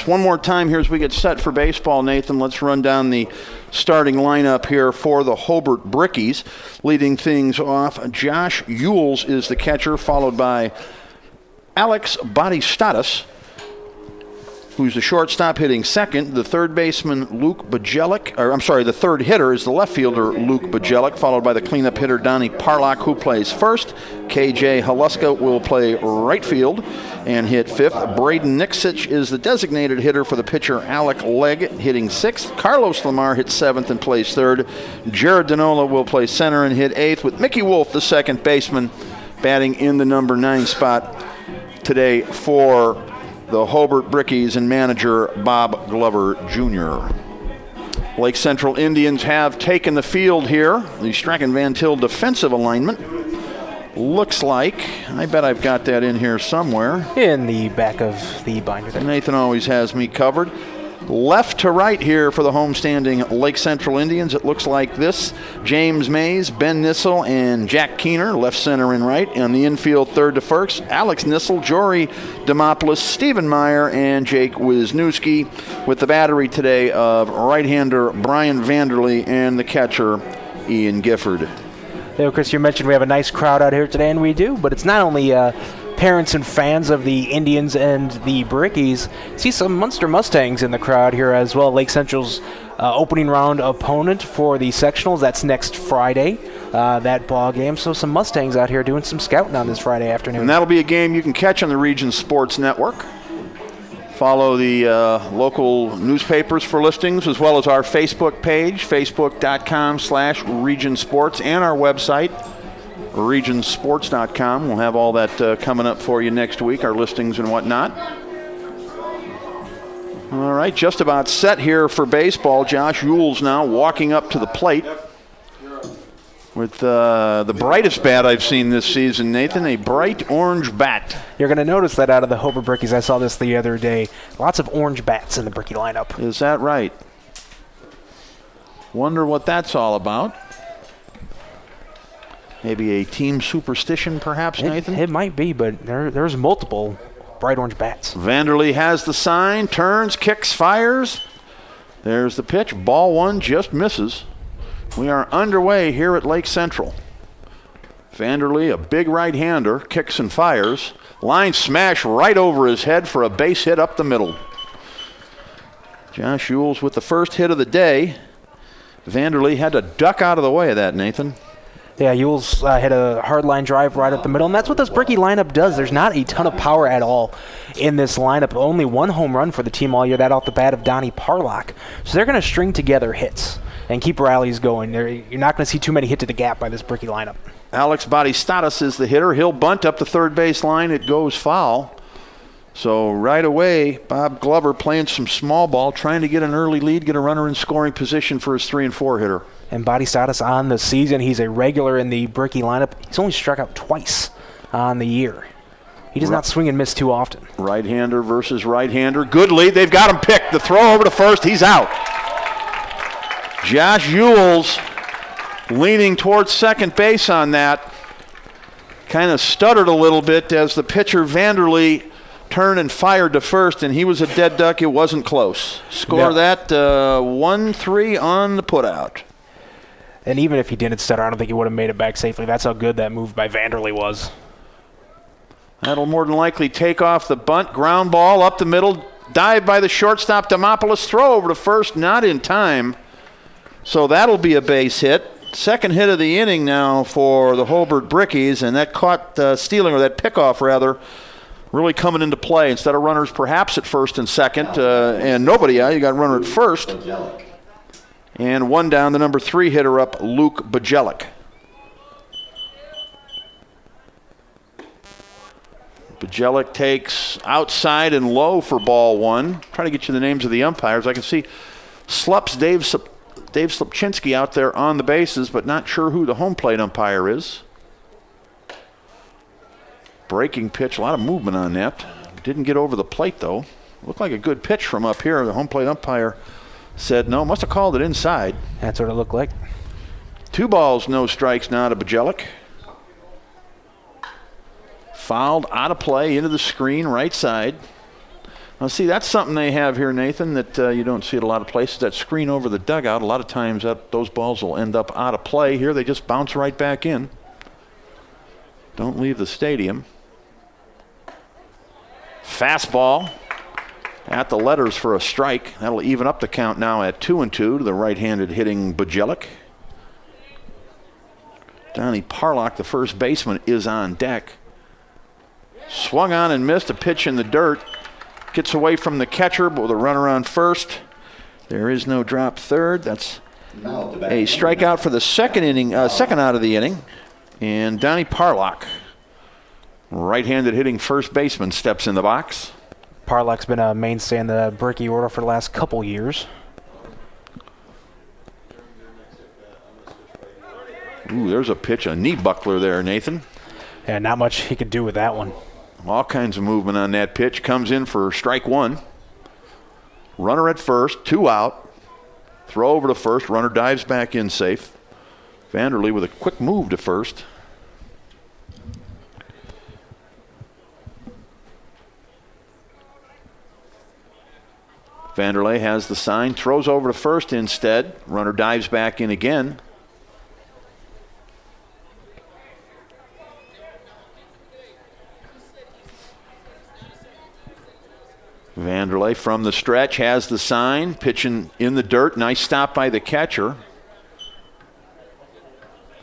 one more time here as we get set for baseball, Nathan. Let's run down the starting lineup here for the Hobart Brickies. Leading things off, Josh Yules is the catcher, followed by Alex Batistatis, who's the shortstop hitting second. The third baseman, the third hitter is the left fielder, Luke Bajelic, followed by the cleanup hitter, Donnie Parlock, who plays first. KJ Haluska will play right field and hit fifth. Braden Nixich is the designated hitter for the pitcher, Alec Legg, hitting sixth. Carlos Lamar hits seventh and plays third. Jared Denola will play center and hit eighth, with Mickey Wolf, the second baseman, batting in the number 9 spot today for the Hobart Brickies and manager Bob Glover Jr. Lake Central Indians have taken the field here. The Strachan Van Til defensive alignment looks like, I bet I've got that in here somewhere. In the back of the binder there. Nathan always has me covered. Left to right here for the homestanding Lake Central Indians, it looks like this. James Mays, Ben Nissel, and Jack Keener, left, center, and right. On the infield, third to first, Alex Nissel, Jory Demopoulos, Stephen Meyer, and Jake Wisniewski, with the battery today of right-hander Brian Vanderlee and the catcher Ian Gifford. Hey, Chris, you mentioned we have a nice crowd out here today, and we do, but it's not only parents and fans of the Indians and the Brickies. See some Munster Mustangs in the crowd here as well. Lake Central's opening round opponent for the sectionals. That's next Friday, that ball game. So some Mustangs out here doing some scouting on this Friday afternoon. And that'll be a game you can catch on the Region Sports Network. Follow the local newspapers for listings, as well as our Facebook page, facebook.com/Region Sports, and our website, regionsports.com. We'll have all that coming up for you next week, our listings and whatnot. All right, just about set here for baseball. Josh Yules now walking up to the plate with the brightest bat I've seen this season, Nathan, a bright orange bat. You're going to notice that out of the Hobart Brickies. I saw this the other day. Lots of orange bats in the Bricky lineup. Is that right? Wonder what that's all about. Maybe a team superstition, perhaps, Nathan? It might be, but there's multiple bright orange bats. Vanderlee has the sign, turns, kicks, fires. There's the pitch. Ball one just misses. We are underway here at Lake Central. Vanderlee, a big right-hander, kicks and fires. Line smash right over his head for a base hit up the middle. Josh Yules with the first hit of the day. Vanderlee had to duck out of the way of that, Nathan. Yeah, Yules hit a hard line drive right up the middle, and that's what this Bricky lineup does. There's not a ton of power at all in this lineup. Only one home run for the team all year, that off the bat of Donnie Parlock. So they're going to string together hits and keep rallies going. You're not going to see too many hit to the gap by this Bricky lineup. Alex Batistatis is the hitter. He'll bunt up the third base line. It goes foul. So right away, Bob Glover playing some small ball, trying to get an early lead, get a runner in scoring position for his 3 and 4 hitter. And Batistatis on the season, he's a regular in the Bricky lineup. He's only struck out twice on the year. He does not swing and miss too often. Right-hander versus right-hander. Good lead. They've got him picked. The throw over to first. He's out. Josh Yules leaning towards second base on that. Kind of stuttered a little bit as the pitcher Vanderlee turned and fired to first, and he was a dead duck. It wasn't close. Score that 1-3 on the putout. And even if he didn't stutter, I don't think he would have made it back safely. That's how good that move by Vanderlee was. That'll more than likely take off the bunt. Ground ball up the middle. Dive by the shortstop, Demopoulos. Throw over to first, not in time. So that'll be a base hit. Second hit of the inning now for the Hobart Brickies, and that caught stealing, or that pickoff rather, really coming into play. Instead of runners perhaps at first and second, and nobody out, you got a runner at first. And one down, the number 3 hitter up, Luke Bajelic. Bajelic takes outside and low for ball one. Trying to get you the names of the umpires. I can see Dave Slupczynski out there on the bases, but not sure who the home plate umpire is. Breaking pitch, a lot of movement on that. Didn't get over the plate, though. Looked like a good pitch from up here. The home plate umpire said no, must have called it inside. That's what it looked like. 2 balls, no strikes now to Bajelic. Fouled out of play into the screen, right side. Now, see, that's something they have here, Nathan, that you don't see at a lot of places. That screen over the dugout, a lot of times those balls will end up out of play. Here they just bounce right back in. Don't leave the stadium. Fastball at the letters for a strike. That'll even up the count now at 2-2 to the right-handed hitting Bujelic. Donnie Parlock, the first baseman, is on deck. Swung on and missed a pitch in the dirt. Gets away from the catcher, but with a runner on first. There is no drop third. That's a strikeout for the second out of the inning. And Donnie Parlock, right-handed hitting first baseman, steps in the box. Parlock's been a mainstay in the Bricky order for the last couple years. Ooh, there's a pitch, a knee buckler there, Nathan. Yeah, not much he could do with that one. All kinds of movement on that pitch. Comes in for strike one. Runner at first, 2 out. Throw over to first. Runner dives back in safe. Vanderlee with a quick move to first. Vanderlee has the sign, throws over to first instead. Runner dives back in again. Vanderlee from the stretch has the sign, pitching in the dirt. Nice stop by the catcher.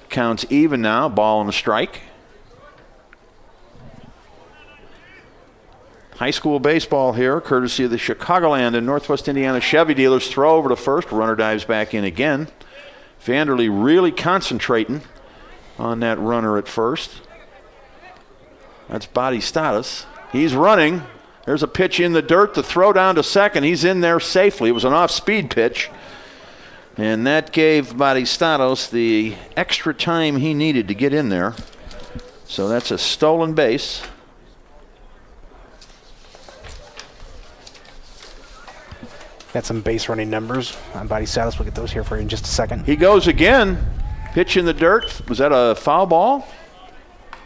Counts even now, ball and a strike. High school baseball here, courtesy of the Chicagoland and Northwest Indiana Chevy dealers. Throw over to first, runner dives back in again. Vanderlee really concentrating on that runner at first. That's body status. He's running. There's a pitch in the dirt, the throw down to second. He's in there safely. It was an off-speed pitch. And that gave Batistatos the extra time he needed to get in there. So that's a stolen base. Got some base running numbers on Batistatos. We'll get those here for you in just a second. He goes again. Pitch in the dirt. Was that a foul ball?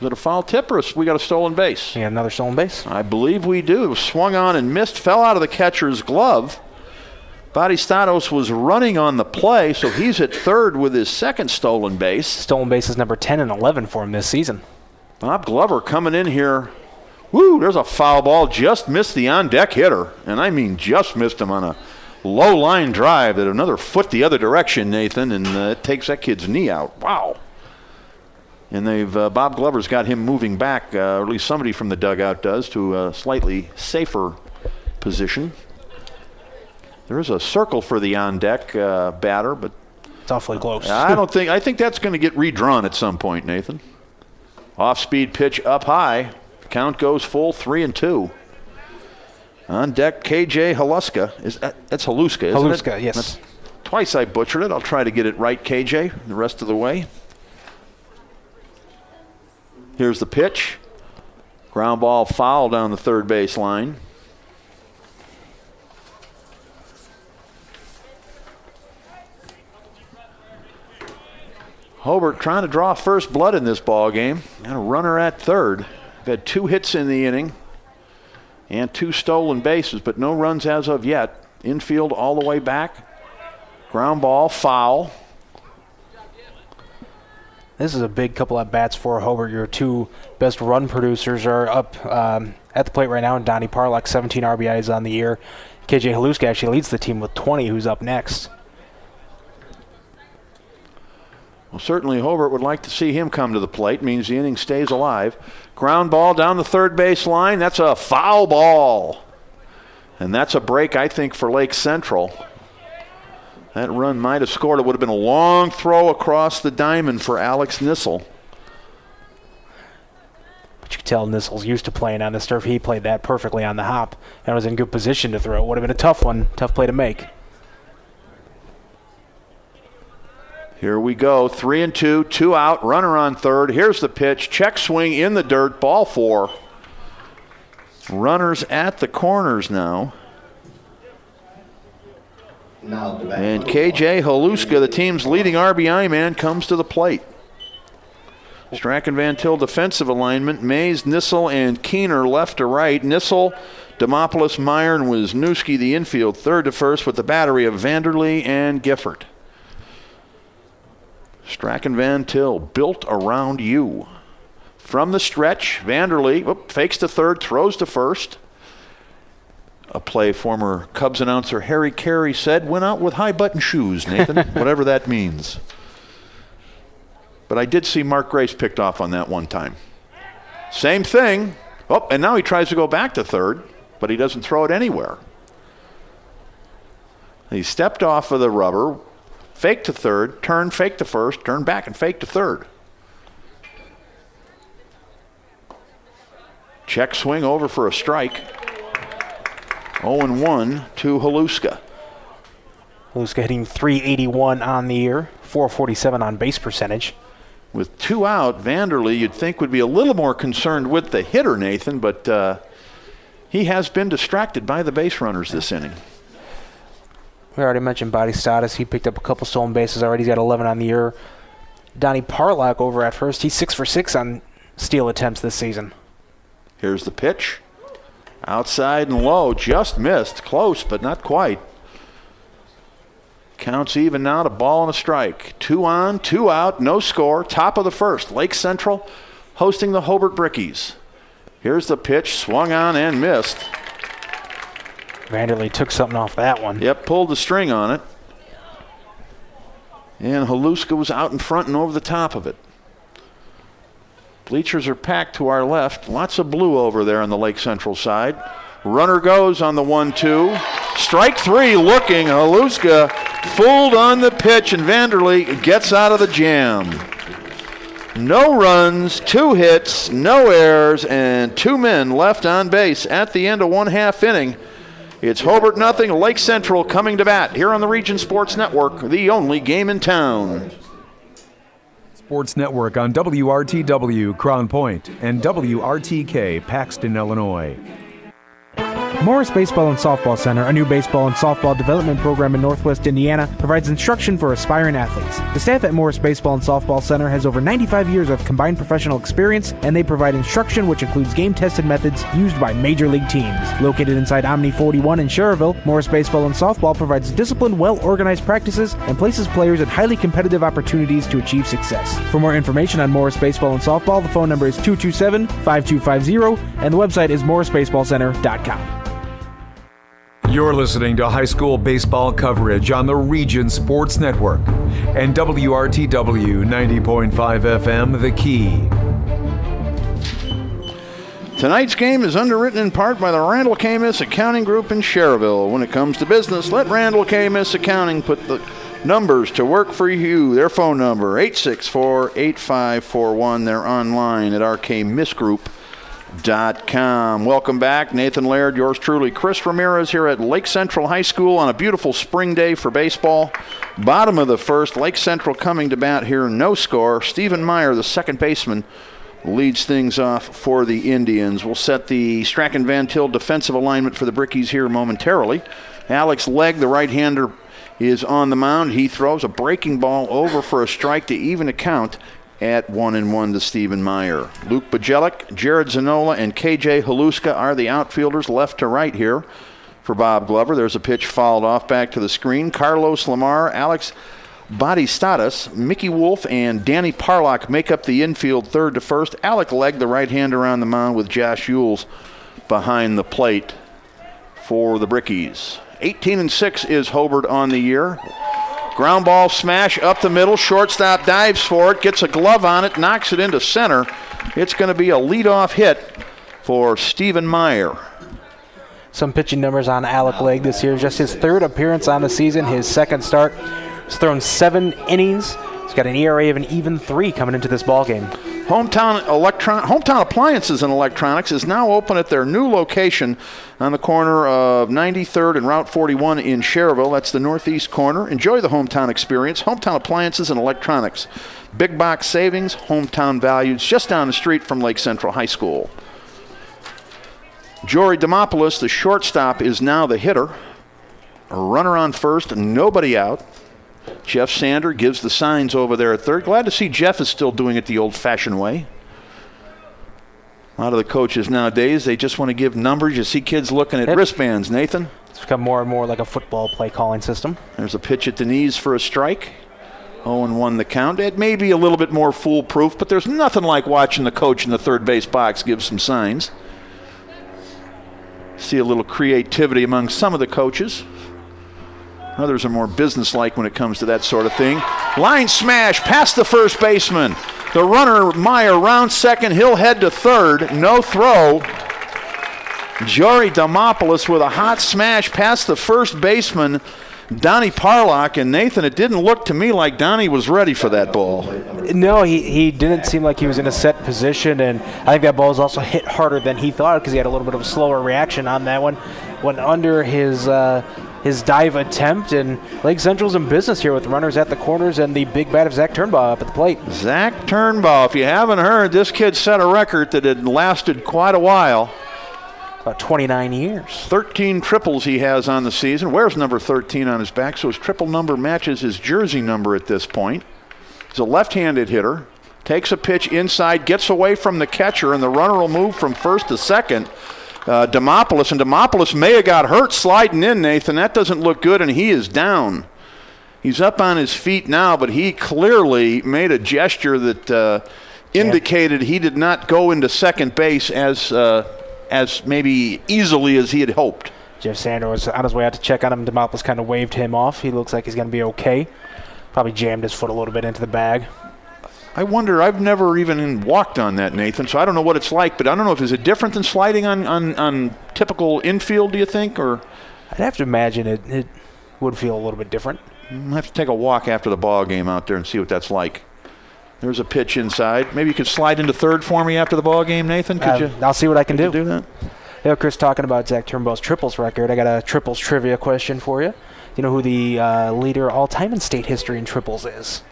Was it a foul tip or we got a stolen base? Yeah, another stolen base. I believe we do. It was swung on and missed, fell out of the catcher's glove. Batistatos was running on the play, so he's at third with his second stolen base. Stolen bases number 10 and 11 for him this season. Bob Glover coming in here. Woo, there's a foul ball. Just missed the on-deck hitter. And I mean just missed him on a low line drive that another foot the other direction, Nathan, and it takes that kid's knee out. Wow. And Bob Glover's got him moving back, or at least somebody from the dugout does, to a slightly safer position. There is a circle for the on-deck batter, but it's awfully close. I think that's going to get redrawn at some point, Nathan. Off-speed pitch up high. Count goes full, 3-2. On deck, KJ Haluska. That's Haluska, isn't it? Haluska, yes. Twice I butchered it. I'll try to get it right, KJ, the rest of the way. Here's the pitch. Ground ball foul down the third base line. Hobart trying to draw first blood in this ball game. And a runner at third. They've had 2 hits in the inning and 2 stolen bases, but no runs as of yet. Infield all the way back. Ground ball foul. This is a big couple at bats for Hobart. Your 2 best run producers are up at the plate right now. Donnie Parlock, 17 RBIs on the year. KJ Haluska actually leads the team with 20, who's up next. Well, certainly Hobart would like to see him come to the plate. Means the inning stays alive. Ground ball down the third base line. That's a foul ball. And that's a break, I think, for Lake Central. That run might have scored. It would have been a long throw across the diamond for Alex Nissel. But you could tell Nissel's used to playing on this turf. He played that perfectly on the hop and was in good position to throw. It would have been a tough play to make. Here we go, 3-2, 2 out, runner on third. Here's the pitch, check swing in the dirt, ball 4. Runners at the corners now. And KJ Haluska, the team's leading RBI man, comes to the plate. Strachan Van Til defensive alignment. Mays, Nissel, and Keener left to right. Nissel Demopoulos, Meyer, and Wisniewski, the infield, third to first with the battery of Vanderlee and Gifford. Strachan Van Til, built around you. From the stretch, Vanderlee fakes to third, throws to first. A play former Cubs announcer Harry Carey said went out with high-button shoes, Nathan, whatever that means. But I did see Mark Grace picked off on that one time. Same thing. Oh, and now he tries to go back to third, but he doesn't throw it anywhere. He stepped off of the rubber, faked to third, turned, faked to first, turned back and faked to third. Check swing over for a strike. 0-1 to Haluska. Haluska hitting .381 on the year, .447 on base percentage. With 2 out, Vanderlee you'd think would be a little more concerned with the hitter, Nathan, but he has been distracted by the base runners this inning. We already mentioned body status. He picked up a couple stolen bases already. He's got 11 on the year. Donnie Parlock over at first. He's 6 for 6 on steal attempts this season. Here's the pitch. Outside and low. Just missed. Close, but not quite. Counts even now to ball and a strike. 2 on, 2 out, no score. Top of the first. Lake Central hosting the Hobart Brickies. Here's the pitch. Swung on and missed. Vanderlee took something off that one. Yep, pulled the string on it. And Haluska was out in front and over the top of it. Bleachers are packed to our left. Lots of blue over there on the Lake Central side. Runner goes on the 1-2. Strike 3 looking. Haluska fooled on the pitch, and Vanderlee gets out of the jam. No runs, 2 hits, no errors, and 2 men left on base at the end of 1/2 inning. It's Hobart nothing, Lake Central coming to bat here on the Region Sports Network, the only game in town. Sports Network on WRTW Crown Point and WRTK Paxton, Illinois. Morris Baseball and Softball Center, a new baseball and softball development program in Northwest Indiana, provides instruction for aspiring athletes. The staff at Morris Baseball and Softball Center has over 95 years of combined professional experience, and they provide instruction which includes game-tested methods used by major league teams. Located inside Omni 41 in Schererville, Morris Baseball and Softball provides disciplined, well-organized practices and places players in highly competitive opportunities to achieve success. For more information on Morris Baseball and Softball, the phone number is 227-5250, and the website is morrisbaseballcenter.com. You're listening to high school baseball coverage on the Region Sports Network and WRTW 90.5 FM, The Key. Tonight's game is underwritten in part by the Randall K. Miss Accounting Group in Schererville. When it comes to business, let Randall K. Miss Accounting put the numbers to work for you. Their phone number, 864-8541. They're online at rkmissgroup.com. Welcome back. Nathan Laird, yours truly, Chris Ramirez here at Lake Central High School on a beautiful spring day for baseball. Bottom of the first, Lake Central coming to bat here, no score. Stephen Meyer, the second baseman, leads things off for the Indians. We'll set the Strachan Van Til defensive alignment for the Brickies here momentarily. Alex Legg, the right-hander, is on the mound. He throws a breaking ball over for a strike to even a count at 1-1 to Stephen Meyer. Luke Bajelic, Jared Zanola, and KJ Haluska are the outfielders left to right here for Bob Glover. There's a pitch fouled off back to the screen. Carlos Lamar, Alex Batistatus, Mickey Wolf, and Danny Parlock make up the infield third to first. Alec Legg, the right-hander, on the mound with Josh Yules behind the plate for the Brickies. 18-6 is Hobart on the year. Ground ball smash up the middle. Shortstop dives for it, gets a glove on it, knocks it into center. It's going to be a leadoff hit for Stephen Meyer. Some pitching numbers on Alec Legg this year. Just his 3rd appearance on the season, his 2nd start. He's thrown 7 innings. He's got an ERA of an even 3 coming into this ballgame. Hometown Appliances and Electronics is now open at their new location on the corner of 93rd and Route 41 in Schererville. That's the northeast corner. Enjoy the hometown experience. Hometown Appliances and Electronics. Big box savings, hometown values, just down the street from Lake Central High School. Jory Demopoulos, the shortstop, is now the hitter. A runner on first, nobody out. Jeff Sander gives the signs over there at third. Glad to see Jeff is still doing it the old-fashioned way. A lot of the coaches nowadays, they just want to give numbers. You see kids looking at wristbands, Nathan. It's become more and more like a football play calling system. There's a pitch at the knees for a strike. 0-1 the count. It may be a little bit more foolproof, but there's nothing like watching the coach in the third base box give some signs. See a little creativity among some of the coaches. Others are more businesslike when it comes to that sort of thing. Line smash past the first baseman. The runner, Meyer, round second. He'll head to third. No throw. Jory Demopoulos with a hot smash past the first baseman, Donnie Parlock. And Nathan, it didn't look to me like Donnie was ready for that ball. No, he didn't seem like he was in a set position, and I think that ball was also hit harder than he thought because he had a little bit of a slower reaction on that one. Went under his dive attempt, and Lake Central's in business here with runners at the corners and the big bat of Zach Turnbaugh up at the plate. Zach Turnbaugh, if you haven't heard, this kid set a record that had lasted quite a while. About 29 years. 13 triples he has on the season. Wears number 13 on his back, so his triple number matches his jersey number at this point. He's a left-handed hitter. Takes a pitch inside, gets away from the catcher, and the runner will move from first to second. Demopoulos may have got hurt sliding in, Nathan. That doesn't look good, and he is down. He's up on his feet now, but he clearly made a gesture that indicated he did not go into second base as maybe easily as he had hoped. Jeff Sander was on his way out to check on him. Demopoulos kind of waved him off. He looks like he's going to be okay. Probably jammed his foot a little bit into the bag. I wonder, I've never even walked on that, Nathan, so I don't know what it's like, but I don't know if it's different than sliding on typical infield, do you think? Or I'd have to imagine it would feel a little bit different. I'll have to take a walk after the ball game out there and see what that's like. There's a pitch inside. Maybe you could slide into third for me after the ball game, Nathan? Could you? I'll see what I can do. Do that? Yeah, Chris, talking about Zach Turnbaugh's triples record, I got a triples trivia question for you. Do you know who the leader all-time in state history in triples is?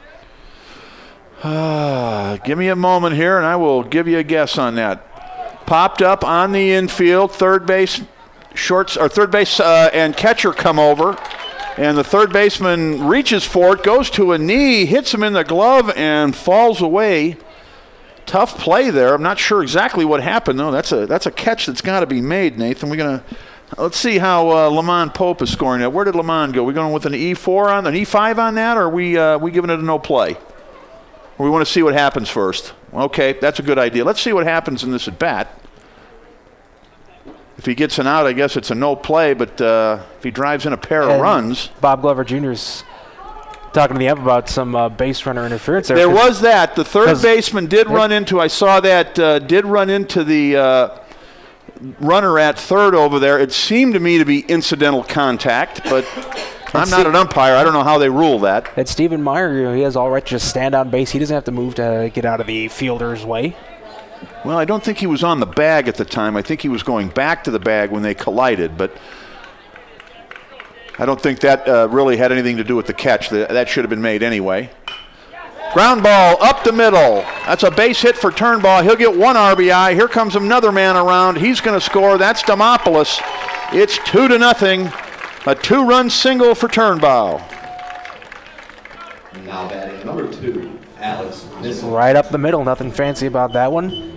Give me a moment here, and I will give you a guess on that. Popped up on the infield, third base and catcher come over, and the third baseman reaches for it, goes to a knee, hits him in the glove, and falls away. Tough play there. I'm not sure exactly what happened, though. That's a catch that's got to be made, Nathan. Let's see how Lamont Pope is scoring that. Where did Lamont go? We going with an E4 on an E5 on that, or are we giving it a no play? Or we want to see what happens first. Okay, that's a good idea. Let's see what happens in this at bat. If he gets an out, I guess it's a no play, but if he drives in a pair of runs. Bob Glover Jr.'s talking to the ump about some base runner interference there. There was that. The third baseman did run into, I saw that, did run into the runner at third over there. It seemed to me to be incidental contact, but I'm not an umpire. I don't know how they rule that. It's Stephen Meyer. He has all right to just stand on base. He doesn't have to move to get out of the fielder's way. Well, I don't think he was on the bag at the time. I think he was going back to the bag when they collided, but I don't think that really had anything to do with the catch. That should have been made anyway. Ground ball up the middle. That's a base hit for Turnbaugh. He'll get one RBI. Here comes another man around. He's going to score. That's Demopoulos. It's 2-0. A two-run single for Turnbaugh. Now batting number 2, Alex Missile. Right up the middle. Nothing fancy about that one.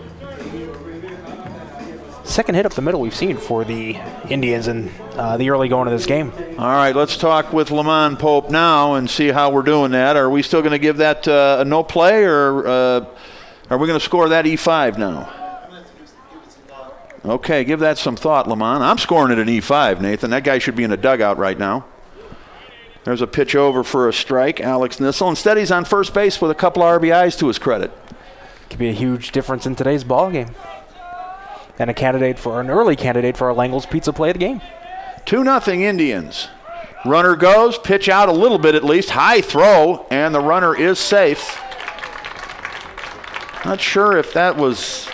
Second hit up the middle we've seen for the Indians in the early going of this game. All right, let's talk with Lamont Pope now and see how we're doing that. Are we still going to give that a no play, or are we going to score that E5 now? Okay, give that some thought, Lamont. I'm scoring it an E5, Nathan. That guy should be in a dugout right now. There's a pitch over for a strike, Alex Nissel. Instead, he's on first base with a couple of RBIs to his credit. Could be a huge difference in today's ball game. And an early candidate for our Langle's Pizza play of the game. 2-0 Indians. Runner goes, pitch out a little bit at least. High throw, and the runner is safe. Not sure if that was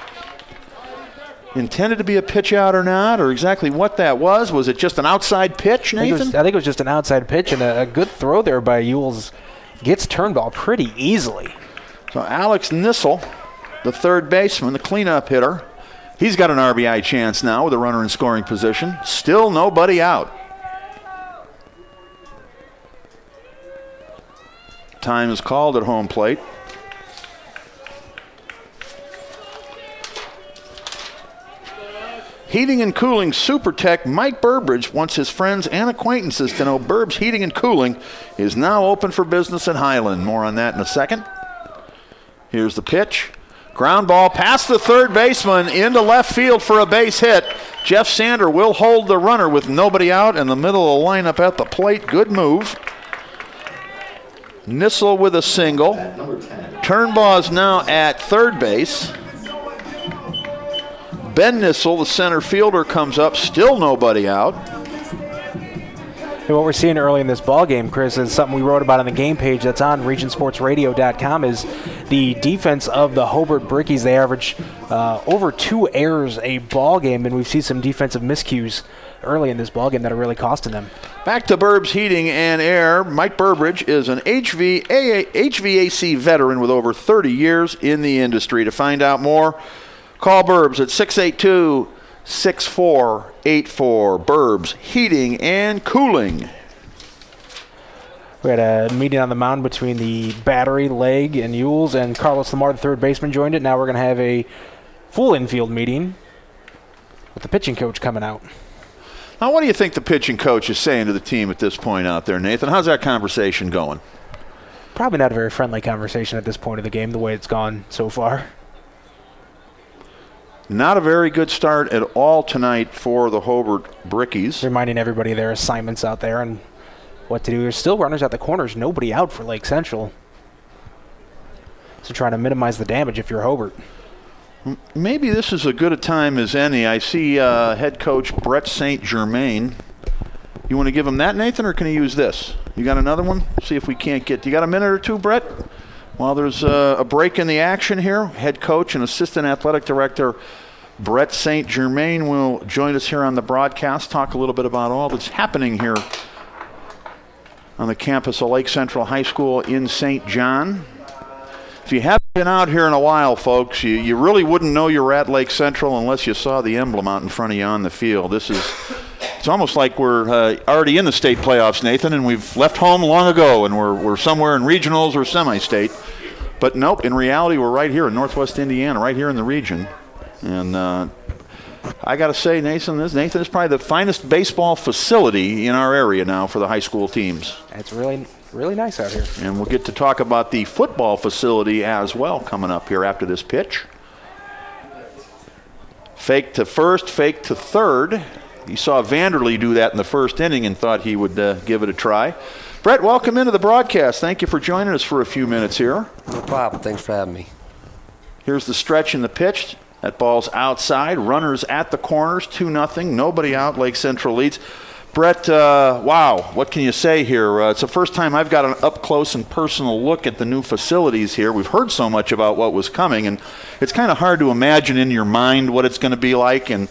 intended to be a pitch out or not, or exactly what that was. Was it just an outside pitch, Nathan? I think it was just an outside pitch, and a good throw there by Ewells gets Turnbaugh pretty easily. So Alex Nissel, the third baseman, the cleanup hitter, he's got an RBI chance now with a runner in scoring position. Still nobody out. Time is called at home plate. Heating and Cooling Super Tech Mike Burbridge wants his friends and acquaintances to know Burb's Heating and Cooling is now open for business in Highland. More on that in a second. Here's the pitch. Ground ball past the third baseman into left field for a base hit. Jeff Sander will hold the runner with nobody out in the middle of the lineup at the plate. Good move. Nissel with a single. Turnbaugh is now at third base. Ben Nissel, the center fielder, comes up. Still nobody out. And what we're seeing early in this ball game, Chris, is something we wrote about on the game page that's on regionsportsradio.com, is the defense of the Hobart Brickies. They average over 2 errors a ball game, and we've seen some defensive miscues early in this ball game that are really costing them. Back to Burb's Heating and Air. Mike Burbridge is an HVAC veteran with over 30 years in the industry. To find out more, call Burbs at 682-6484. Burb's Heating and Cooling. We had a meeting on the mound between the Battery, Leg, and Yules, and Carlos Lamar, the third baseman, joined it. Now we're going to have a full infield meeting with the pitching coach coming out. Now, what do you think the pitching coach is saying to the team at this point out there, Nathan? How's that conversation going? Probably not a very friendly conversation at this point of the game, the way it's gone so far. Not a very good start at all tonight for the Hobart Brickies. Reminding everybody their assignments out there and what to do. There's still runners at the corners, nobody out for Lake Central. So trying to minimize the damage if you're Hobart. Maybe this is as good a time as any. I see head coach Brett St. Germain. You want to give him that, Nathan, or can he use this? You got another one? See if we can't get. You got a minute or two, Brett? While there's a break in the action here, head coach and assistant athletic director Brett St. Germain will join us here on the broadcast, talk a little bit about all that's happening here on the campus of Lake Central High School in St. John. If you haven't been out here in a while, folks, you really wouldn't know you're at Lake Central unless you saw the emblem out in front of you on the field. It's almost like we're already in the state playoffs, Nathan, and we've left home long ago, and we're somewhere in regionals or semi-state. But nope, in reality, we're right here in Northwest Indiana, right here in the region. And I got to say, Nathan is probably the finest baseball facility in our area now for the high school teams. It's really nice out here. And we'll get to talk about the football facility as well coming up here after this pitch. Fake to first, fake to third. You saw Vanderlee do that in the first inning and thought he would give it a try. Brett, welcome into the broadcast. Thank you for joining us for a few minutes here. No problem. Thanks for having me. Here's the stretch in the pitch. That ball's outside. Runners at the corners, 2-0. Nobody out. Lake Central leads. Brett, wow, what can you say here? It's the first time I've got an up-close and personal look at the new facilities here. We've heard so much about what was coming, and it's kind of hard to imagine in your mind what it's going to be like. And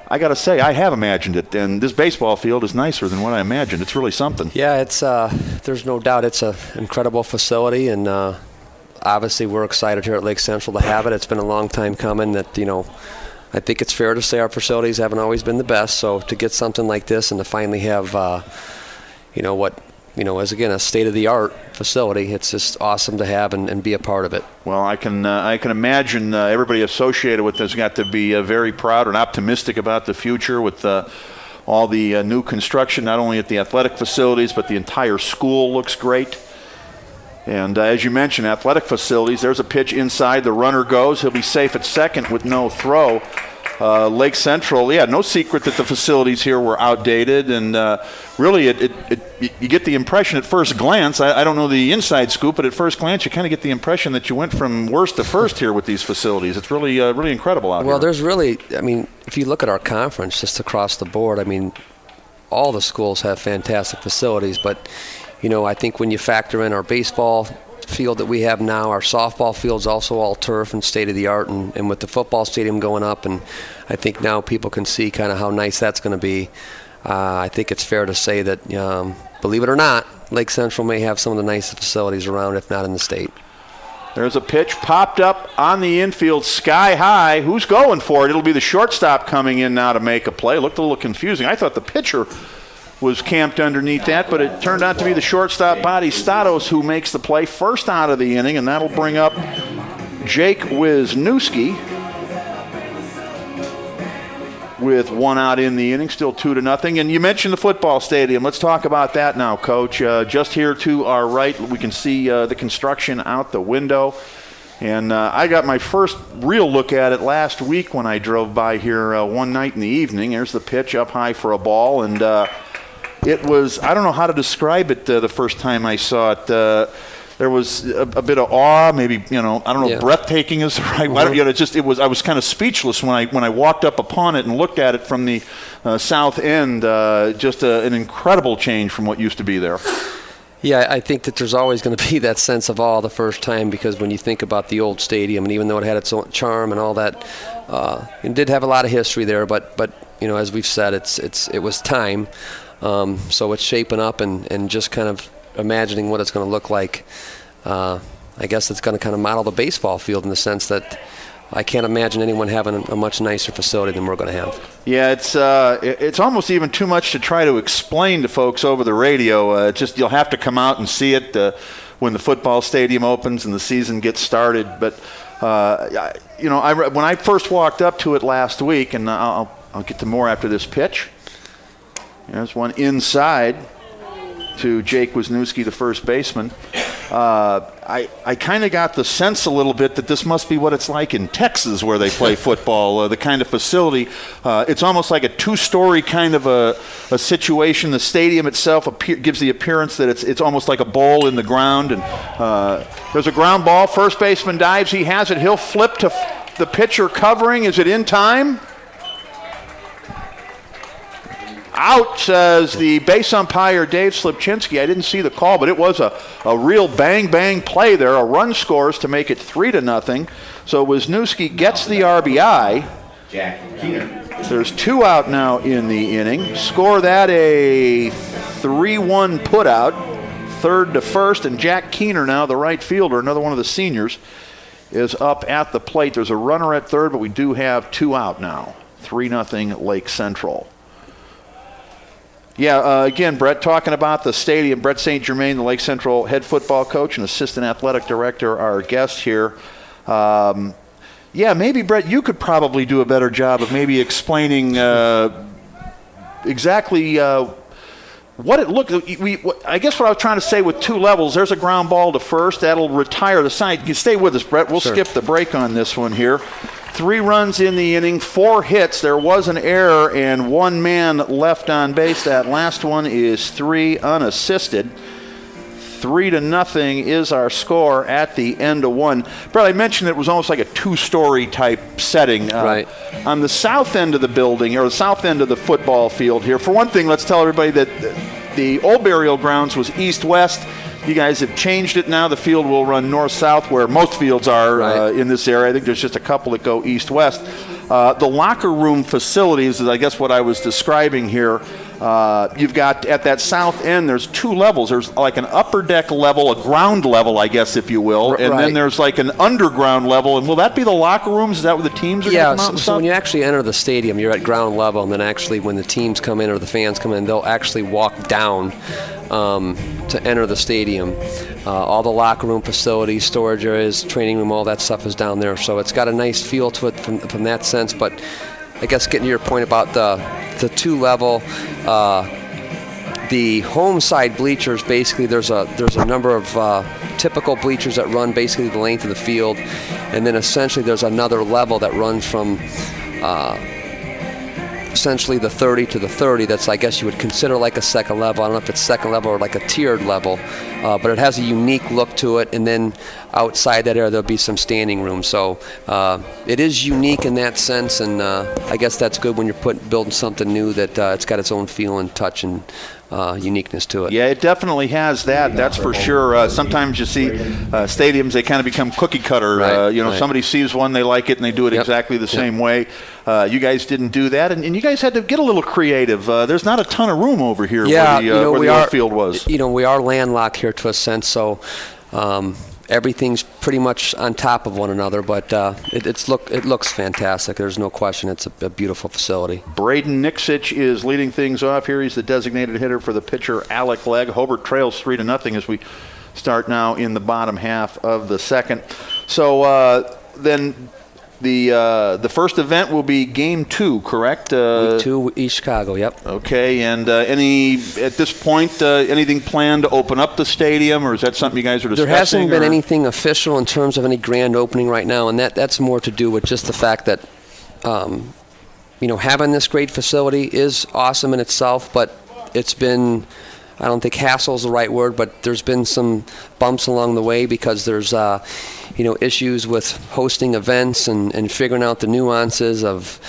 I got to say, I have imagined it, and this baseball field is nicer than what I imagined. It's really something. Yeah, it's there's no doubt it's an incredible facility, and obviously we're excited here at Lake Central to have it. It's been a long time coming that, I think it's fair to say our facilities haven't always been the best, so to get something like this and to finally have, as again a state-of-the-art facility, it's just awesome to have and be a part of it. Well, I can imagine everybody associated with this got to be very proud and optimistic about the future with all the new construction, not only at the athletic facilities, but the entire school looks great. And as you mentioned, athletic facilities, there's a pitch inside. The runner goes. He'll be safe at second with no throw. Lake Central, no secret that the facilities here were outdated. And really, you get the impression at first glance, I don't know the inside scoop, but at first glance, you kind of get the impression that you went from worst to first here with these facilities. It's really incredible out here. Well, there's really, if you look at our conference just across the board, all the schools have fantastic facilities, but I think when you factor in our baseball field that we have now, our softball field's also all turf and state-of-the-art, and with the football stadium going up, and I think now people can see kind of how nice that's going to be. I think it's fair to say that, believe it or not, Lake Central may have some of the nicest facilities around, if not in the state. There's a pitch popped up on the infield sky high. Who's going for it? It'll be the shortstop coming in now to make a play. Looked a little confusing. I thought the pitcher was camped underneath that, but it turned out to be the shortstop, Body Statos, who makes the play first out of the inning, and that'll bring up Jake Wisniewski. with 1 out in the inning, still 2-0. And you mentioned the football stadium. Let's talk about that now, Coach. Just here to our right, we can see the construction out the window. And I got my first real look at it last week when I drove by here one night in the evening. There's the pitch up high for a ball. And it was, I don't know how to describe it the first time I saw it. There was a bit of awe, maybe, I don't know if breathtaking is the right word. I was kind of speechless when I walked up upon it and looked at it from the south end. Just an incredible change from what used to be there. Yeah, I think that there's always going to be that sense of awe the first time, because when you think about the old stadium, and even though it had its own charm and all that, it did have a lot of history there. But as we've said, it was time. So it's shaping up, and just kind of imagining what it's going to look like. I guess it's going to kind of model the baseball field in the sense that I can't imagine anyone having a much nicer facility than we're going to have. Yeah, it's almost even too much to try to explain to folks over the radio. Just you'll have to come out and see it when the football stadium opens and the season gets started. But when I first walked up to it last week, and I'll get to more after this pitch. There's one inside to Jake Wisniewski, the first baseman. I kind of got the sense a little bit that this must be what it's like in Texas where they play football, the kind of facility. It's almost like a two-story kind of a situation. The stadium itself gives the appearance that it's almost like a bowl in the ground. And there's a ground ball. First baseman dives. He has it. He'll flip to the pitcher covering. Is it in time? Out, says the base umpire, Dave Slipczynski. I didn't see the call, but it was a real bang-bang play there. A run scores to make it 3-0. So Wisniewski gets the RBI. Jack Keener. There's 2 out now in the inning. Score that a 3-1 putout. Third to first, and Jack Keener now, the right fielder, another one of the seniors, is up at the plate. There's a runner at third, but we do have 2 out now. 3-0 Lake Central. Yeah, again, Brett, talking about the stadium, Brett St. Germain, the Lake Central head football coach and assistant athletic director, our guest here. Maybe, Brett, you could probably do a better job of maybe explaining exactly what it looked like. I guess what I was trying to say with 2 levels, there's a ground ball to first. That'll retire the side. You stay with us, Brett. We'll skip the break on this one here. 3 runs in the inning, 4 hits. There was an error and 1 man left on base. That last one is 3 unassisted. 3-0 is our score at the end of 1. Brett, I mentioned it was almost like a 2-story type setting. Right. On the south end of the building, or the south end of the football field here, for one thing, let's tell everybody that the old burial grounds was east-west. You guys have changed it now. The field will run north-south, where most fields are in this area. I think there's just a couple that go east-west. The locker room facilities is, I guess, what I was describing here. You've got, at that south end, there's 2 levels. There's like an upper deck level, a ground level, I guess, if you will, and then there's like an underground level. And will that be the locker rooms? Is that where the teams are going to come out and stuff? So when you actually enter the stadium, you're at ground level, and then actually when the teams come in or the fans come in, they'll actually walk down to enter the stadium. All the locker room facilities, storage areas, training room, all that stuff is down there. So it's got a nice feel to it from that sense. But I guess getting to your point about the 2-level, the home side bleachers, basically there's a number of typical bleachers that run basically the length of the field, and then essentially there's another level that runs from essentially the 30 to the 30. That's, I guess you would consider like a second level. I don't know if it's second level or like a tiered level, but it has a unique look to it. And then outside that area, there'll be some standing room. So it is unique in that sense, and I guess that's good when you're building something new that it's got its own feel and touch and uniqueness to it. Yeah, it definitely has that. That's for sure. Sometimes you see stadiums, they kind of become cookie cutter. Somebody sees one, they like it, and they do it exactly the same way. You guys didn't do that, and you guys had to get a little creative. There's not a ton of room over here where the old field was. We are landlocked here to a sense, so everything's pretty much on top of one another, but it looks fantastic. There's no question. It's a beautiful facility. Braden Nixich is leading things off here. He's the designated hitter for the pitcher, Alec Legg. Hobart trails 3-0 as we start now in the bottom half of the second. So then The first event will be Game 2, correct? Week 2, East Chicago, yep. Okay, and at this point, anything planned to open up the stadium, or is that something you guys are discussing? There hasn't been anything official in terms of any grand opening right now, and that's more to do with just the fact that, having this great facility is awesome in itself, but it's been, I don't think hassle is the right word, but there's been some bumps along the way because there's, issues with hosting events and figuring out the nuances of,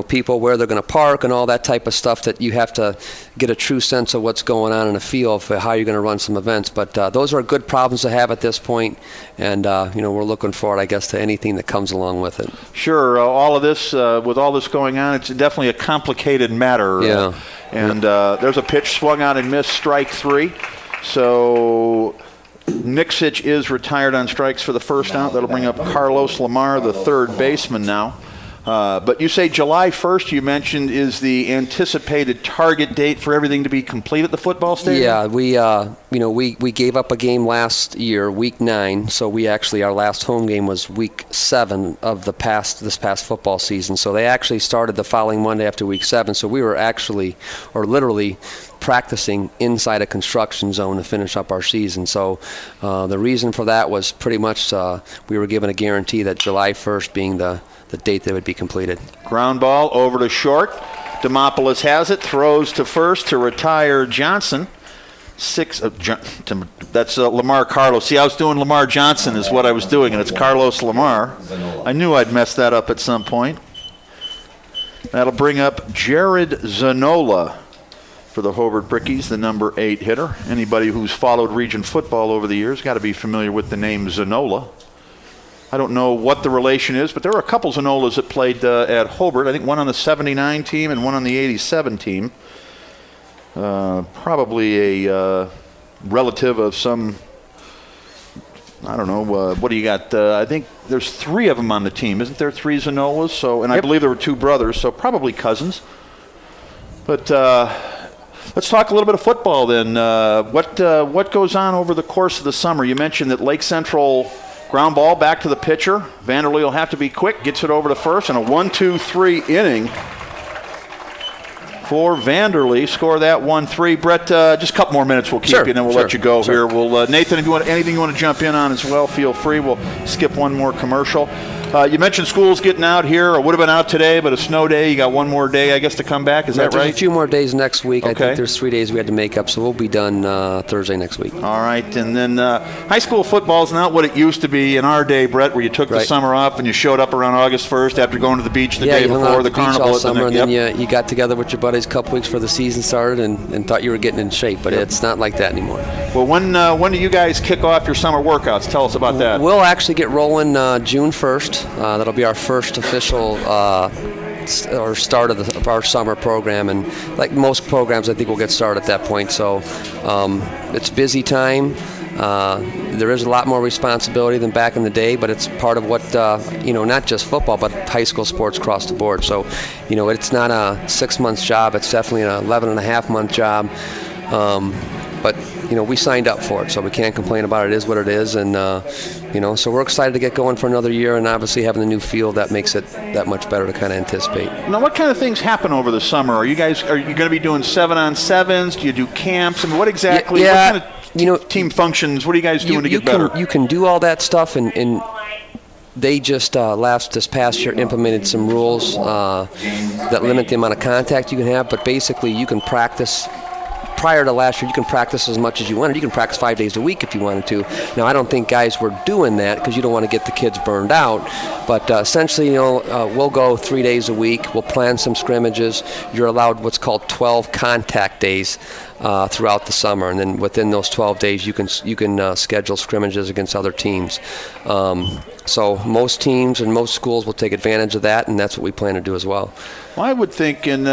people, where they're going to park and all that type of stuff that you have to get a true sense of what's going on in a field for how you're going to run some events. But those are good problems to have at this point, and, we're looking forward, I guess, to anything that comes along with it. Sure. All of this, with all this going on, it's definitely a complicated matter. Yeah. There's a pitch swung out and missed, strike 3. So Nixic is retired on strikes for the first out. That'll bring up Carlos Lamar, the third baseman now. But you say July 1st, you mentioned, is the anticipated target date for everything to be complete at the football stadium? Yeah, we gave up a game last year, week 9. So our last home game was week 7 of this past football season. So they actually started the following Monday after week 7. So we were literally practicing inside a construction zone to finish up our season. So the reason for that was pretty much we were given a guarantee that July 1st being the date that would be completed. Ground ball over to short. Demopoulos has it, throws to first to retire Johnson. That's Lamar Carlos. See, I was doing Lamar Johnson is what I was doing, and it's Carlos Lamar. I knew I'd mess that up at some point. That'll bring up Jared Zanola for the Hobart Brickies, the number 8 hitter. Anybody who's followed region football over the years got to be familiar with the name Zanola. I don't know what the relation is, but there were a couple Zanolas that played at Hobart. I think one on the 79 team and one on the 87 team. Probably a relative of some, I don't know, what do you got? I think there's 3 of them on the team. Isn't there 3 Zanolas? So, and I believe there were 2 brothers, so probably cousins. But let's talk a little bit of football then. What goes on over the course of the summer? You mentioned that Lake Central ground ball back to the pitcher. Vanderlee will have to be quick, gets it over to first, and a 1-2-3 inning for Vanderlee. Score that 1-3. Brett, just a couple more minutes we'll keep you, and then we'll let you go here. We'll Nathan, if you want anything you want to jump in on as well, feel free. We'll skip one more commercial. You mentioned school's getting out here, or would have been out today, but a snow day. You got one more day, I guess, to come back. Is that right? There's a few more days next week. Okay. I think there's 3 days we had to make up, so we'll be done Thursday next week. All right, and then high school football is not what it used to be in our day, Brett, where you took the summer off and you showed up around August 1st after going to the beach the day before the carnival. All summer, and then you got together with your buddies a couple weeks before the season started and thought you were getting in shape, but it's not like that anymore. Well, when do you guys kick off your summer workouts? Tell us about that. We'll actually get rolling June 1st. That'll be our first official start of our summer program, and like most programs, I think we'll get started at that point. So it's busy time. There is a lot more responsibility than back in the day, but it's part of what not just football, but high school sports across the board. So it's not a 6 month job. It's definitely an 11.5-month job. But we signed up for it, so we can't complain about it. It is what it is, and so we're excited to get going for another year, and obviously having the new field, that makes it that much better to kind of anticipate. Now, what kind of things happen over the summer? Are you going to be doing 7-on-7s? Do you do camps? And what exactly? Yeah, what kind of team functions? What are you guys doing to get better? You can do all that stuff, and they just this past year implemented some rules that limit the amount of contact you can have, but basically you can practice. Prior to last year, you can practice as much as you wanted. You can practice 5 days a week if you wanted to. Now, I don't think guys were doing that because you don't want to get the kids burned out. But essentially, we'll go 3 days a week. We'll plan some scrimmages. You're allowed what's called 12 contact days throughout the summer, and then within those 12 days, you can schedule scrimmages against other teams. So most teams and most schools will take advantage of that, and that's what we plan to do as well. Well, I would think, and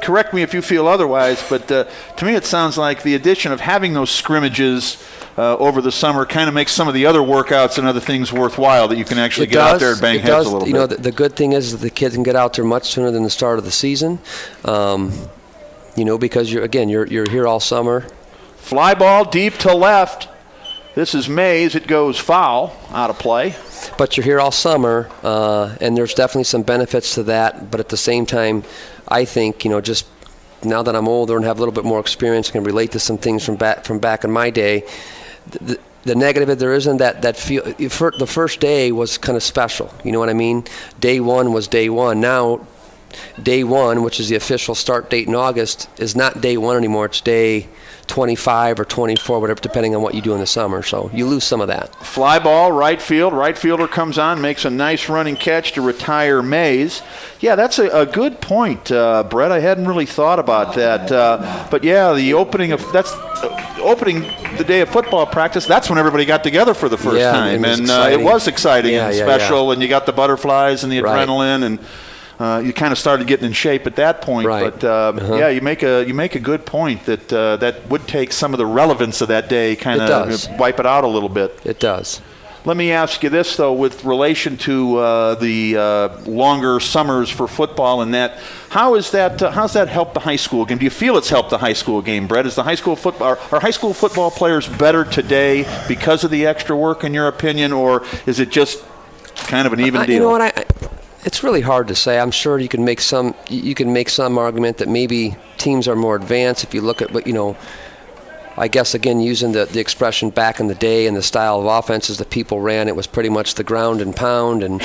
correct me if you feel otherwise, but to me it sounds like the addition of having those scrimmages over the summer kind of makes some of the other workouts and other things worthwhile, that you can actually get out there and bang heads a little bit. The good thing is that the kids can get out there much sooner than the start of the season, because you're here all summer. Fly ball deep to left. This is Mays. It goes foul, out of play. But you're here all summer, and there's definitely some benefits to that. But at the same time, I think, just now that I'm older and have a little bit more experience, I can relate to some things from back in my day. The negative is there isn't that feel. The first day was kind of special. You know what I mean? Day one was day one. Now, day one, which is the official start date in August, is not day one anymore. It's day 25 or 24, whatever, depending on what you do in the summer. So you lose some of that. Fly ball, right field. Right fielder comes on, makes a nice running catch to retire Mays. Yeah, that's a good point, Brett. I hadn't really thought about that. But yeah, the opening the day of football practice, that's when everybody got together for the first time. And it was exciting and special, and you got the butterflies and the adrenaline, and you kind of started getting in shape at that point. Right. But yeah, you make a good point that that would take some of the relevance of that day, kind of wipe it out a little bit. It does. Let me ask you this, though, with relation to the longer summers for football and that, how's that helped the high school game? Do you feel it's helped the high school game, Brett? Is the high school football, are high school football players better today because of the extra work, in your opinion, or is it just kind of an even deal? You know what? It's really hard to say. I'm sure you can make some argument that maybe teams are more advanced if you look at what, I guess, again, using the expression back in the day and the style of offenses that people ran, it was pretty much the ground and pound, and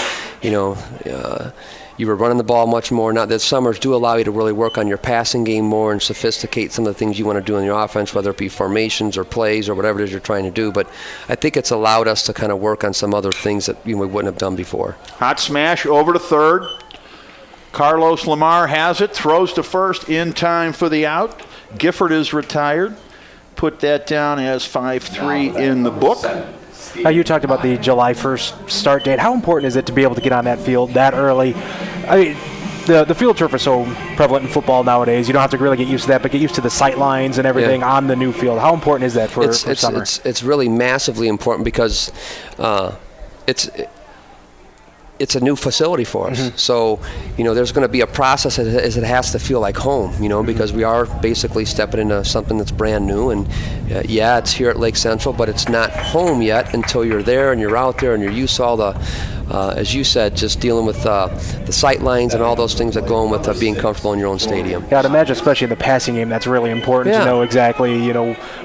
you were running the ball much more. Now, the summers do allow you to really work on your passing game more and sophisticate some of the things you want to do in your offense, whether it be formations or plays or whatever it is you're trying to do. But I think it's allowed us to kind of work on some other things that we wouldn't have done before. Hot smash over to third. Carlos Lamar has it, throws to first in time for the out. Gifford is retired. Put that down as 5-3 in the book. You talked about the July 1st start date. How important is it to be able to get on that field that early? I mean, the field turf is so prevalent in football nowadays. You don't have to really get used to that, but get used to the sight lines and everything on the new field. How important is that for summer? It's really massively important because it's a new facility for us. Mm-hmm. So, there's going to be a process as it has to feel like home, because we are basically stepping into something that's brand new. And it's here at Lake Central, but it's not home yet until you're there and you're out there and you're used to all the, as you said, just dealing with the sight lines and all those things that go on with being comfortable in your own stadium. Yeah, I'd imagine, especially in the passing game, that's really important to know exactly,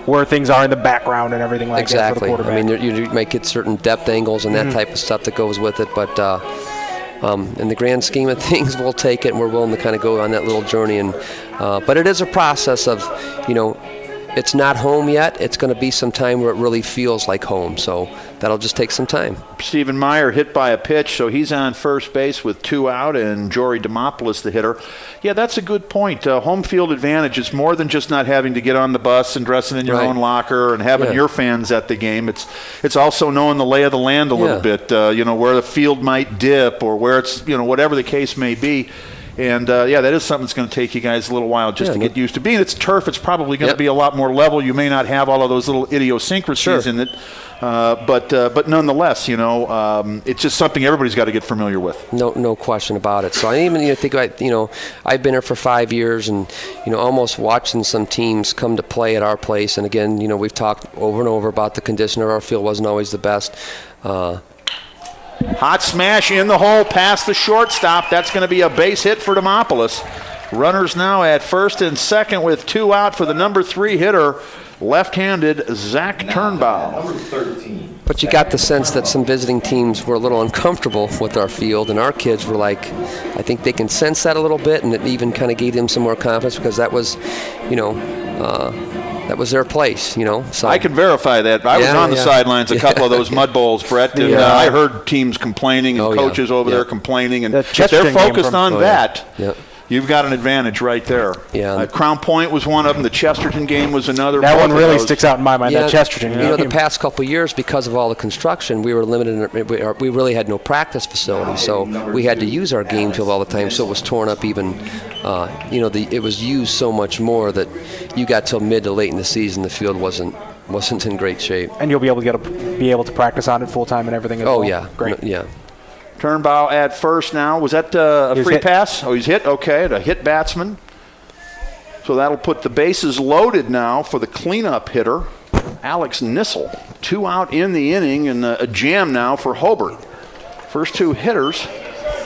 where things are in the background and everything like that for the quarterback. I mean, you might get certain depth angles and that type of stuff that goes with it, but in the grand scheme of things, we'll take it and we're willing to kind of go on that little journey. And but it is a process of, it's not home yet. It's going to be some time where it really feels like home. So that'll just take some time. Stephen Meyer hit by a pitch, so he's on first base with 2 out, and Jory Demopoulos, the hitter. Yeah, that's a good point. Home field advantage is more than just not having to get on the bus and dressing in your own locker and having your fans at the game. It's also knowing the lay of the land a little bit, where the field might dip or where it's, whatever the case may be. And, that is something that's going to take you guys a little while just to get used to. Being it's turf, it's probably going to be a lot more level. You may not have all of those little idiosyncrasies in it. But nonetheless, it's just something everybody's got to get familiar with. No question about it. So I even think about, I've been here for 5 years and, almost watching some teams come to play at our place. And again, we've talked over and over about the condition of our field wasn't always the best. Hot smash in the hole past the shortstop. That's going to be a base hit for Demopoulos. Runners now at first and second with 2 out for the number 3 hitter, left-handed Zach Turnbow. Number 13. But you got the sense that some visiting teams were a little uncomfortable with our field, and our kids were like, I think they can sense that a little bit, and it even kind of gave them some more confidence because that was, that was their place, So I can verify that. I was on the sidelines a couple of those mud bowls, Brett, and I heard teams complaining and coaches over there complaining. And if they're focused on that, you've got an advantage right there. Yeah. Crown Point was one of them. The Chesterton game was another. That one really sticks out in my mind, that Chesterton game. The past couple of years, because of all the construction, we were limited. We really had no practice facility, so we had to use our game field all the time, so it was torn up even. It was used so much more that you got till mid to late in the season, the field wasn't in great shape. And you'll be able to practice on it full time and everything as well. Oh yeah, great. Yeah. Turnbow at first now. Was that a free pass? Oh, he's hit. Okay, a hit batsman. So that'll put the bases loaded now for the cleanup hitter, Alex Nissel. 2 out in the inning, and a jam now for Hobart. First 2 hitters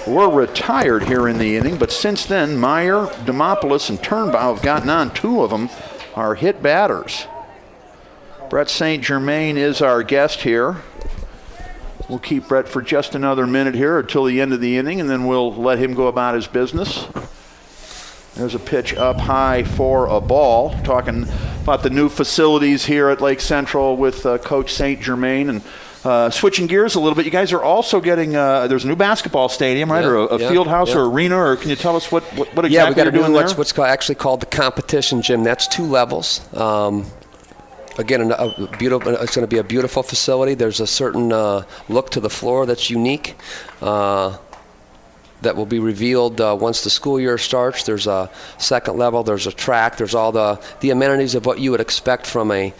were retired here in the inning, but since then, Meyer, Demopoulos, and Turnbow have gotten on. 2 of them are hit batters. Brett St. Germain is our guest here. We'll keep Brett for just another minute here until the end of the inning, and then we'll let him go about his business. There's a pitch up high for a ball. Talking about the new facilities here at Lake Central with Coach St. Germain. And switching gears a little bit, you guys are also getting, there's a new basketball stadium, right? Or a field house or arena, or can you tell us what exactly we got you're doing there? what's actually called the competition gym. That's 2 levels. Again, it's going to be a beautiful facility. There's a certain look to the floor that's unique that will be revealed once the school year starts. There's a second level. There's a track. There's all the amenities of what you would expect from a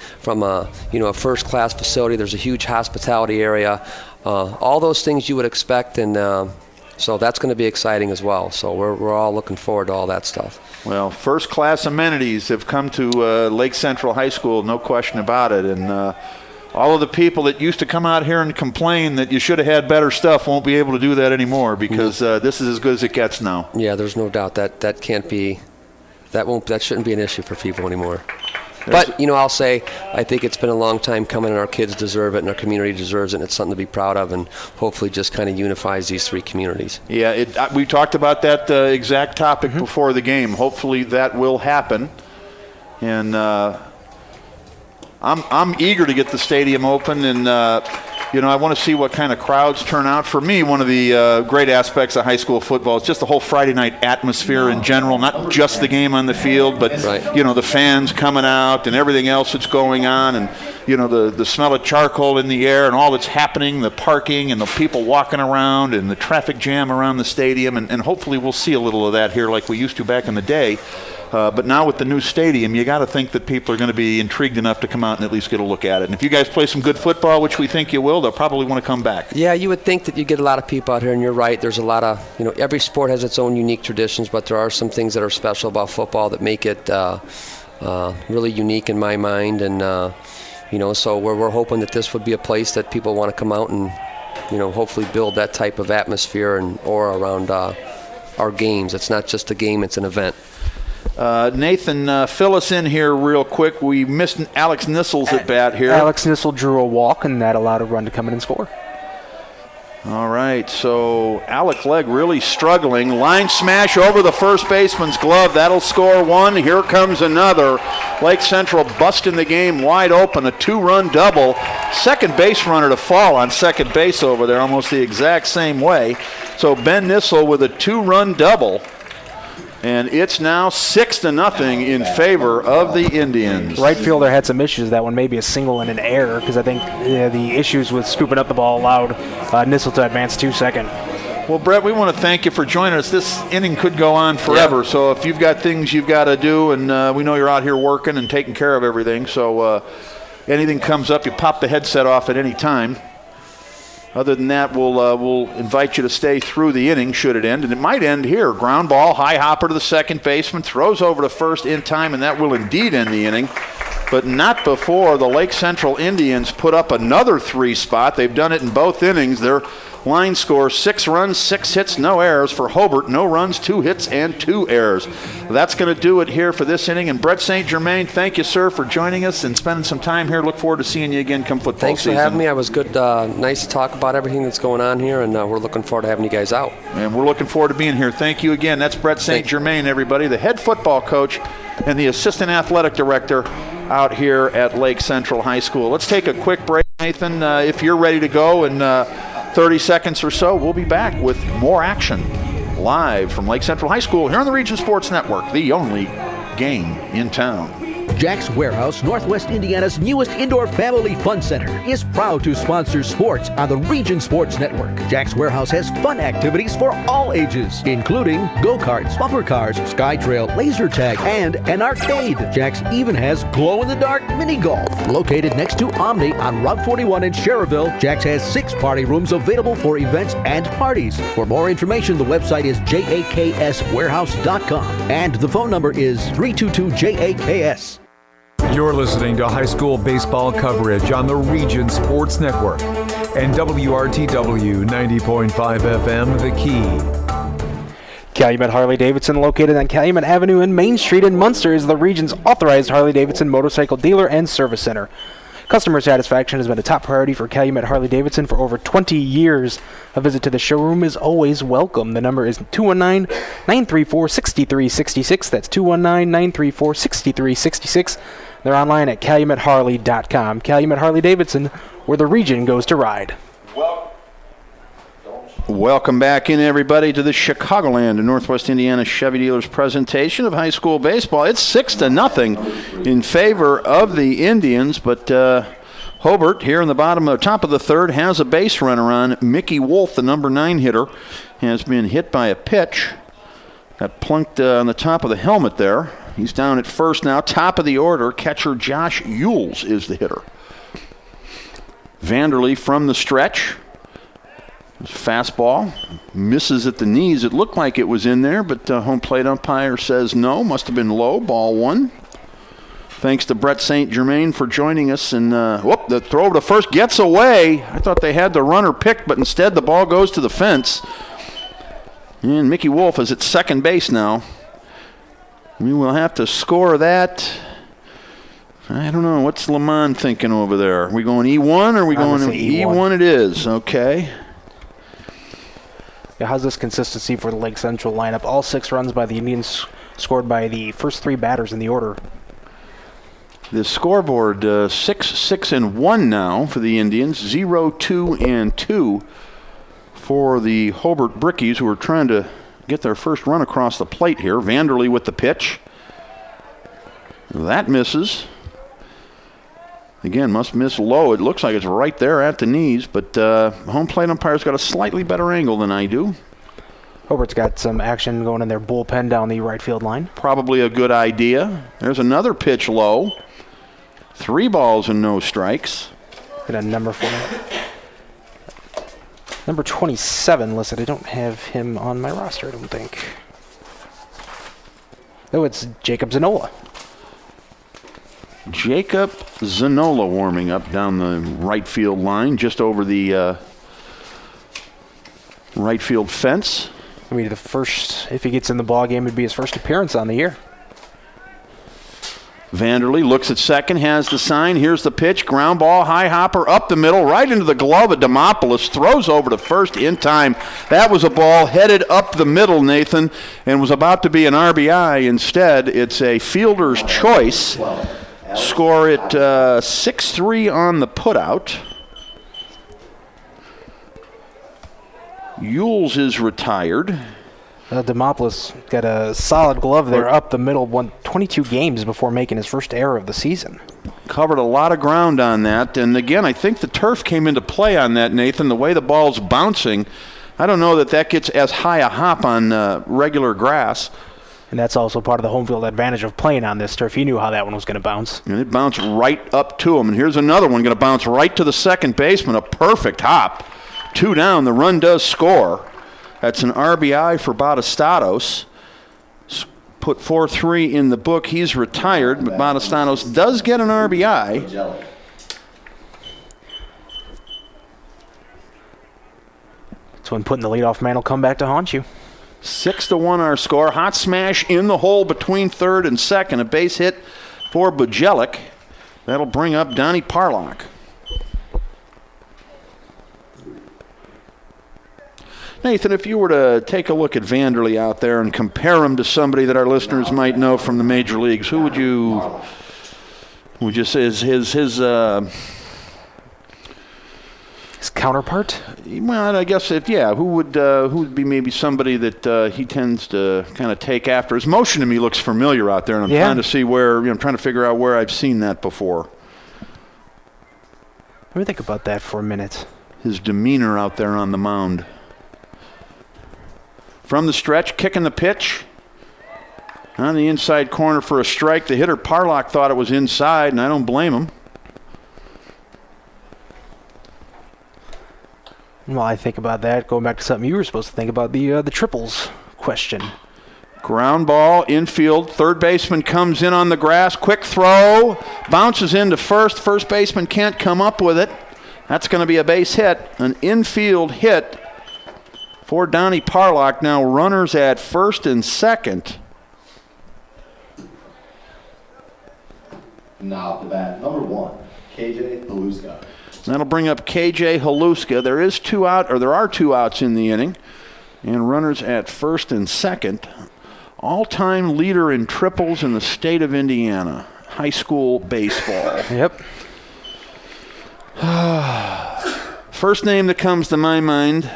first class facility. There's a huge hospitality area. All those things you would expect, and so that's going to be exciting as well. So we're all looking forward to all that stuff. Well, first-class amenities have come to Lake Central High School, no question about it. And all of the people that used to come out here and complain that you should have had better stuff won't be able to do that anymore, because this is as good as it gets now. Yeah, there's no doubt that can't be, that shouldn't be an issue for people anymore. But, I'll say, I think it's been a long time coming, and our kids deserve it, and our community deserves it, and it's something to be proud of, and hopefully just kind of unifies these 3 communities. Yeah, we talked about that exact topic before the game. Hopefully that will happen. And I'm eager to get the stadium open, and I want to see what kind of crowds turn out. For me, one of the great aspects of high school football is just the whole Friday night atmosphere in general, not just the game on the field, but the fans coming out and everything else that's going on, and the smell of charcoal in the air and all that's happening, the parking and the people walking around and the traffic jam around the stadium, and hopefully we'll see a little of that here like we used to back in the day. But now with the new stadium, you got to think that people are going to be intrigued enough to come out and at least get a look at it. And if you guys play some good football, which we think you will, they'll probably want to come back. Yeah, you would think that you get a lot of people out here, and you're right. There's a lot of, every sport has its own unique traditions, but there are some things that are special about football that make it really unique in my mind. And, so we're hoping that this would be a place that people want to come out and, hopefully build that type of atmosphere and aura around our games. It's not just a game, it's an event. Nathan, fill us in here real quick. We missed Alex Nissel's at bat here. Alex Nissel drew a walk, and that allowed a run to come in and score. All right, so Alec Legg really struggling. Line smash over the first baseman's glove. That'll score 1. Here comes another. Lake Central busting the game wide open. A 2-run double. Second base runner to fall on second base over there, almost the exact same way. So Ben Nissel with a 2-run double. And it's now 6-0 in favor of the Indians. Right fielder had some issues that one, maybe a single and an error, because I think the issues with scooping up the ball allowed Nissel to advance to second. Well, Brett, we want to thank you for joining us. This inning could go on forever, so if you've got things you've got to do, and we know you're out here working and taking care of everything, so anything comes up, you pop the headset off at any time. Other than that, we'll invite you to stay through the inning should it end. And it might end here. Ground ball, high hopper to the second baseman, throws over to first in time, and that will indeed end the inning. But not before the Lake Central Indians put up another 3 spot. They've done it in both innings. Their line score 6 runs, 6 hits, no errors. For Hobart, no runs, 2 hits, and 2 errors. That's going to do it here for this inning. And Brett St. Germain, thank you, sir, for joining us and spending some time here. Look forward to seeing you again come football Thanks season. Thanks for having me. I was good. Nice to talk about everything that's going on here, and we're looking forward to having you guys out. And we're looking forward to being here. Thank you again. That's Brett St. Germain, everybody, the head football coach and the assistant athletic director out here at Lake Central High School. Let's take a quick break, Nathan. If you're ready to go in 30 seconds or so, we'll be back with more action live from Lake Central High School here on the Region Sports Network, the only game in town. Jack's Warehouse, Northwest Indiana's newest indoor family fun center, is proud to sponsor sports on the Region Sports Network. Jack's Warehouse has fun activities for all ages, including go-karts, bumper cars, sky trail, laser tag, and an arcade. Jack's even has glow-in-the-dark mini golf. Located next to Omni on Route 41 in Schererville, Jack's has 6 party rooms available for events and parties. For more information, the website is jakswarehouse.com, and the phone number is 322-JAKS. You're listening to high school baseball coverage on the Region Sports Network and WRTW 90.5 FM, The Key. Calumet Harley-Davidson, located on Calumet Avenue and Main Street in Munster, is the region's authorized Harley-Davidson motorcycle dealer and service center. Customer satisfaction has been a top priority for Calumet Harley-Davidson for over 20 years. A visit to the showroom is always welcome. The number is 219-934-6366. That's 219-934-6366. They're online at CalumetHarley.com. Calumet Harley-Davidson, where the region goes to ride. Welcome back in, everybody, to the Chicagoland and Northwest Indiana Chevy Dealers presentation of high school baseball. It's 6-0 in favor of the Indians, but Hobart here in the top of the third has a base runner on. Mickey Wolf, the number 9 hitter, has been hit by a pitch. Got plunked on the top of the helmet there. He's down at first now. Top of the order, catcher Josh Yules is the hitter. Vanderlee from the stretch. Fastball misses at the knees. It looked like it was in there, but home plate umpire says no. Must have been low. Ball 1. Thanks to Brett St. Germain for joining us. And the throw to first gets away. I thought they had the runner picked, but instead the ball goes to the fence. And Mickey Wolf is at second base now. We will have to score that. I don't know. What's Lamont thinking over there? Are we going E1 or are we going E1? It is. Okay. How's this consistency for the Lake Central lineup? All 6 runs by the Indians scored by the first 3 batters in the order. The scoreboard 6-6-1 now for the Indians, 0-2-2 for the Hobart Brickies, who are trying to get their first run across the plate here. Vanderlee with the pitch. That misses. Again, must miss low. It looks like it's right there at the knees, but home plate umpire's got a slightly better angle than I do. Hobart's got some action going in their bullpen down the right field line. Probably a good idea. There's another pitch low. 3 balls and no strikes. Got a number for me. Number 27 listed. I don't have him on my roster, I don't think. Oh, it's Jacob Zanola. Jacob Zanola warming up down the right field line, just over the right field fence. I mean, the first, if he gets in the ball game, it'd be his first appearance on the year. Vanderlee looks at second, has the sign. Here's the pitch. Ground ball, high hopper up the middle, right into the glove of Demopoulos. Throws over to first in time. That was a ball headed up the middle, Nathan, and was about to be an RBI. Instead, it's a fielder's choice. Score it 6-3 on the putout. Yules is retired. Demopoulos got a solid glove there up the middle, won 22 games before making his first error of the season. Covered a lot of ground on that. And again, I think the turf came into play on that, Nathan, the way the ball's bouncing. I don't know that gets as high a hop on regular grass. And that's also part of the home field advantage of playing on this turf. He knew how that one was going to bounce. And it bounced right up to him. And here's another one going to bounce right to the second baseman. A perfect hop. 2 down. The run does score. That's an RBI for Batistatos. Put 4-3 in the book. He's retired, but Batistatos does get an RBI. That's when putting the leadoff man will come back to haunt you. 6-1 our score. Hot smash in the hole between third and second. A base hit for Bujelik. That'll bring up Donnie Parlock. Nathan, if you were to take a look at Vanderlee out there and compare him to somebody that our listeners might know from the major leagues, who would you say is his counterpart? Well, I guess who would be maybe somebody that he tends to kind of take after? His motion to me looks familiar out there, and I'm trying to see where I'm trying to figure out where I've seen that before. Let me think about that for a minute. His demeanor out there on the mound. From the stretch, kicking the pitch. On the inside corner for a strike. The hitter, Parlock, thought it was inside, and I don't blame him. Well, I think about that, going back to something you were supposed to think about, the triples question. Ground ball, infield. Third baseman comes in on the grass. Quick throw. Bounces into first. First baseman can't come up with it. That's going to be a base hit. An infield hit for Donnie Parlock. Now runners at first and second. Now off the bat, number 1, KJ Haluska. That'll bring up KJ Haluska. There are 2 outs in the inning. And runners at first and second. All-time leader in triples in the state of Indiana. High school baseball. Yep. First name that comes to my mind,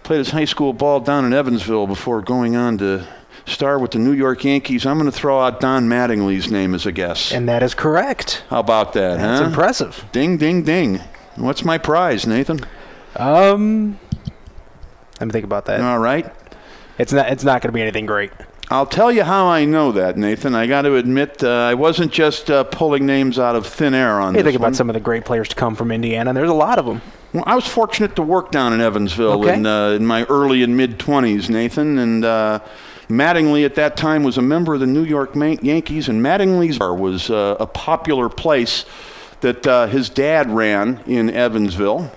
played his high school ball down in Evansville before going on to star with the New York Yankees. I'm going to throw out Don Mattingly's name as a guess. And that is correct. How about that, That's impressive. Ding, ding, ding. What's my prize, Nathan? Let me think about that. All right. It's not going to be anything great. I'll tell you how I know that, Nathan. I got to admit, I wasn't just pulling names out of thin air on this Think one. about some of the great players to come from Indiana, and there's a lot of them. Well, I was fortunate to work down in Evansville in my early and mid-20s, Nathan, and Mattingly at that time was a member of the New York Yankees, and Mattingly's bar was a popular place that his dad ran in Evansville.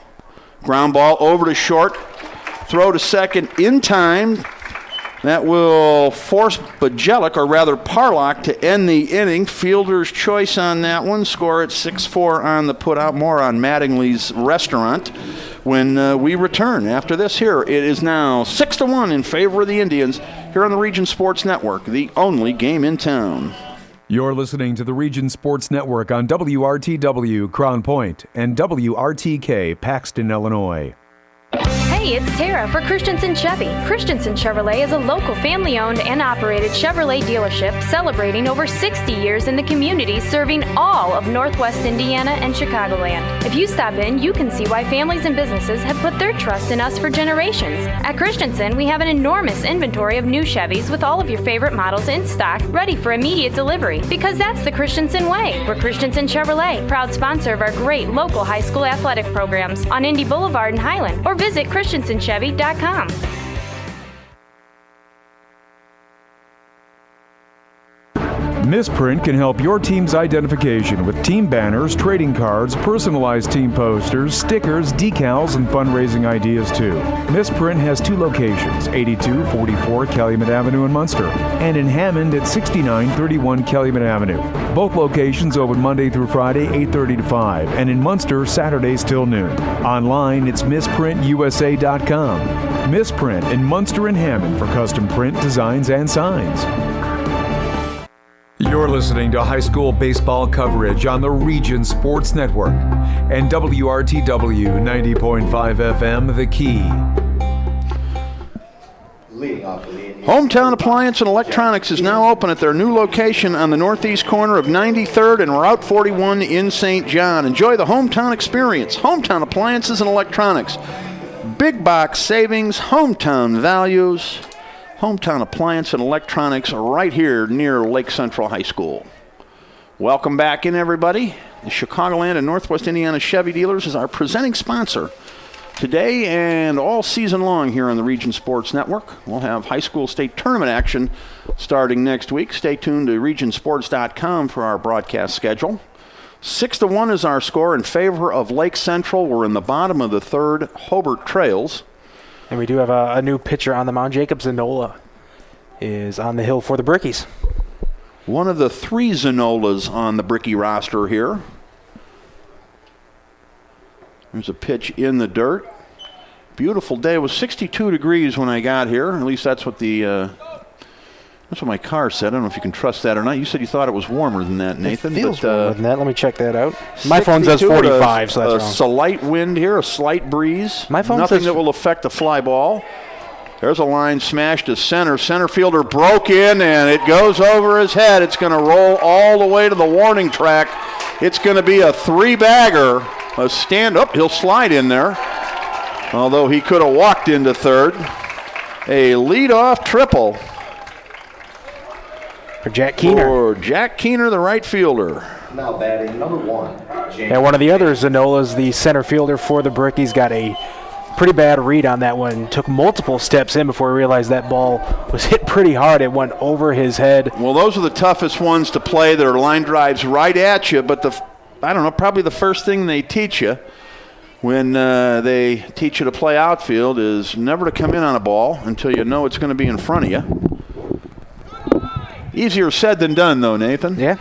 Ground ball over to short, throw to second in time. That will force Bajelic, or rather Parlock, to end the inning. Fielder's choice on that one. Score at 6-4 on the putout. More on Mattingly's restaurant when we return after this here. It is now 6-1 in favor of the Indians here on the Region Sports Network, the only game in town. You're listening to the Region Sports Network on WRTW Crown Point and WRTK Paxton, Illinois. Hey, it's Tara for Christensen Chevy. Christensen Chevrolet is a local family-owned and operated Chevrolet dealership celebrating over 60 years in the community, serving all of Northwest Indiana and Chicagoland. If you stop in, you can see why families and businesses have put their trust in us for generations. At Christensen, we have an enormous inventory of new Chevys with all of your favorite models in stock, ready for immediate delivery, because that's the Christensen way. We're Christensen Chevrolet, proud sponsor of our great local high school athletic programs on Indy Boulevard in Highland, or visit ChristensenChevy.com. Misprint can help your team's identification with team banners, trading cards, personalized team posters, stickers, decals, and fundraising ideas too. Misprint has 2 locations, 8244 Calumet Avenue in Munster and in Hammond at 6931 Calumet Avenue. Both locations open Monday through Friday, 8:30 to 5, and in Munster, Saturdays till noon. Online, it's misprintusa.com. Misprint in Munster and Hammond for custom print, designs, and signs. You're listening to high school baseball coverage on the Region Sports Network and WRTW 90.5 FM, The Key. Leading off the lead. Hometown Appliance and Electronics is now open at their new location on the northeast corner of 93rd and Route 41 in St. John. Enjoy the hometown experience. Hometown Appliances and Electronics. Big box savings, hometown values. Hometown Appliance and Electronics right here near Lake Central High School. Welcome back in, everybody. The Chicagoland and Northwest Indiana Chevy Dealers is our presenting sponsor today and all season long here on the Region Sports Network. We'll have high school state tournament action starting next week. Stay tuned to regionsports.com for our broadcast schedule. 6-1 is our score in favor of Lake Central. We're in the bottom of the third. Hobart trails. And we do have a new pitcher on the mound. Jacob Zanola is on the hill for the Brickies. One of the 3 Zanolas on the Bricky roster here. There's a pitch in the dirt. Beautiful day. It was 62 degrees when I got here. At least that's what my car said. I don't know if you can trust that or not. You said you thought it was warmer than that, Nathan. It feels but, warmer than that. Let me check that out. My phone says 45, so that's wrong. A slight wind here, a slight breeze. My phone Nothing says that will affect the fly ball. There's a line smashed to center. Center fielder broke in, and it goes over his head. It's going to roll all the way to the warning track. It's going to be a 3-bagger. A stand-up. He'll slide in there, although he could have walked into third. A leadoff triple. For Jack Keener. For Jack Keener, the right fielder. Now batting number 1, James. And one of the other Zanolas, the center fielder for the Brickies, got a pretty bad read on that one. Took multiple steps in before he realized that ball was hit pretty hard. It went over his head. Well, those are the toughest ones to play. That are line drives right at you, but probably the first thing they teach you when they teach you to play outfield is never to come in on a ball until you know it's going to be in front of you. Easier said than done, though, Nathan. Yeah.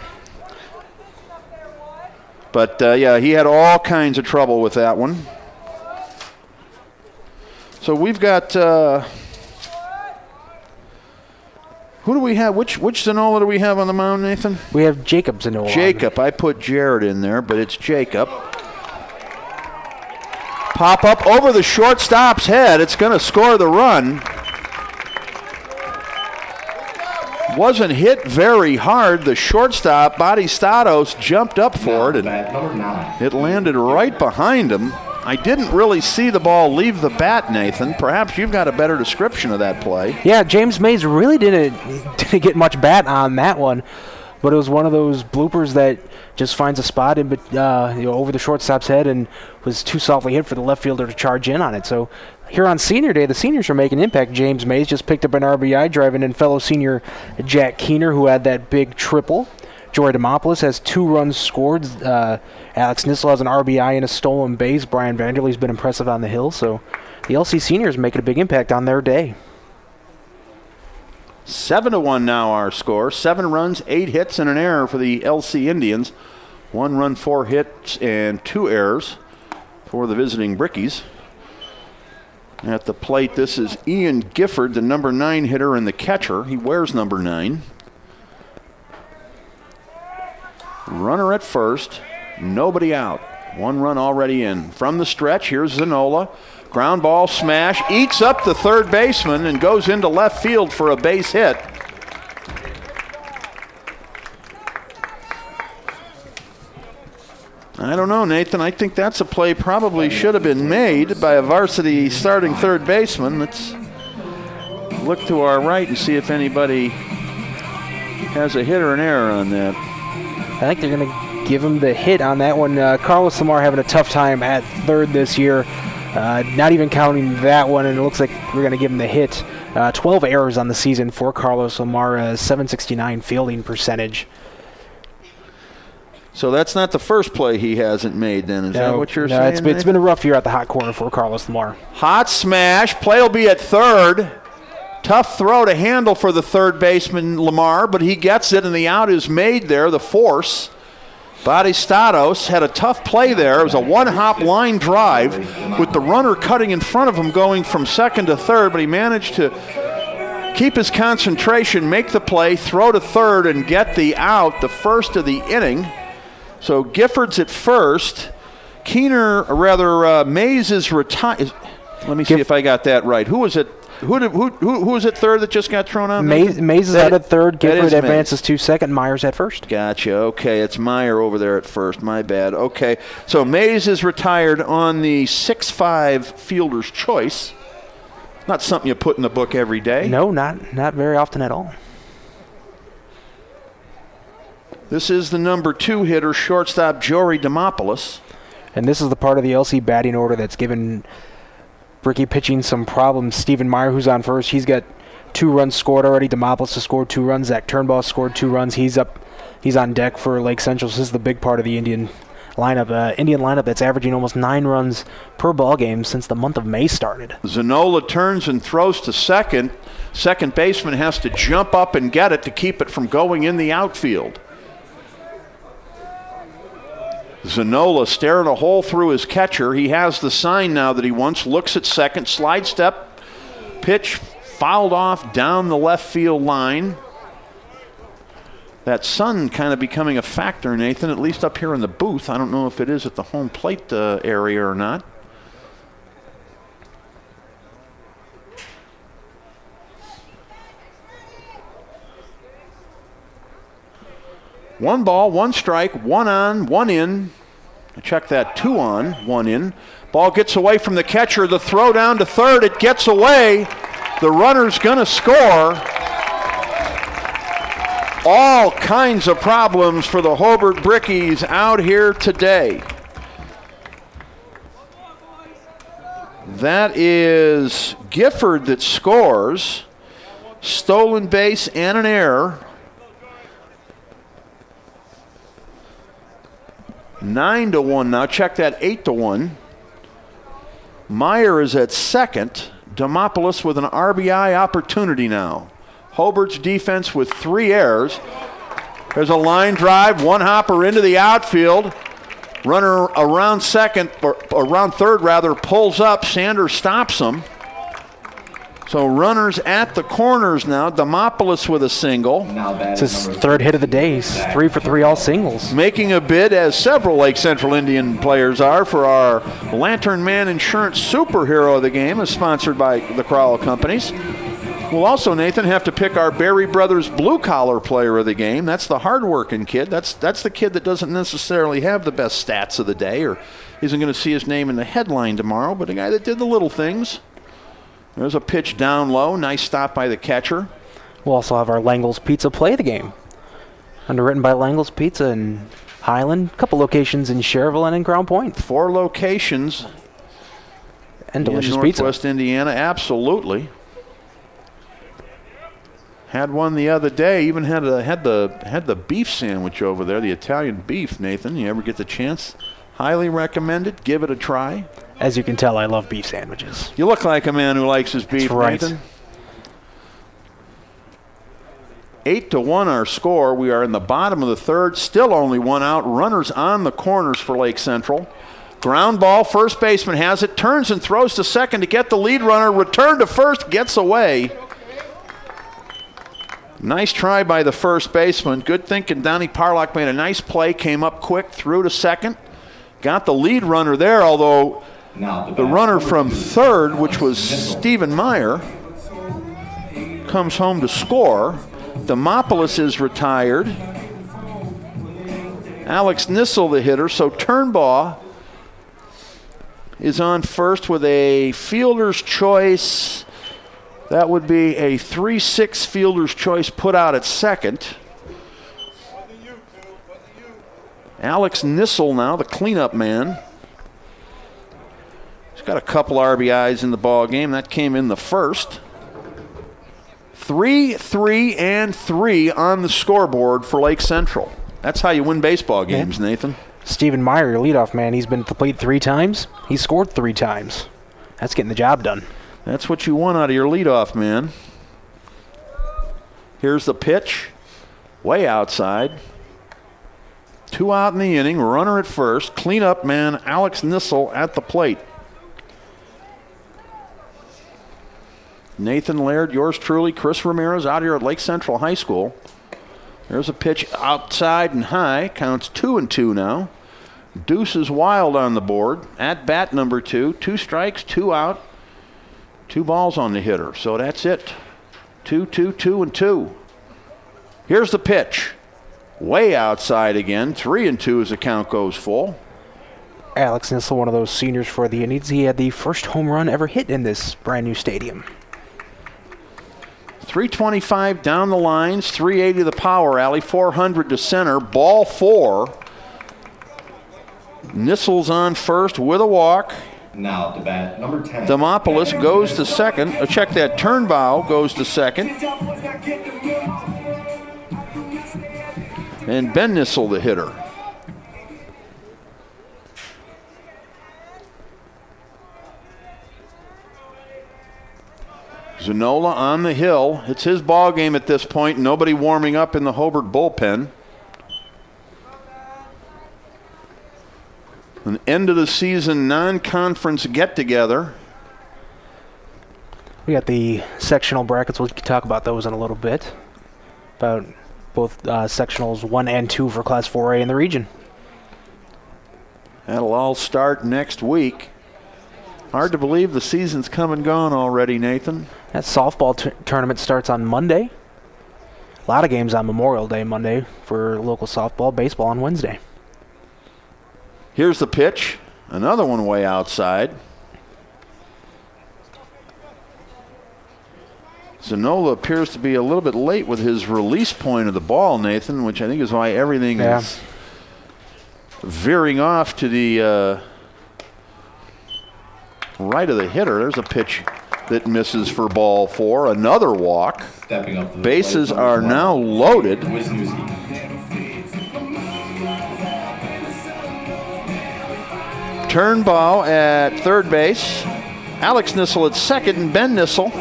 But, he had all kinds of trouble with that one. So we've got who do we have? Which Zanola do we have on the mound, Nathan? We have Jacob Zanola. Jacob. I put Jared in there, but it's Jacob. Pop up over the shortstop's head. It's going to score the run. Wasn't hit very hard. The shortstop, Batistatos, jumped up for it, and it landed right behind him. I didn't really see the ball leave the bat, Nathan. Perhaps you've got a better description of that play. Yeah, James Mays really didn't get much bat on that one, but it was one of those bloopers that just finds a spot over the shortstop's head and was too softly hit for the left fielder to charge in on it. So here on Senior Day, the seniors are making impact. James Mays just picked up an RBI, driving in fellow senior Jack Keener, who had that big triple. Jory Demopoulos has 2 runs scored. Alex Nissel has an RBI and a stolen base. Brian Vanderlee's been impressive on the hill. So the LC seniors making a big impact on their day. 7-1 now our score. 7 runs, 8 hits, and an error for the LC Indians. 1 run, 4 hits, and 2 errors for the visiting Brickies. At the plate, this is Ian Gifford, the number 9 hitter and the catcher. He wears number 9. Runner at first, nobody out. 1 run already in. From the stretch, here's Zanola. Ground ball smash, eats up the third baseman and goes into left field for a base hit. I don't know, Nathan. I think that's a play probably should have been made by a varsity starting third baseman. Let's look to our right and see if anybody has a hit or an error on that. I think they're going to give him the hit on that one. Carlos Lamar having a tough time at third this year. Not even counting that one, and it looks like we're going to give him the hit. 12 errors on the season for Carlos Lamar, 769 fielding percentage. So that's not the first play he hasn't made then, is that what you're saying? It's been a rough year at the hot corner for Carlos Lamar. Hot smash, play will be at third. Tough throw to handle for the third baseman, Lamar, but he gets it, and the out is made there, the force. Batistatos had a tough play there. It was a 1-hop line drive with the runner cutting in front of him going from second to third, but he managed to keep his concentration, make the play, throw to third, and get the out, the first of the inning. So Gifford's at first. Mays is retired. Let me see if I got that right. Who was it? Who was at third that just got thrown out? Mays is out at third. Gifford advances to second. Myers at first. Gotcha. Okay, it's Meyer over there at first. My bad. Okay, so Mays is retired on the 6'5" fielder's choice. Not something you put in the book every day. No, not very often at all. This is the number 2 hitter, shortstop Jory Demopoulos. And this is the part of the LC batting order that's given Bricky pitching some problems. Stephen Meyer, who's on first, he's got 2 runs scored already. Demopoulos has scored 2 runs. Zach Turnbull scored 2 runs. He's on deck for Lake Central. So this is the big part of the Indian lineup that's averaging almost 9 runs per ball game since the month of May started. Zanola turns and throws to second. Second baseman has to jump up and get it to keep it from going in the outfield. Zanola staring a hole through his catcher. He has the sign now that he wants. Looks at second. Slide step. Pitch fouled off down the left field line. That sun kind of becoming a factor, Nathan, at least up here in the booth. I don't know if it is at the home plate area or not. One ball, 1 strike, 1 on, 1 in. I check that, 2 on, 1 in. Ball gets away from the catcher. The throw down to third. It gets away. The runner's going to score. All kinds of problems for the Hobart Brickies out here today. That is Gifford that scores. Stolen base and an error. 9-1 now. Check that, 8-1. Meyer is at second. Demopoulos with an RBI opportunity now. Hobart's defense with 3 errors. There's a line drive, one hopper into the outfield. Runner around second, or around third rather, pulls up. Sanders stops him. So runners at the corners now. Demopoulos with a single. It's his third hit of the day. He's 3 for 3 all singles. Making a bid, as several Lake Central Indian players are, for our Lantern Man Insurance Superhero of the game, is sponsored by the Crowell Companies. We'll also, Nathan, have to pick our Berry Brothers blue-collar player of the game. That's the hard-working kid. That's the kid that doesn't necessarily have the best stats of the day or isn't going to see his name in the headline tomorrow, but a guy that did the little things. There's a pitch down low. Nice stop by the catcher. We'll also have our Langle's Pizza play the game. Underwritten by Langle's Pizza in Highland. A couple locations in Cherville and in Crown Point. 4 locations. And delicious in pizza. Northwest Indiana, absolutely. Had one the other day. Even had the beef sandwich over there, the Italian beef. Nathan, you ever get the chance? Highly recommend it. Give it a try. As you can tell, I love beef sandwiches. You look like a man who likes his beef, That's right. Nathan. 8-1 our score. We are in the bottom of the third. Still only 1 out. Runners on the corners for Lake Central. Ground ball. First baseman has it. Turns and throws to second to get the lead runner. Return to first. Gets away. Nice try by the first baseman. Good thinking. Donnie Parlock made a nice play. Came up quick. Threw to second. Got the lead runner there, although the runner from third, which was Stephen Meyer, comes home to score. Demopoulos is retired. Alex Nissel, the hitter. So Turnbaugh is on first with a fielder's choice. That would be a 3-6 fielder's choice put out at second. Alex Nissel now, the cleanup man. He's got a couple RBIs in the ball game. That came in the first. 3, 3, and 3 on the scoreboard for Lake Central. That's how you win baseball games, Nathan. Stephen Meyer, your leadoff man, he's been at the plate 3 times. He scored 3 times. That's getting the job done. That's what you want out of your leadoff man. Here's the pitch. Way outside. 2 out in the inning. Runner at first. Cleanup man Alex Nissel at the plate. Nathan Laird, yours truly, Chris Ramirez out here at Lake Central High School. There's a pitch outside and high. Counts 2-2 now. Deuce is Wild on the board. At bat number 2. 2 strikes, 2 out. 2 balls on the hitter. So that's it. 2-2-2-2. Here's the pitch. Way outside again. 3-2 as the count goes full. Alex Nissel, one of those seniors for the Indians. He had the first home run ever hit in this brand new stadium. 325 down the lines. 380 the power alley. 400 to center. Ball 4. Nissel's on first with a walk. Now to bat number 10. Demopoulos goes to second. Check that. Turnbow goes to second. And Ben Nissel, the hitter. Zanola on the hill. It's his ball game at this point. Nobody warming up in the Hobart bullpen. An end of the season non-conference get-together. We got the sectional brackets. We'll talk about those in a little bit. About both sectionals 1 and 2 for Class 4A in the region. That'll all start next week. Hard to believe the season's come and gone already, Nathan. That softball tournament starts on Monday. A lot of games on Memorial Day Monday for local softball, baseball on Wednesday. Here's the pitch. Another one way outside. Zanola appears to be a little bit late with his release point of the ball, Nathan, which I think is why everything is veering off to the right of the hitter. There's a pitch that misses for ball 4. Another walk. Stepping up to the Bases plate, are now loaded. Wisniewski. Turnbow at third base. Alex Nissel at second, and Ben Nissel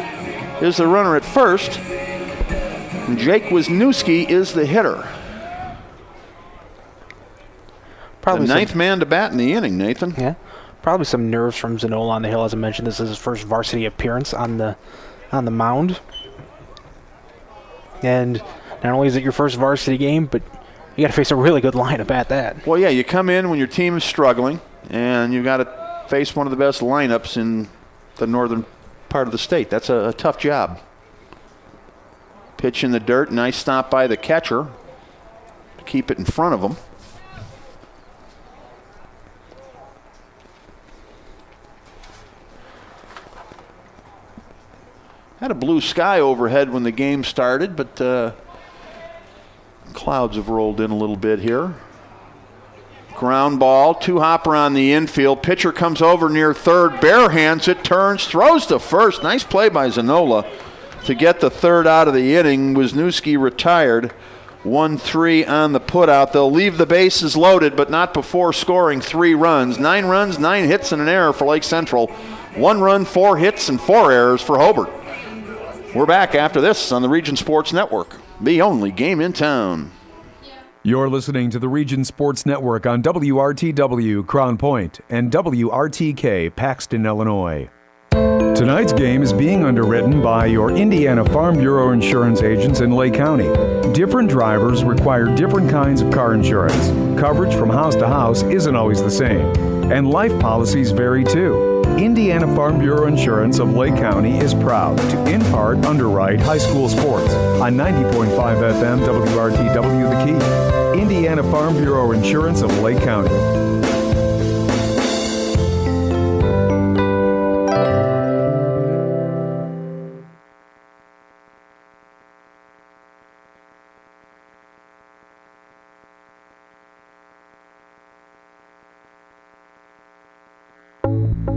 is the runner at first. And Jake Wisniewski is the hitter. Probably the ninth man to bat in the inning, Nathan. Yeah, probably some nerves from Zanola on the hill. As I mentioned, this is his first varsity appearance on the mound. And not only is it your first varsity game, but you got to face a really good lineup at that. Well, yeah, you come in when your team is struggling, and you've got to face one of the best lineups in the northern part of the state. That's a tough job. Pitch in the dirt, nice stop by the catcher to keep it in front of him. Had a blue sky overhead when the game started, but clouds have rolled in a little bit here. Ground ball, two-hopper on the infield. Pitcher comes over near third, barehands it, turns, throws to first. Nice play by Zanola to get the third out of the inning. Wisniewski retired. 1-3 on the putout. They'll leave the bases loaded, but not before scoring 3 runs. 9 runs, 9 hits, and an error for Lake Central. 1 run, 4 hits, and 4 errors for Hobart. We're back after this on the Region Sports Network, the only game in town. You're listening to the Region Sports Network on WRTW Crown Point and WRTK Paxton, Illinois. Tonight's game is being underwritten by your Indiana Farm Bureau insurance agents in Lake County. Different drivers require different kinds of car insurance. Coverage from house to house isn't always the same, and life policies vary too. Indiana Farm Bureau Insurance of Lake County is proud to, in part, underwrite high school sports on 90.5 FM WRTW The Key. Indiana Farm Bureau Insurance of Lake County.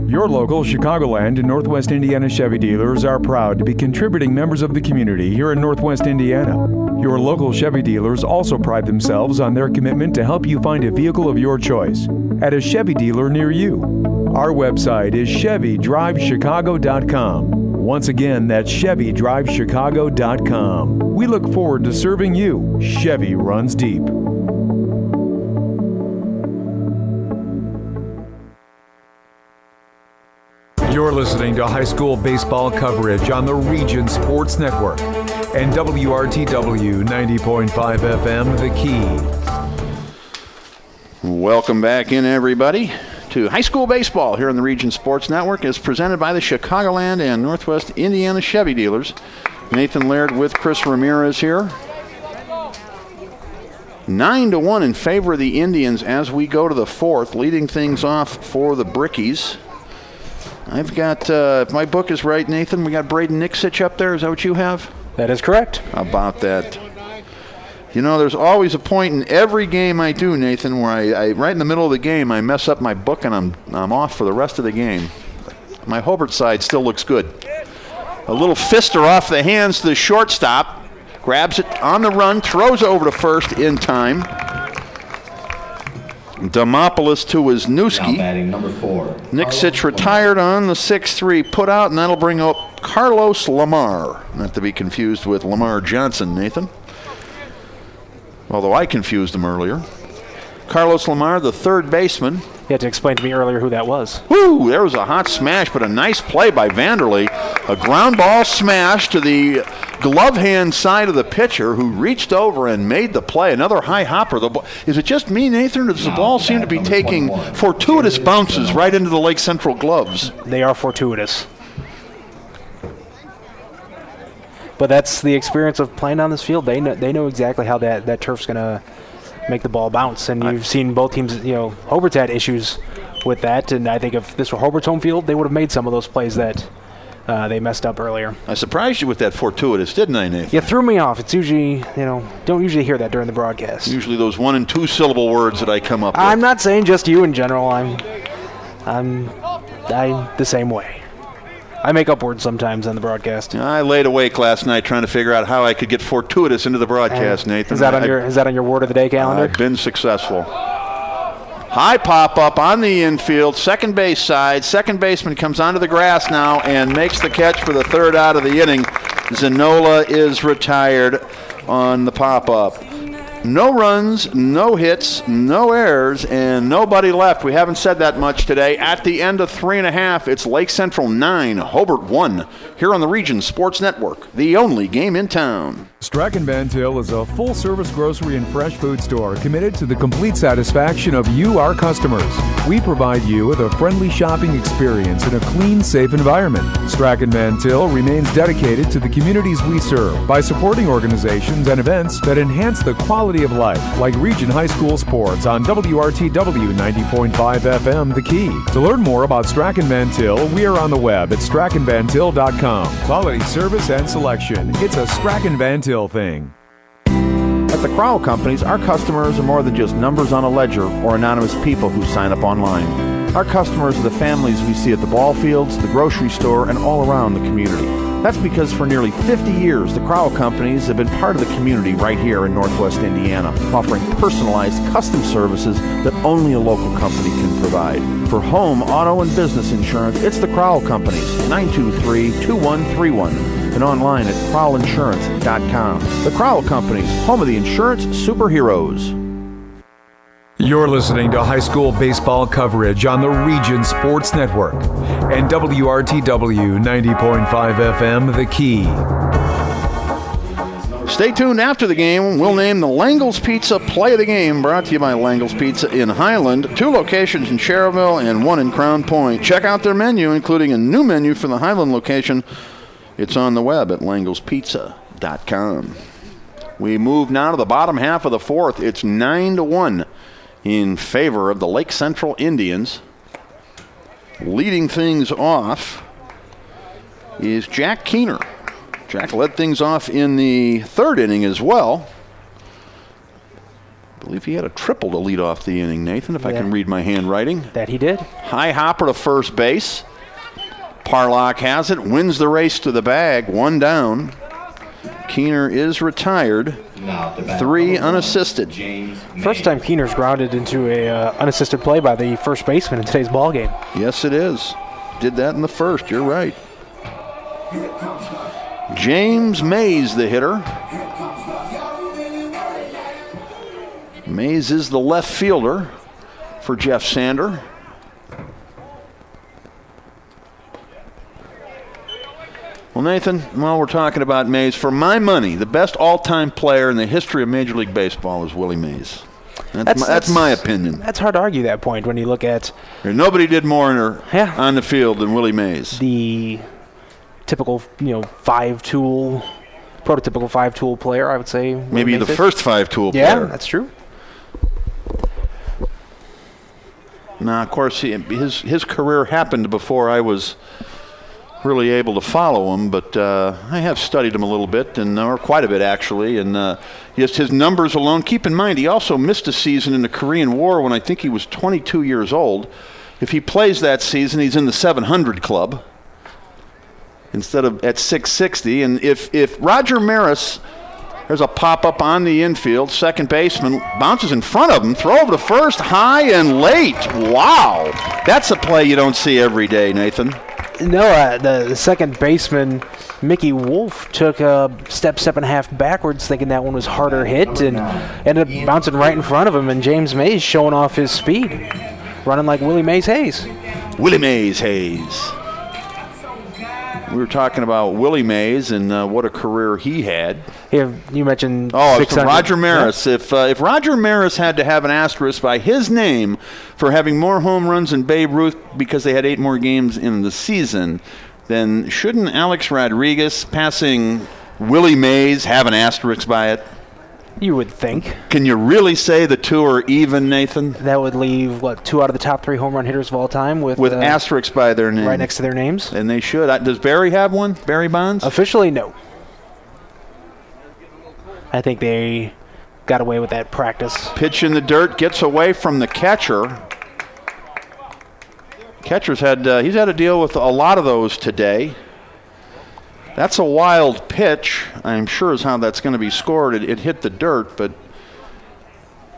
Your local Chicagoland and Northwest Indiana Chevy dealers are proud to be contributing members of the community here in Northwest Indiana. Your local Chevy dealers also pride themselves on their commitment to help you find a vehicle of your choice at a Chevy dealer near you. Our website is ChevyDriveChicago.com. Once again, that's ChevyDriveChicago.com. We look forward to serving you. Chevy runs deep. You're listening to high school baseball coverage on the Region Sports Network and WRTW 90.5 FM The Key. Welcome back in, everybody, to high school baseball here on the Region Sports Network. Is presented by the Chicagoland and Northwest Indiana Chevy dealers. Nathan Laird with Chris Ramirez here. 9-1 in favor of the Indians as we go to the fourth, leading things off for the Brickies. I've got, if my book is right, Nathan, we got Braden Nixich up there. Is that what you have? That is correct. How about that? You know, there's always a point in every game I do, Nathan, where I right in the middle of the game, I mess up my book and I'm off for the rest of the game. My Hobart side still looks good. A little fister off the hands to the shortstop. Grabs it on the run, throws it over to first in time. Demopoulos to Wisniewski. Now batting number 4. Nixich retired on the 6-3 put out, and that'll bring up Carlos Lamar. Not to be confused with Lamar Johnson, Nathan. Although I confused him earlier. Carlos Lamar, the third baseman. You had to explain to me earlier who that was. Woo, there was a hot smash, but a nice play by Vanderlee. A ground ball smash to the glove hand side of the pitcher, who reached over and made the play. Another high hopper. Is it just me, Nathan, or does the ball seem to be taking fortuitous bounces right into the Lake Central gloves? They are fortuitous. But that's the experience of playing on this field. They know exactly how that turf's going to make the ball bounce. And you've seen both teams, Hobart's had issues with that. And I think if this were Hobart's home field, they would have made some of those plays that they messed up earlier. I surprised you with that fortuitous, didn't I, Nathan? You threw me off. It's usually, don't usually hear that during the broadcast. Usually those 1- and 2-syllable words that I come up with. I'm not saying just you in general. I'm I'm the same way. I make up words sometimes on the broadcast. I laid awake last night trying to figure out how I could get fortuitous into the broadcast, Nathan. Is that on your word of the day calendar? I've been successful. High pop-up on the infield, second base side. Second baseman comes onto the grass now and makes the catch for the third out of the inning. Zanola is retired on the pop-up. No runs, no hits, no errors, and nobody left. We haven't said that much today. At the end of 3.5, it's Lake Central 9, Hobart 1, here on the Region Sports Network, the only game in town. Strachan Van Til is a full-service grocery and fresh food store committed to the complete satisfaction of you, our customers. We provide you with a friendly shopping experience in a clean, safe environment. Strachan Van Til remains dedicated to the communities we serve by supporting organizations and events that enhance the quality of life, like Region High School Sports on WRTW 90.5 FM, The Key. To learn more about Strachan Van Til, we are on the web at strachanvantil.com. Quality service and selection. It's a Strachan Van Til thing. At the Crowell Companies, our customers are more than just numbers on a ledger or anonymous people who sign up online. Our customers are the families we see at the ball fields, the grocery store, and all around the community. That's because for nearly 50 years, the Crowell Companies have been part of the community right here in Northwest Indiana, offering personalized custom services that only a local company can provide. For home, auto, and business insurance, it's the Crowell Companies, 923-2131, and online at crowellinsurance.com. The Crowell Companies, home of the insurance superheroes. You're listening to high school baseball coverage on the Region Sports Network and WRTW 90.5 FM, The Key. Stay tuned after the game. We'll name the Langle's Pizza Play of the Game, brought to you by Langle's Pizza in Highland, 2 locations in Cherville and 1 in Crown Point. Check out their menu, including a new menu for the Highland location. It's on the web at langlespizza.com. We move now to the bottom half of the fourth. It's 9-1 in favor of the Lake Central Indians. Leading things off is Jack Keener. Jack led things off in the third inning as well. I believe he had a triple to lead off the inning, Nathan, if I can read my handwriting. That he did. High hopper to first base. Parlock has it, wins the race to the bag, 1 down. Keener is retired, 3 unassisted. First time Keener's grounded into a unassisted play by the first baseman in today's ball game. Yes, it is. Did that in the first, you're right. James Mays, the hitter. Mays is the left fielder for Jeff Sander. Well, Nathan, while we're talking about Mays, for my money, the best all-time player in the history of Major League Baseball is Willie Mays. That's my opinion. That's hard to argue that point when you look at... Nobody did more on the field than Willie Mays. The typical, prototypical five-tool player, I would say. Maybe the first five-tool player. Yeah, that's true. Now, of course, his career happened before I was really able to follow him, but I have studied him a little bit, or quite a bit actually, and just his numbers alone. Keep in mind, he also missed a season in the Korean War when I think he was 22 years old. If he plays that season, he's in the 700 club instead of at 660. And if Roger Maris, there's a pop-up on the infield, second baseman bounces in front of him, throw over to first, high and late. Wow, that's a play you don't see every day, Nathan. No, the second baseman, Mickey Wolf, took a step and a half backwards, thinking that one was harder hit, and ended up bouncing right in front of him, and James Mays showing off his speed, running like Willie Mays Hayes. Willie Mays Hayes. We were talking about Willie Mays and what a career he had. You mentioned so Roger Maris. Yeah. If Roger Maris had to have an asterisk by his name for having more home runs than Babe Ruth because they had 8 more games in the season, then shouldn't Alex Rodriguez passing Willie Mays have an asterisk by it? You would think. Can you really say the two are even, Nathan? That would leave, 2 out of the top 3 home run hitters of all time with asterisks by their name. Right next to their names. And they should. Does Barry have one? Barry Bonds? Officially, no. I think they got away with that practice. Pitch in the dirt, gets away from the catcher. Catcher's he's had to deal with a lot of those today. That's a wild pitch, I'm sure is how that's going to be scored. It hit the dirt, but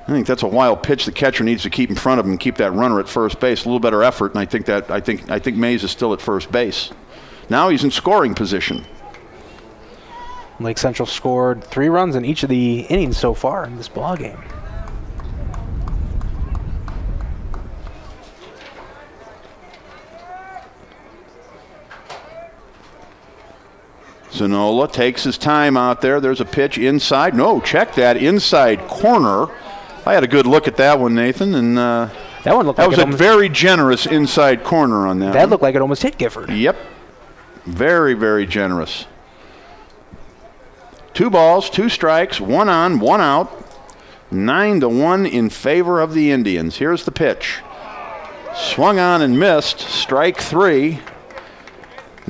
I think that's a wild pitch the catcher needs to keep in front of him and keep that runner at first base. A little better effort, and I think Mays is still at first base. Now he's in scoring position. Lake Central scored 3 runs in each of the innings so far in this ball game. Zanola takes his time out there. There's a pitch inside. No, check that inside corner. I had a good look at that one, Nathan, and that one looked that like was a very generous inside corner on that. That looked like it almost hit Gifford. Yep, very, very generous. 2 balls, 2 strikes, 1 on, 1 out. 9-1 in favor of the Indians. Here's the pitch. Swung on and missed. Strike 3.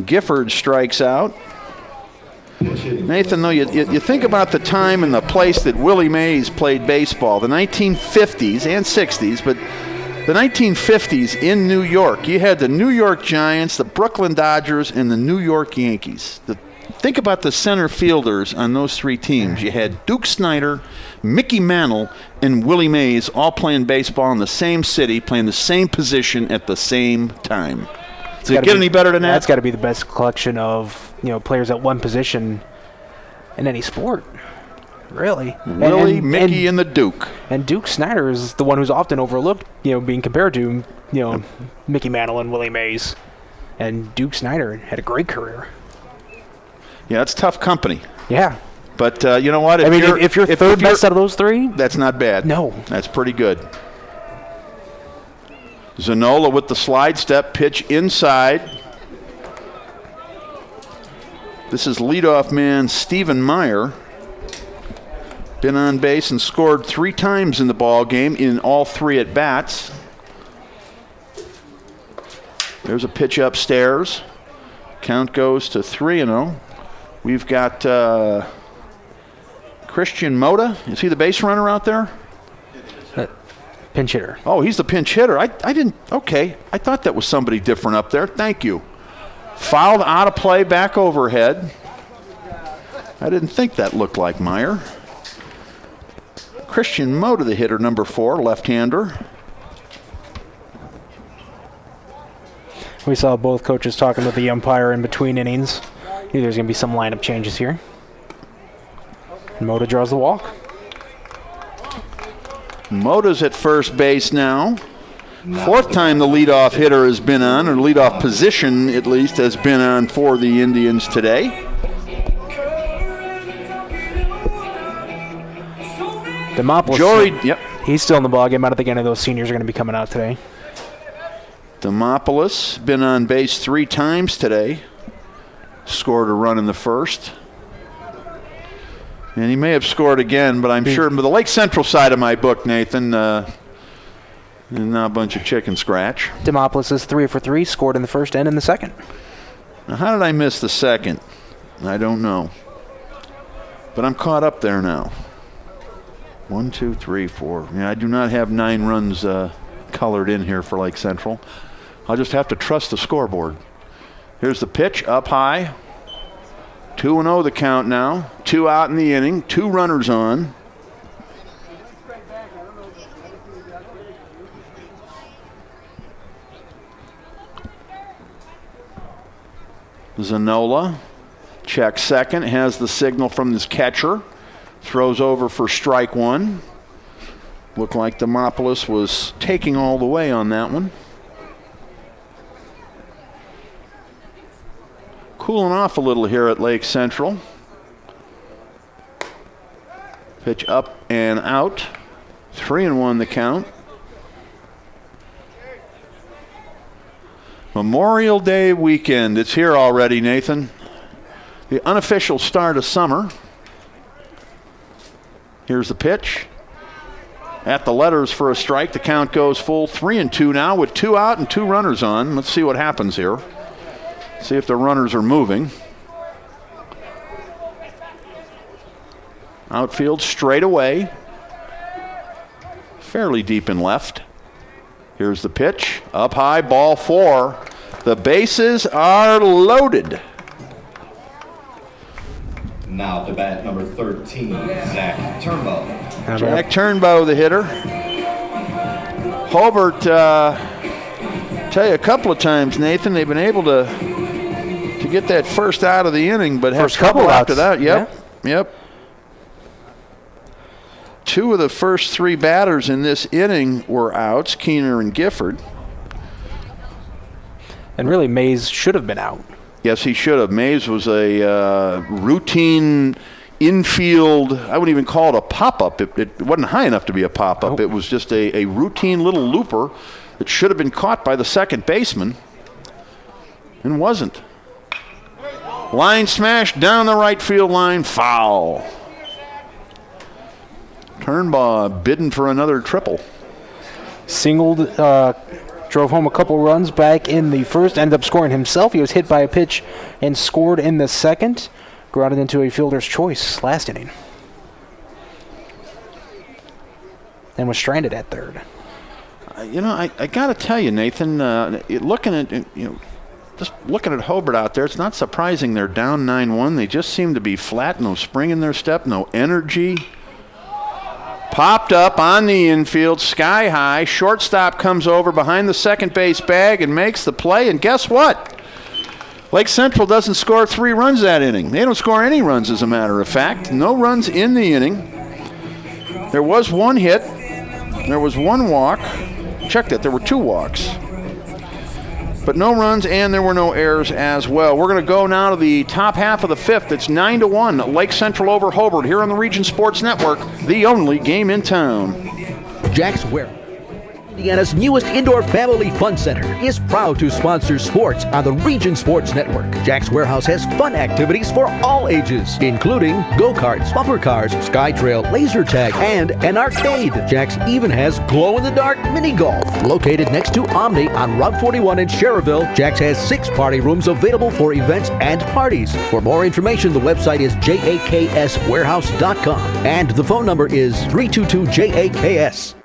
Gifford strikes out. Nathan, though, you think about the time and the place that Willie Mays played baseball, the 1950s and 60s, but the 1950s in New York, you had the New York Giants, the Brooklyn Dodgers, and the New York Yankees. Think about the center fielders on those 3 teams. You had Duke Snider, Mickey Mantle, and Willie Mays all playing baseball in the same city, playing the same position at the same time. Does it get any better than that? That's got to be the best collection of players at one position in any sport, really. Willie, Mickey, and the Duke. And Duke Snider is the one who's often overlooked, being compared to Mickey Mantle and Willie Mays. And Duke Snider had a great career. Yeah, it's tough company. Yeah. But you know what? If you're third best out of those 3, that's not bad. No. That's pretty good. Zanola with the slide step, pitch inside. This is leadoff man Stephen Meyer. Been on base and scored 3 times in the ball game in all 3 at bats. There's a pitch upstairs. Count goes to 3-0. We've got Christian Mota. Is he the base runner out there? Pinch hitter. Oh, he's the pinch hitter. I didn't. Okay. I thought that was somebody different up there. Thank you. Fouled out of play, back overhead. I didn't think that looked like Meyer. Christian Mota, the hitter, number 4, left-hander. We saw both coaches talking with the umpire in between innings. There's going to be some lineup changes here. Mota draws the walk. Mota's at first base now. 4th time the leadoff hitter has been on, or leadoff position at least has been on for the Indians today. Demopoulos. Yep. He's still in the ballgame. I don't think any of those seniors are going to be coming out today. Demopoulos been on base 3 times today. Scored a run in the 1st. And he may have scored again, but I'm sure. But the Lake Central side of my book, Nathan, and not a bunch of chicken scratch. Demopoulos is 3 for 3, scored in the 1st and in the 2nd. Now, how did I miss the 2nd? I don't know. But I'm caught up there now. 1, 2, 3, 4. Yeah, I do not have 9 runs colored in here for Lake Central. I'll just have to trust the scoreboard. Here's the pitch, up high. 2-0 the count now. 2 out in the inning. 2 runners on. Zanola checks second, has the signal from his catcher. Throws over for strike 1. Looked like Demopoulos was taking all the way on that one. Cooling off a little here at Lake Central. Pitch up and out. 3-1 the count. Memorial Day weekend. It's here already, Nathan. The unofficial start of summer. Here's the pitch. At the letters for a strike. The count goes full. 3-2 now with 2 out and 2 runners on. Let's see what happens here. See if the runners are moving. Outfield straight away. Fairly deep in left. Here's the pitch. Up high, ball 4. The bases are loaded. Now to bat number 13, Zach Turnbow. Jack Turnbow, the hitter. Hobart, tell you a couple of times, Nathan, they've been able to get that first out of the inning, but have trouble after that. Yep. 2 of the first 3 batters in this inning were outs, Keener and Gifford. And really, Mays should have been out. Yes, he should have. Mays was a routine infield, I wouldn't even call it a pop-up. It wasn't high enough to be a pop-up. Nope. It was just a routine little looper that should have been caught by the second baseman and wasn't. Line smash down the right field line, foul. Turnbaugh bidding for another triple. Singled, drove home a couple runs back in the first, ended up scoring himself. He was hit by a pitch and scored in the second. Grounded into a fielder's choice last inning. And was stranded at third. I got to tell you, Nathan, looking at Hobart out there, it's not surprising they're down 9-1. They just seem to be flat, no spring in their step, no energy. Popped up on the infield, sky high. Shortstop comes over behind the second base bag and makes the play. And guess what? Lake Central doesn't score 3 runs that inning. They don't score any runs, as a matter of fact. No runs in the inning. There was 1 hit. There was 1 walk. Check that. There were 2 walks. But no runs, and there were no errors as well. We're going to go now to the top half of the 5th. It's 9-1. Lake Central over Hobart here on the Region Sports Network, the only game in town. Jack's Warehouse, Indiana's newest indoor family fun center, is proud to sponsor sports on the Region Sports Network. Jack's Warehouse has fun activities for all ages, including go-karts, bumper cars, sky trail, laser tag, and an arcade. Jack's even has glow-in-the-dark mini golf. Located next to Omni on Route 41 in Schererville, Jack's has 6 party rooms available for events and parties. For more information, the website is jakswarehouse.com, and the phone number is 322-JAKS.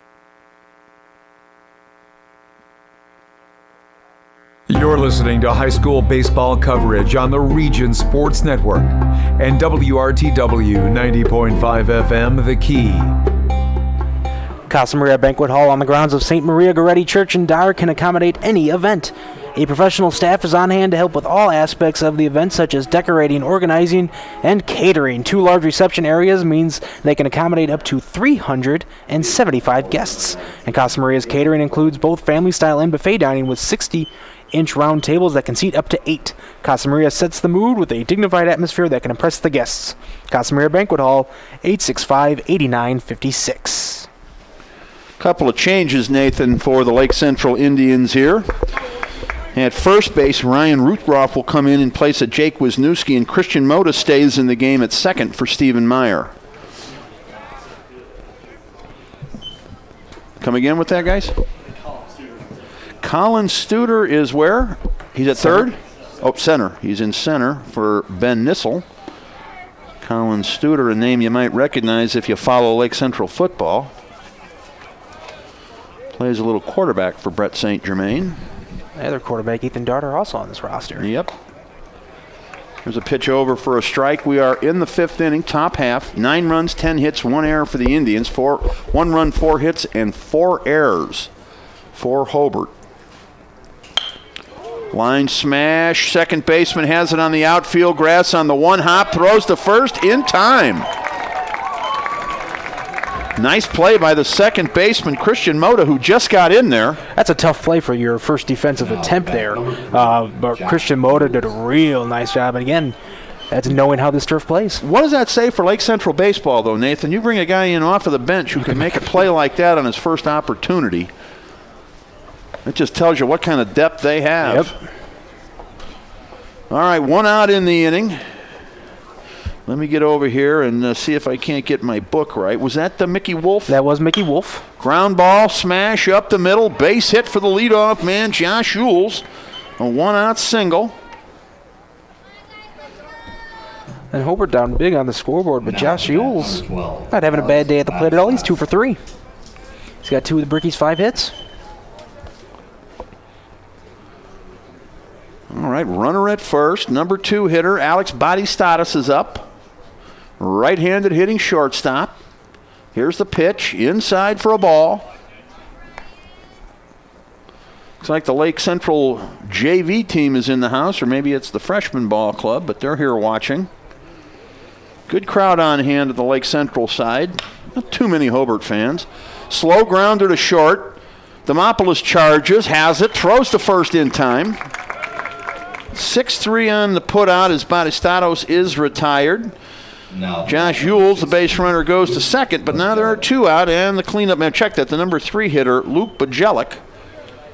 You're listening to high school baseball coverage on the Region Sports Network and WRTW 90.5 FM, The Key. Casa Maria Banquet Hall on the grounds of St. Maria Goretti Church in Dyer can accommodate any event. A professional staff is on hand to help with all aspects of the event, such as decorating, organizing, and catering. 2 large reception areas means they can accommodate up to 375 guests. And Casa Maria's catering includes both family-style and buffet dining with 60-inch round tables that can seat up to 8. Casa Maria sets the mood with a dignified atmosphere that can impress the guests. Casa Maria Banquet Hall, 865-8956. Couple of changes, Nathan, for the Lake Central Indians here. At first base, Ryan Ruthroff will come in place of Jake Wisniewski, and Christian Moda stays in the game at second for Stephen Meyer. Come again with that, guys? Colin Studer is where? He's at third? Oh, center. He's in center for Ben Nissel. Colin Studer, a name you might recognize if you follow Lake Central football. Plays a little quarterback for Brett St. Germain. The other quarterback, Ethan Darter, also on this roster. Yep. There's a pitch over for a strike. We are in the 5th inning, top half. 9 runs, 10 hits, 1 error for the Indians. 1 run, 4 hits, and 4 errors for Hobart. Line smash. Second baseman has it on the outfield grass on the 1-hop. Throws to first in time. Nice play by the second baseman, Christian Moda, who just got in there. That's a tough play for your first defensive attempt there. But Christian Moda did a real nice job. And again, that's knowing how this turf plays. What does that say for Lake Central baseball, though, Nathan? You bring a guy in off of the bench who can make a play like that on his first opportunity. It just tells you what kind of depth they have. Yep. All right, 1 out in the inning. Let me get over here and see if I can't get my book right. Was that the Mickey Wolf? That was Mickey Wolf. Ground ball, smash up the middle, base hit for the leadoff man, Josh Yules. A 1-out single. And Hobart down big on the scoreboard, but Josh Yules not having a bad day at the plate at all. He's 2 for 3. He's got 2 of the Brickies' 5 hits. All right, runner at first. Number 2 hitter, Alex Batistatis, is up. Right-handed hitting shortstop. Here's the pitch, inside for a ball. Looks like the Lake Central JV team is in the house, or maybe it's the freshman ball club, but they're here watching. Good crowd on hand at the Lake Central side. Not too many Hobart fans. Slow grounder to short. Demopolis charges, has it, throws to first in time. 6-3 on the put out as Batistatos is retired. Now, Josh Yules, the base runner, goes to second, but now there are 2 out, and the cleanup man, check that, the number 3 hitter, Luke Bajelic,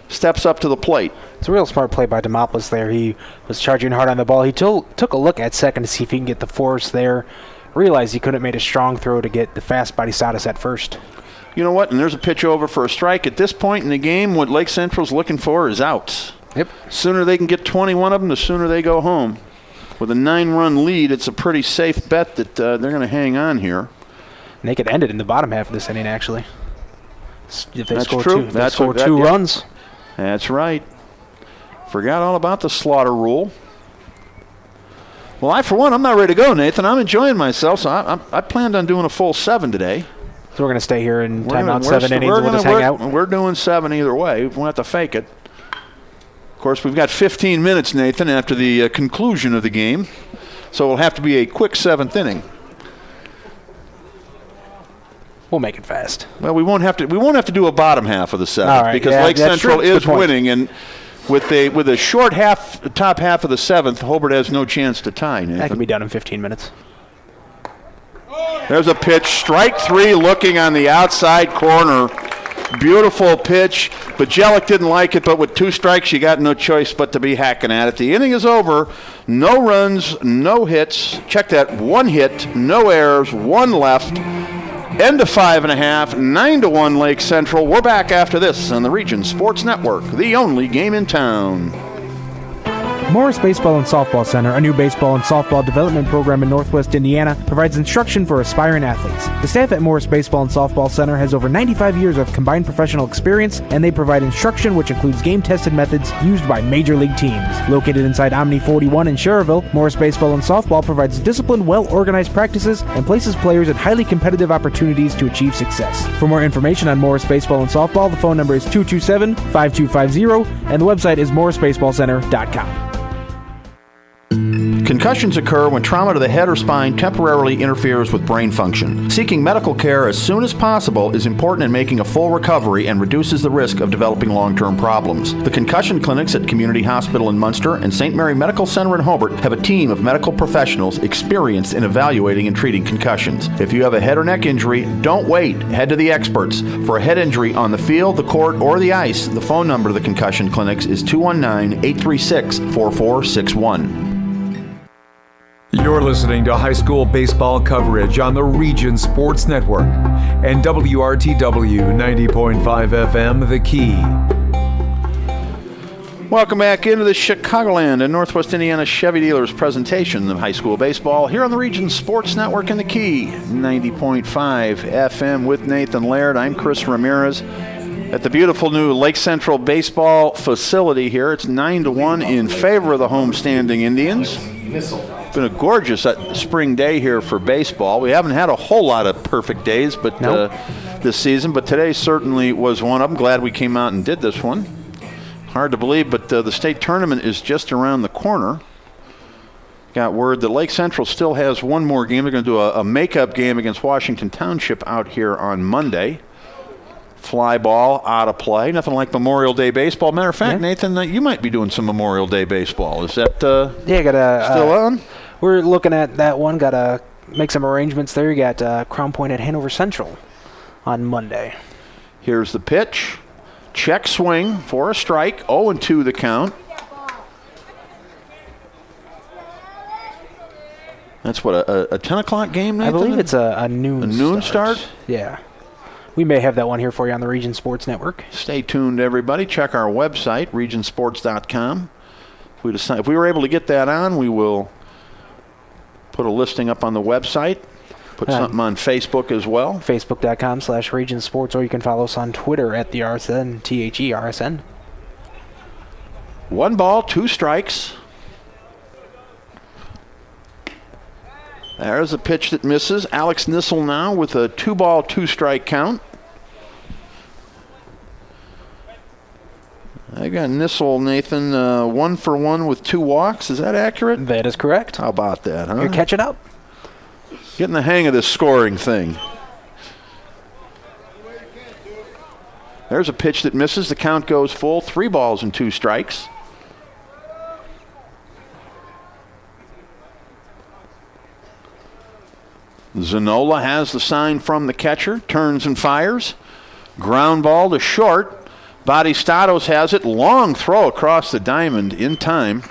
steps up to the plate. It's a real smart play by Demopolis there. He was charging hard on the ball. He took a look at second to see if he can get the force there. Realized he couldn't have made a strong throw to get the fast Batistatis at first. You know what? And there's a pitch over for a strike. At this point in the game, what Lake Central's looking for is outs. Yep. Sooner they can get 21 of them, the sooner they go home. With a 9-run lead, it's a pretty safe bet that they're going to hang on here. And they could end it in the bottom half of this inning, actually. If they That's score true. Two, if they score two yeah. runs. That's right. Forgot all about the slaughter rule. Well, I, for one, I'm not ready to go, Nathan. I'm enjoying myself, so I planned on doing a full 7 today. So we're going to stay here in timeout 7 innings and we'll just hang out? We're doing 7 either way. We'll have to fake it. Of course, we've got 15 minutes, Nathan, after the conclusion of the game. So it'll have to be a quick 7th inning. We'll make it fast. Well, we won't have to do a bottom half of the 7th because Lake Central is winning, and with a short top half of the 7th, Hobart has no chance to tie, Nathan. That can be done in 15 minutes. There's a pitch, strike 3, looking on the outside corner. Beautiful pitch. Bajelic didn't like it, but with 2 strikes, you got no choice but to be hacking at it. The inning is over. No runs, no hits. Check that, 1 hit, no errors, 1 left. End of 5.5, 9-1 Lake Central. We're back after this on the Region Sports Network, the only game in town. Morris Baseball and Softball Center, a new baseball and softball development program in Northwest Indiana, provides instruction for aspiring athletes. The staff at Morris Baseball and Softball Center has over 95 years of combined professional experience, and they provide instruction which includes game-tested methods used by major league teams. Located inside Omni 41 in Schererville, Morris Baseball and Softball provides disciplined, well-organized practices and places players in highly competitive opportunities to achieve success. For more information on Morris Baseball and Softball, the phone number is 227-5250, and the website is morrisbaseballcenter.com. Concussions occur when trauma to the head or spine temporarily interferes with brain function. Seeking medical care as soon as possible is important in making a full recovery and reduces the risk of developing long-term problems. The concussion clinics at Community Hospital in Munster and St. Mary Medical Center in Hobart have a team of medical professionals experienced in evaluating and treating concussions. If you have a head or neck injury, don't wait. Head to the experts. For a head injury on the field, the court, or the ice, the phone number of the concussion clinics is 219-836-4461. You're listening to high school baseball coverage on the Region Sports Network and WRTW 90.5 FM, The Key. Welcome back into the Chicagoland and Northwest Indiana Chevy Dealers presentation of high school baseball here on the Region Sports Network and The Key, 90.5 FM with Nathan Laird. I'm Chris Ramirez at the beautiful new Lake Central baseball facility here. It's 9-1 in favor of the homestanding Indians. It's been a gorgeous spring day here for baseball. We haven't had a whole lot of perfect days but this season, but today certainly was one. I'm glad we came out and did this one. Hard to believe, but the state tournament is just around the corner. Got word that Lake Central still has one more game. They're going to do a makeup game against Washington Township out here on Monday. Fly ball out of play. Nothing like Memorial Day baseball. Matter of fact, Nathan, you might be doing some Memorial Day baseball. Is that still on? We're looking at that one. Got to make some arrangements there. You got Crown Point at Hanover Central on Monday. Here's the pitch. Check swing for a strike. 0-2 the count. That's what, a 10 o'clock game, Nathan? I believe it's a noon start? Yeah. We may have that one here for you on the Region Sports Network. Stay tuned, everybody. Check our website, regionsports.com. If we were able to get that on, we will put a listing up on the website. Put something on Facebook as well. Facebook.com/Region Sports, or you can follow us on Twitter at the RSN, THERSN. 1 ball, 2 strikes. There's a pitch that misses. Alex Nissel now with a 2 ball, 2 strike count. I got Nissel, Nathan, 1 for 1 with 2 walks. Is that accurate? That is correct. How about that, huh? You're catching up. Getting the hang of this scoring thing. There's a pitch that misses. The count goes full. 3 balls and 2 strikes. Zanola has the sign from the catcher. Turns and fires. Ground ball to short. Batistatos has it. Long throw across the diamond in time.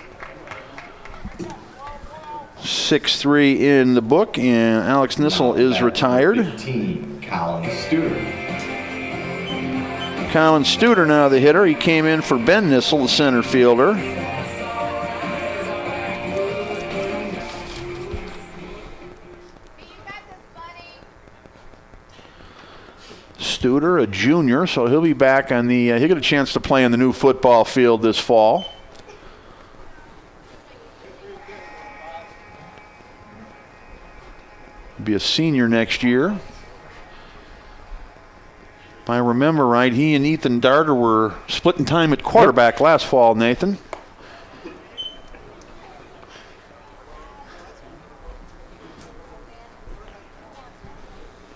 6-3 in the book, and Alex Nissel is retired. 15, Colin Studer. Colin Studer now the hitter. He came in for Ben Nissel, the center fielder. Studer, a junior, so he'll be back on the, he'll get a chance to play on the new football field this fall. Be a senior next year. If I remember right, he and Ethan Darter were splitting time at quarterback last fall, Nathan.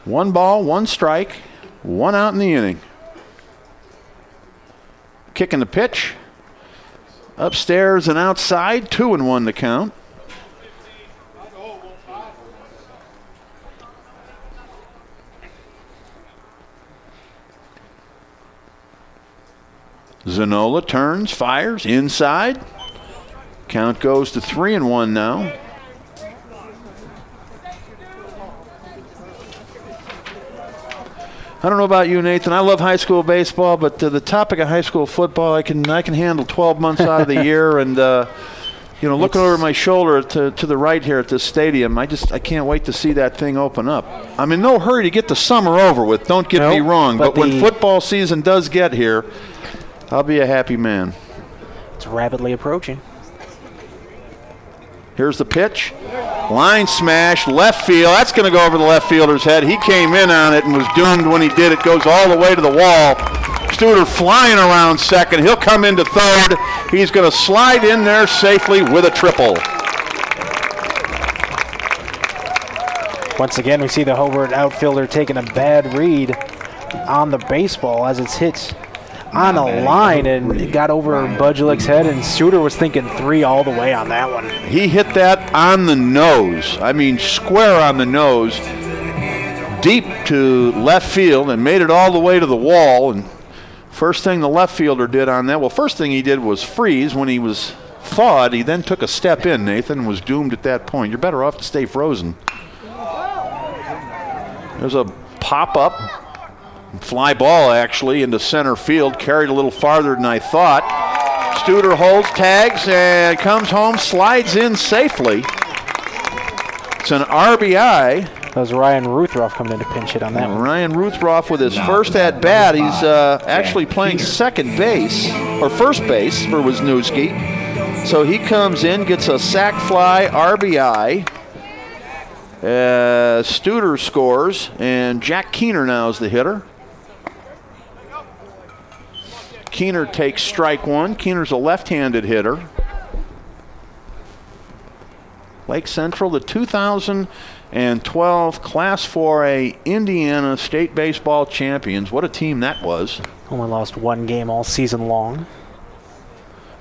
One ball, 1 strike, 1 out in the inning. Kicking the pitch. Upstairs and outside, 2-1 to count. Zanola turns, fires, inside. Count goes to 3-1 now. I don't know about you, Nathan. I love high school baseball, but the topic of high school football, I can handle 12 months out of the year. And looking over my shoulder to the right here at this stadium, I can't wait to see that thing open up. I'm in no hurry to get the summer over with. Don't get me wrong, but when football season does get here, I'll be a happy man. It's rapidly approaching. Here's the pitch. Line smash, left field. That's going to go over the left fielder's head. He came in on it and was doomed when he did. It goes all the way to the wall. Studer flying around second. He'll come into third. He's going to slide in there safely with a triple. Once again, we see the Hobart outfielder taking a bad read on the baseball as it's hit on a line, and it got over Budgelik's head, and Studer was thinking 3 all the way on that one. He hit that on the nose. I mean, square on the nose, deep to left field, and made it all the way to the wall. And first thing the left fielder did on that, first thing he did was freeze. When he was thawed, he then took a step in, Nathan, was doomed at that point. You're better off to stay frozen. There's a pop-up. Fly ball, actually, into center field. Carried a little farther than I thought. Studer holds, tags, and comes home, slides in safely. It's an RBI. That was Ryan Ruthroff coming in to pinch hit on that one. Ryan Ruthroff with his first at-bat. He's actually playing second base, or first base for Wisniewski. So he comes in, gets a sac fly, RBI. Studer scores, and Jack Keener now is the hitter. Keener takes strike 1. Keener's a left-handed hitter. Lake Central, the 2012 Class 4A Indiana State Baseball Champions. What a team that was. Only lost 1 game all season long.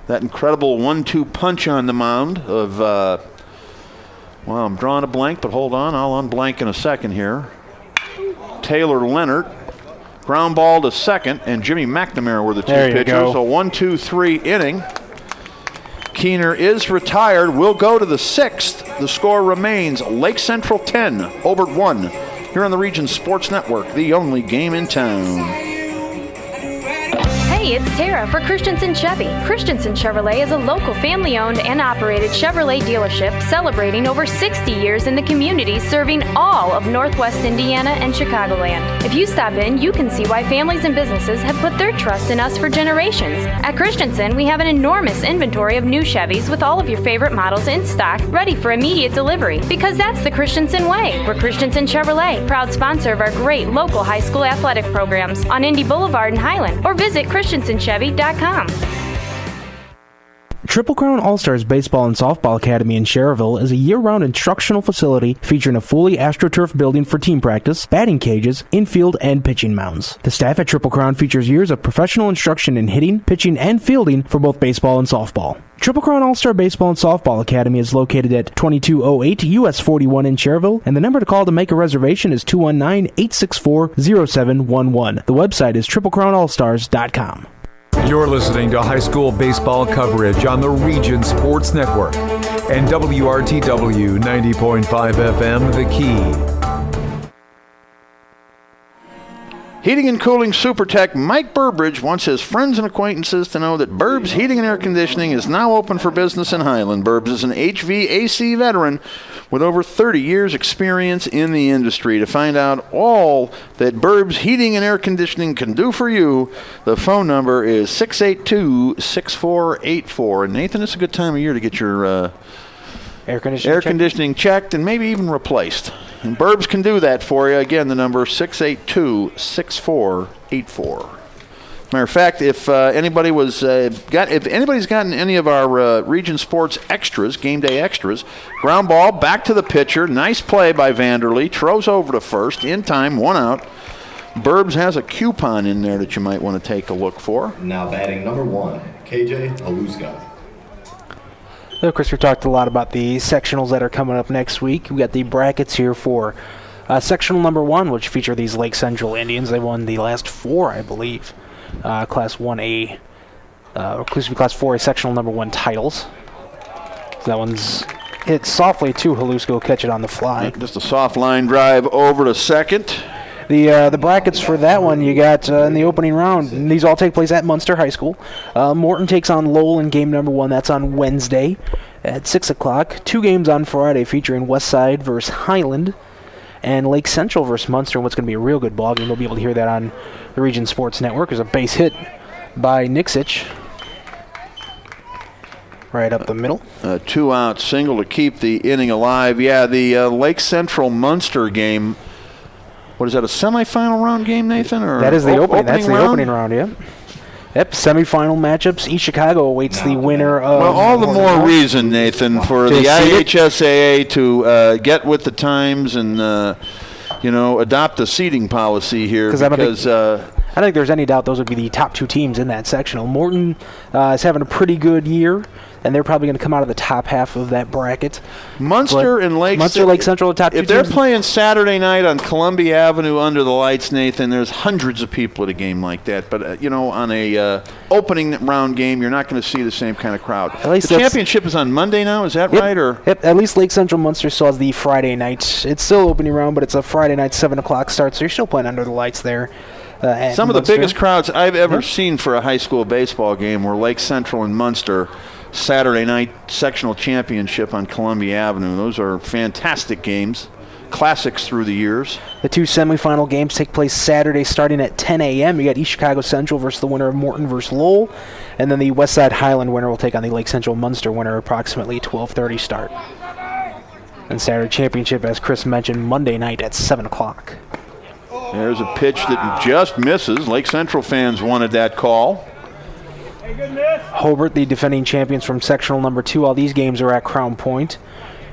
That incredible 1-2 punch on the mound of, well, I'm drawing a blank, but hold on. I'll unblank in a second here. Taylor Leonard. Ground ball to second, and Jimmy McNamara were the 2 pitchers. Go. So 1-2-3 inning. Keener is retired. We'll go to the 6th. The score remains Lake Central 10, Hobart 1. Here on the Region Sports Network, the only game in town. Hey, Hey, it's Tara for Christensen Chevy. Christensen Chevrolet is a local family-owned and operated Chevrolet dealership celebrating over 60 years in the community, serving all of Northwest Indiana and Chicagoland. If you stop in, you can see why families and businesses have put their trust in us for generations. At Christensen, we have an enormous inventory of new Chevys with all of your favorite models in stock, ready for immediate delivery. Because that's the Christensen way. We're Christensen Chevrolet, proud sponsor of our great local high school athletic programs on Indy Boulevard in Highland, or visit ChristensenChevy.com. Triple Crown All-Stars Baseball and Softball Academy in Cherville is a year-round instructional facility featuring a fully AstroTurf building for team practice, batting cages, infield, and pitching mounds. The staff at Triple Crown features years of professional instruction in hitting, pitching, and fielding for both baseball and softball. Triple Crown All-Star Baseball and Softball Academy is located at 2208 US 41 in Cherville, and the number to call to make a reservation is 219-864-0711. The website is triplecrownallstars.com. You're listening to high school baseball coverage on the Region Sports Network and WRTW 90.5 FM, The Key. Heating and Cooling Super Tech Mike Burbridge wants his friends and acquaintances to know that Burbs Heating and Air Conditioning is now open for business in Highland. Burbs is an HVAC veteran with over 30 years experience in the industry. To find out all that Burbs Heating and Air Conditioning can do for you, the phone number is 682-6484. And Nathan, it's a good time of year to get your Air conditioning checked and maybe even replaced. And Burbs can do that for you. Again, the number is 682-6484. Matter of fact, if anybody's gotten any of our Region Sports extras, game day extras, ground ball back to the pitcher, nice play by Vanderlee, throws over to first, in time, 1 out. Burbs has a coupon in there that you might want to take a look for. Now batting number 1, KJ Haluska. Of course, we talked a lot about the sectionals that are coming up next week. We got the brackets here for sectional number 1, which feature these Lake Central Indians. They won the last 4, I believe, Class 1A, excuse me, Class 4A sectional number 1 titles. So that one's hit softly too. Haluska will catch it on the fly. Just a soft line drive over to second. The brackets for that one you got in the opening round. And these all take place at Munster High School. Morton takes on Lowell in game number 1. That's on Wednesday at 6 o'clock. 2 games on Friday featuring Westside versus Highland and Lake Central versus Munster. What's going to be a real good ball game. We'll be able to hear that on the Region Sports Network. There's a base hit by Nixich right up the middle. A 2-out single to keep the inning alive. Yeah, the Lake Central Munster game. What is that, a semifinal round game, Nathan? Or that is the opening. That's the round? opening round, yeah. Yep, semifinal matchups. East Chicago awaits the winner of... Well, all the more reason, Nathan, for the IHSAA to get with the times and, adopt a seeding policy here. Because I don't think there's any doubt those would be the top 2 teams in that sectional. Morton is having a pretty good year, and they're probably going to come out of the top half of that bracket. Munster and Lake Central are top 2 teams. If they're playing Saturday night on Columbia Avenue under the lights, Nathan, there's hundreds of people at a game like that. But, on a opening round game, you're not going to see the same kind of crowd. At least the championship is on Monday now, is that right? Or Yep, at least Lake Central Munster still has the Friday night. It's still opening round, but it's a Friday night 7 o'clock start, so you're still playing under the lights there. Some of the biggest crowds I've ever seen for a high school baseball game were Lake Central and Munster. Saturday night sectional championship on Columbia Avenue. Those are fantastic games, classics through the years. The 2 semifinal games take place Saturday starting at 10 a.m. You got East Chicago Central versus the winner of Morton versus Lowell, and then the Westside Highland winner will take on the Lake Central Munster winner approximately 12:30 start. And Saturday championship, as Chris mentioned, Monday night at 7 o'clock. There's a pitch that just misses. Lake Central fans wanted that call. Hobart, the defending champions from sectional number 2. All these games are at Crown Point.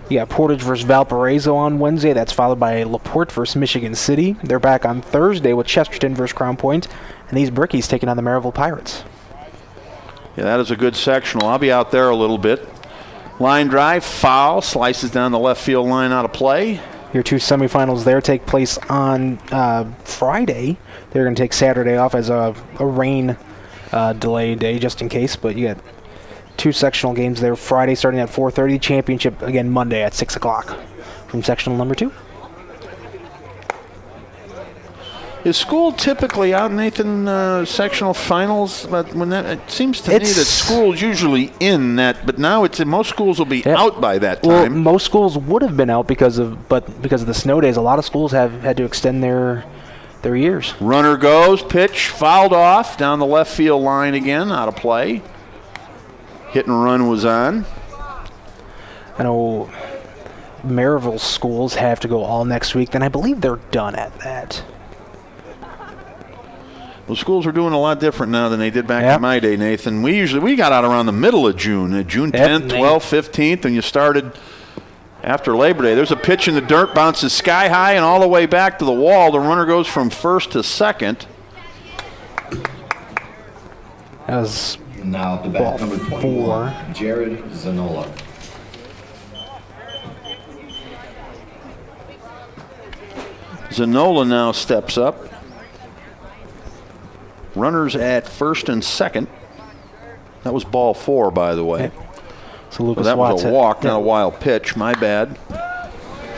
You got Portage versus Valparaiso on Wednesday. That's followed by LaPorte versus Michigan City. They're back on Thursday with Chesterton versus Crown Point. And these Brickies taking on the Maryville Pirates. Yeah, that is a good sectional. I'll be out there a little bit. Line drive, foul, slices down the left field line out of play. Your 2 semifinals there take place on Friday. They're going to take Saturday off as a rain delay day just in case, but you got 2 sectional games there. Friday starting at 4:30. Championship again Monday at 6 o'clock from sectional number 2. Is school typically out, Nathan, sectional finals? But when that, it seems to me that school's usually in that, but now most schools will be out by that time. Well, most schools would have been out because of the snow days. A lot of schools have had to extend their years. Runner goes, pitch fouled off down the left field line again, out of play. Hit and run was on. I know Maryville schools have to go all next week. Then I believe they're done at that. Well, schools are doing a lot different now than they did back in my day, Nathan. We got out around the middle of June, June 10th, 12th, 15th, and you started after Labor Day. There's a pitch in the dirt, bounces sky high and all the way back to the wall. The runner goes from first to second. That was now the bat number 21, Jared Zanola. Zanola now steps up. Runners at first and second. That was ball 4, by the way. So that was a walk, not a wild pitch. My bad.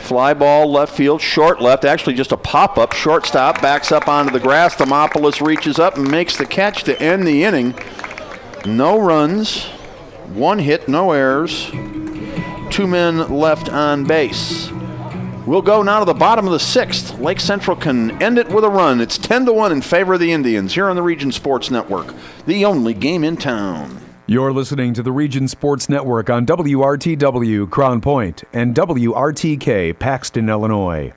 Fly ball, left field, short left. Actually just a pop-up. Shortstop backs up onto the grass. Demopoulos reaches up and makes the catch to end the inning. No runs, 1 hit, no errors. 2 men left on base. We'll go now to the bottom of the 6th. Lake Central can end it with a run. It's 10-1 in favor of the Indians here on the Region Sports Network, the only game in town. You're listening to the Region Sports Network on WRTW Crown Point and WRTK Paxton, Illinois.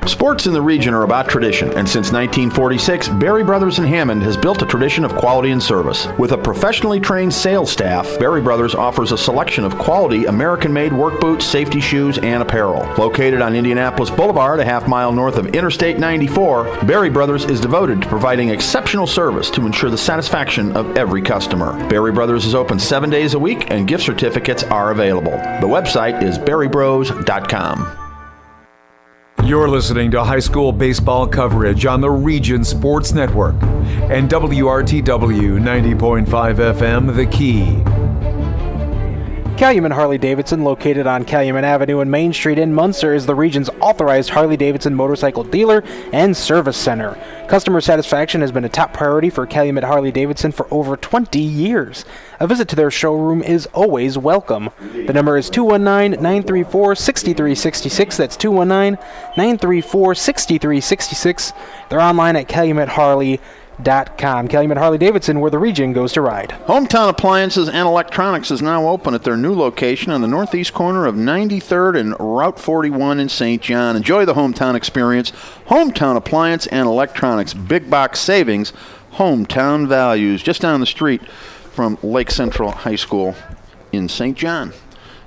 Sports in the region are about tradition, and since 1946, Berry Brothers in Hammond has built a tradition of quality and service. With a professionally trained sales staff, Berry Brothers offers a selection of quality American-made work boots, safety shoes, and apparel. Located on Indianapolis Boulevard, a half-mile north of Interstate 94, Berry Brothers is devoted to providing exceptional service to ensure the satisfaction of every customer. Berry Brothers is open 7 days a week, and gift certificates are available. The website is berrybros.com. You're listening to high school baseball coverage on the Region Sports Network and WRTW 90.5 FM, The Key. Calumet Harley-Davidson, located on Calumet Avenue and Main Street in Munster, is the region's authorized Harley-Davidson motorcycle dealer and service center. Customer satisfaction has been a top priority for Calumet Harley-Davidson for over 20 years. A visit to their showroom is always welcome. The number is 219-934-6366. That's 219-934-6366. They're online at CalumetHarley.com. Calumet Harley-Davidson, where the region goes to ride. Hometown Appliances and Electronics is now open at their new location on the northeast corner of 93rd and Route 41 in St. John. Enjoy the hometown experience. Hometown Appliance and Electronics. Big box savings. Hometown values. Just down the street from Lake Central High School in St. John.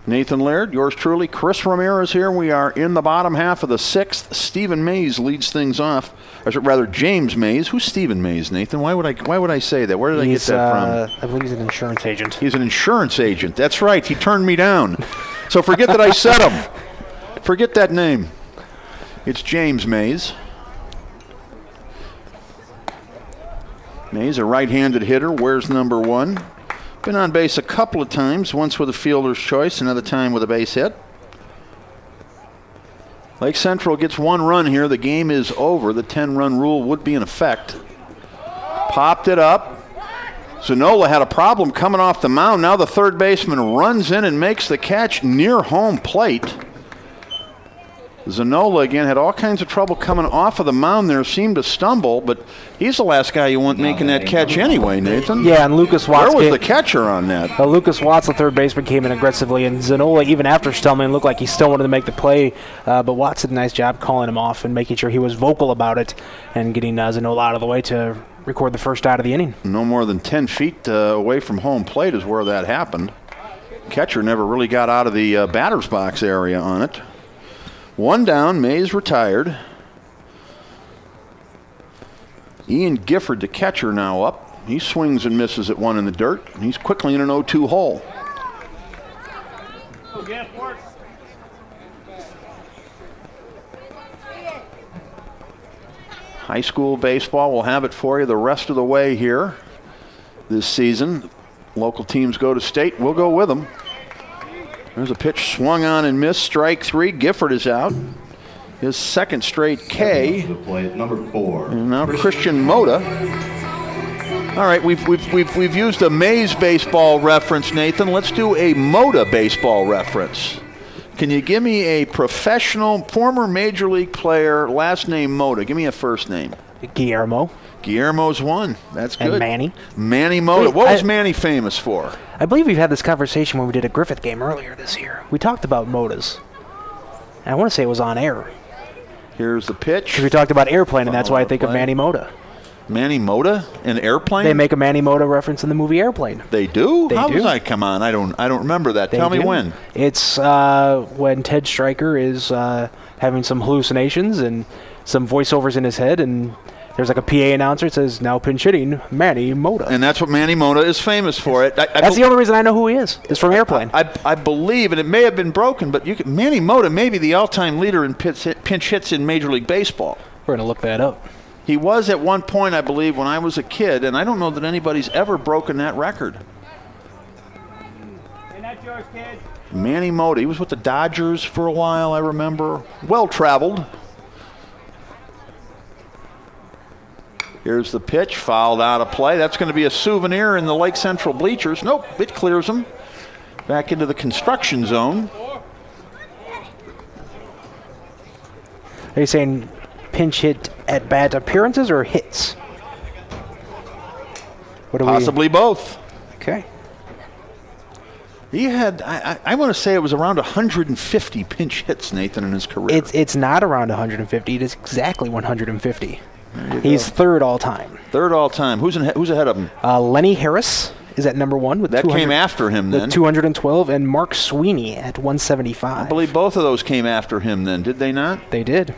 Nathan Laird, yours truly, Chris Ramirez here. We are in the bottom half of the 6th. Stephen Mays leads things off. Or rather, James Mays. Who's Stephen Mays, Nathan? Why would I say that? Where did I get that from? I believe he's an insurance agent. He's an insurance agent. That's right. He turned me down. So forget that I said him. Forget that name. It's James Mays. Mays, a right-handed hitter, wears number 1. Been on base a couple of times, once with a fielder's choice, another time with a base hit. Lake Central gets 1 run here. The game is over. The 10-run rule would be in effect. Popped it up. Zanola had a problem coming off the mound. Now the third baseman runs in and makes the catch near home plate. Zanola, again, had all kinds of trouble coming off of the mound there, seemed to stumble, but he's the last guy you want making that catch anyway, Nathan. Yeah, and Lucas Watts. Where was the catcher on that? Lucas Watts, the third baseman, came in aggressively, and Zanola, even after stumbling, looked like he still wanted to make the play, but Watts did a nice job calling him off and making sure he was vocal about it and getting Zanola out of the way to record the first out of the inning. No more than 10 feet away from home plate is where that happened. Catcher never really got out of the batter's box area on it. 1 down, Mays retired. Ian Gifford, the catcher, now up. He swings and misses at 1 in the dirt. He's quickly in an 0-2 hole. High school baseball will have it for you the rest of the way here this season. Local teams go to state. We'll go with them. There's a pitch swung on and missed. Strike 3. Gifford is out. his second straight K. To the plate, number 4. And now Christian Moda. All right, we've used a Mays baseball reference, Nathan. Let's do a Moda baseball reference. Can you give me a professional, former Major League player, last name Moda? Give me a first name. Guillermo. Guillermo's one. That's good. And Manny. Manny Moda. What was Manny famous for? I believe we've had this conversation when we did a Griffith game earlier this year. We talked about Modas. And I want to say it was on air. Here's the pitch. Because we talked about airplane, and that's why I think of Manny Moda. Manny Moda, an airplane? They make a Manny Moda reference in the movie Airplane. They do? They How do. was I? Come on, I don't remember that. Tell me when. It's when Ted Stryker is having some hallucinations and some voiceovers in his head, and there's like a PA announcer that says, "Now pinch hitting, Manny Moda." And that's what Manny Moda is famous for. That's the only reason I know who he is. It's from Airplane. I believe, and it may have been broken, but Manny Moda may be the all-time leader in pinch hits in Major League Baseball. We're going to look that up. He was at one point, I believe, when I was a kid, and I don't know that anybody's ever broken that record. And that's yours, kid. Manny Moda. He was with the Dodgers for a while, I remember. Well-traveled. Here's the pitch, fouled out of play. That's going to be a souvenir in the Lake Central bleachers. Nope, it clears him. Back into the construction zone. Are you saying pinch hit at bat appearances or hits? What do Possibly both. Okay. He had, I want to say it was around 150 pinch hits, Nathan, in his career. It's not around 150. It is exactly 150. He's third all time. Third all time. Who's ahead of him? Lenny Harris is at number 1 with that came after him then. 212, and Mark Sweeney at 175. I believe both of those came after him then, did they not? They did.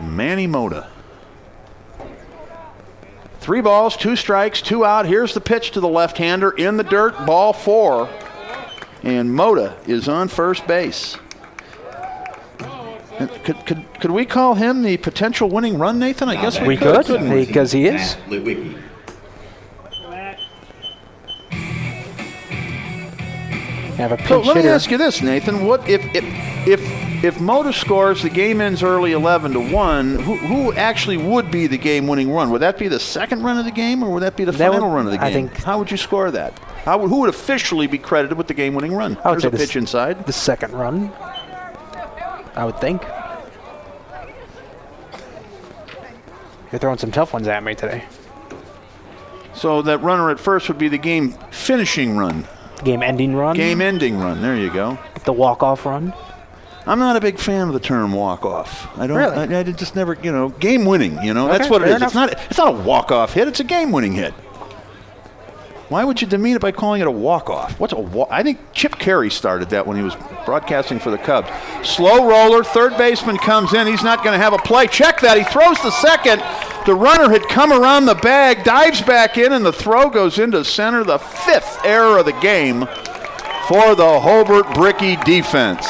Manny Moda. 3 balls, 2 strikes, 2 out. Here's the pitch to the left-hander in the dirt, ball 4. And Moda is on first base. Could we call him the potential winning run, Nathan? I guess we could. Because he is. Litwicki. Have a pinch So let me hitter. ask you this, Nathan: what if Moda scores, the game ends early 11-1? Who actually would be the game-winning run? Would that be the second run of the game, or would that be the final run of the game? I think. How would you score that? Who would officially be credited with the game-winning run? I would There's say a pitch inside. The second run, I would think. You're throwing some tough ones at me today. So that runner at first would be the game-finishing run. Game-ending run? Game-ending run. There you go. The walk-off run? I'm not a big fan of the term walk-off. I don't. Really? I just never. Game-winning. That's Okay, what it fair is. enough. It's not a walk-off hit. It's a game-winning hit. Why would you demean it by calling it a walk-off? What's a walk? I think Chip Carey started that when he was broadcasting for the Cubs. Slow roller, third baseman comes in. He's not going to have a play. Check that. He throws the second. The runner had come around the bag, dives back in, and the throw goes into center. The 5th error of the game for the Hobart Bricky defense.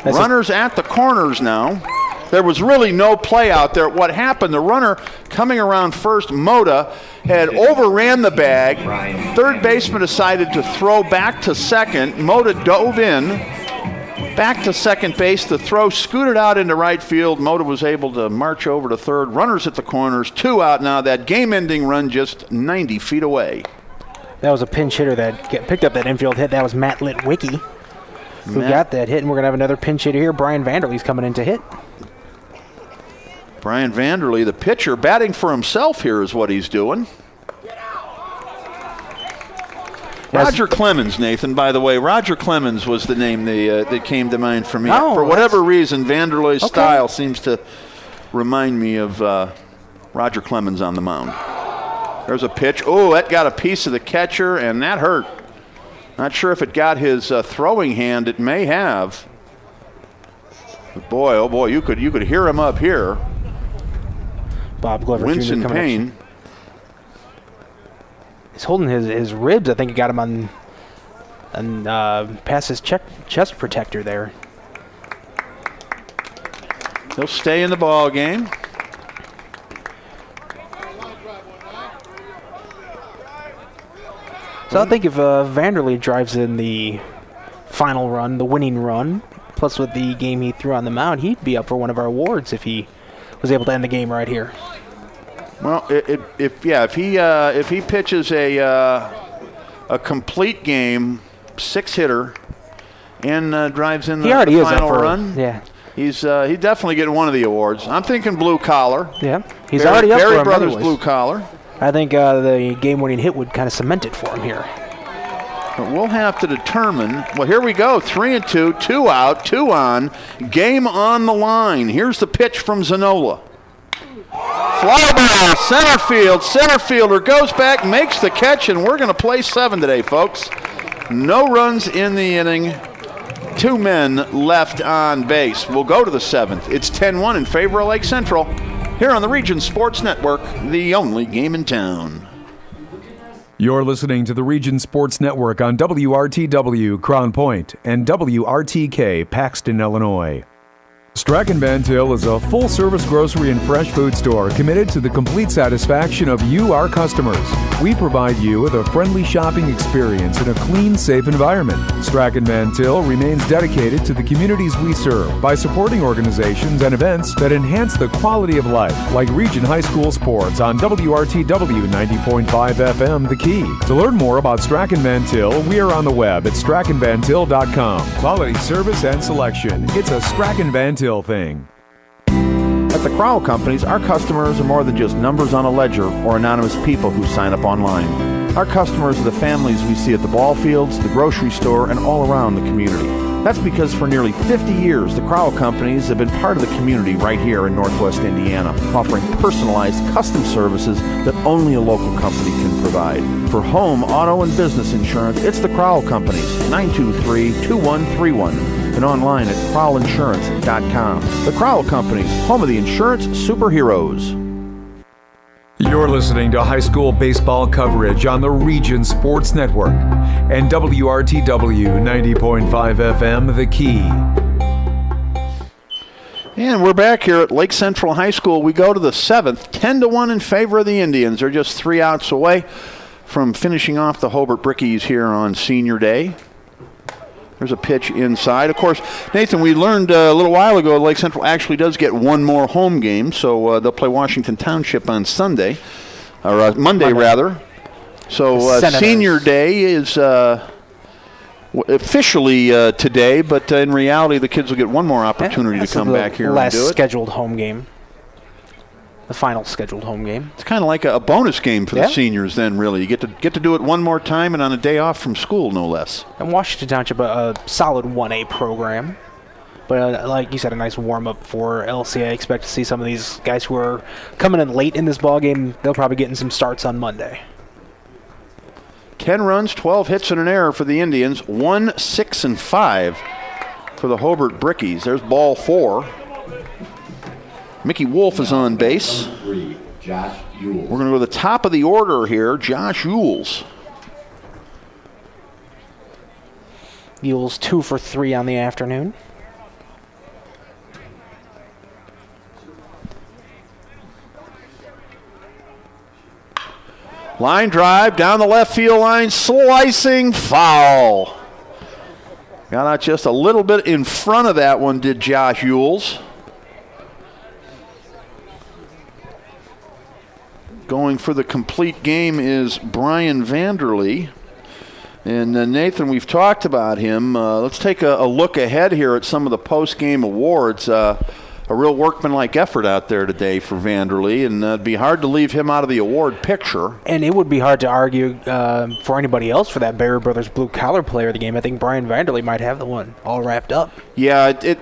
Runners at the corners now. There was really no play out there. What happened, the runner coming around first, Moda, had overran the bag. Third baseman decided to throw back to second. Moda dove in, back to second base. The throw scooted out into right field. Moda was able to march over to third. Runners at the corners, 2 out now. That game-ending run just 90 feet away. That was a pinch hitter that picked up that infield hit. That was Matt Litwicki who got that hit, and we're going to have another pinch hitter here. Brian Vanderlee's coming in to hit. Brian Vanderlee, the pitcher, batting for himself here is what he's doing. Roger Clemens, Nathan, by the way. Roger Clemens was the name that came to mind for me. For whatever reason, Vanderlee's style seems to remind me of Roger Clemens on the mound. There's a pitch. Oh, that got a piece of the catcher, and that hurt. Not sure if it got his throwing hand. It may have. But boy, oh boy, you could hear him up here. Bob Glover Winston Jr. coming Payne. He's holding his ribs. I think he got him on past his chest protector there. He'll stay in the ball game. So I think if Vanderlee drives in the final run, the winning run, Plus, with the game he threw on the mound, he'd be up for one of our awards if he was able to end the game right here. Well, if he pitches a complete game, 6-hitter, and drives in the final run, yeah, he's definitely getting one of the awards. I'm thinking blue collar. Yeah, he's already up for him. Barry Brothers anyways. blue collar. I think the game-winning hit would kind of cement it for him here. But we'll have to determine. Well, here we go. 3-2, 2 out, 2 on. Game on the line. Here's the pitch from Zanola. Fly ball, center field. Center fielder goes back, makes the catch, and we're going to play 7 today, folks. No runs in the inning. 2 men left on base. We'll go to the 7th. It's 10-1 in favor of Lake Central. Here on the Region Sports Network, the only game in town. You're listening to the Region Sports Network on WRTW Crown Point and WRTK Paxton, Illinois. Strachan Van Til is a full-service grocery and fresh food store committed to the complete satisfaction of you, our customers. We provide you with a friendly shopping experience in a clean, safe environment. Strachan Van Til remains dedicated to the communities we serve by supporting organizations and events that enhance the quality of life, like Region High School Sports on WRTW 90.5 FM The Key. To learn more about Strachan Van Til, we are on the web at strachanvantil.com. Quality service and selection. It's a Strachan Van Til thing. At the Crowell Companies, our customers are more than just numbers on a ledger or anonymous people who sign up online. Our customers are the families we see at the ball fields, the grocery store, and all around the community. That's because for nearly 50 years, the Crowell Companies have been part of the community right here in Northwest Indiana, offering personalized custom services that only a local company can provide. For home, auto, and business insurance, it's the Crowell Companies, 923-2131. And online at crowellinsurance.com. The Crowell Companies, home of the insurance superheroes. You're listening to high school baseball coverage on the Region Sports Network and WRTW 90.5 FM The Key. And we're back here at Lake Central High School. We go to the 7th, 10-1 in favor of the Indians. They're just 3 outs away from finishing off the Hobart Brickies here on Senior Day. There's a pitch inside. Of course, Nathan, we learned a little while ago Lake Central actually does get one more home game, so they'll play Washington Township on Sunday, or Monday rather. So Senior Day is officially today, but in reality the kids will get one more opportunity to come back here and do it. Last scheduled home game. The final scheduled home game. It's kind of like a bonus game for the seniors then, really. You get to do it one more time and on a day off from school, no less. And Washington Township, a solid 1A program. But like you said, a nice warm-up for LCA. I expect to see some of these guys who are coming in late in this ballgame. They'll probably get in some starts on Monday. 10 runs, 12 hits, and an error for the Indians. 1, 6, and 5 for the Hobart Brickies. There's ball 4. Mickey Wolf is on base. Josh Yules. We're going to go to the top of the order here. Josh Yules. Yules 2 for 3 on the afternoon. Line drive down the left field line, slicing foul. Got out just a little bit in front of that one, did Josh Yules. Going for the complete game is Brian Vanderlee. And Nathan, we've talked about him. Let's take a look ahead here at some of the post-game awards. A real workmanlike effort out there today for Vanderlee, and it'd be hard to leave him out of the award picture. And it would be hard to argue for anybody else for that Barry Brothers blue-collar player of the game. I think Brian Vanderlee might have the one all wrapped up. Yeah,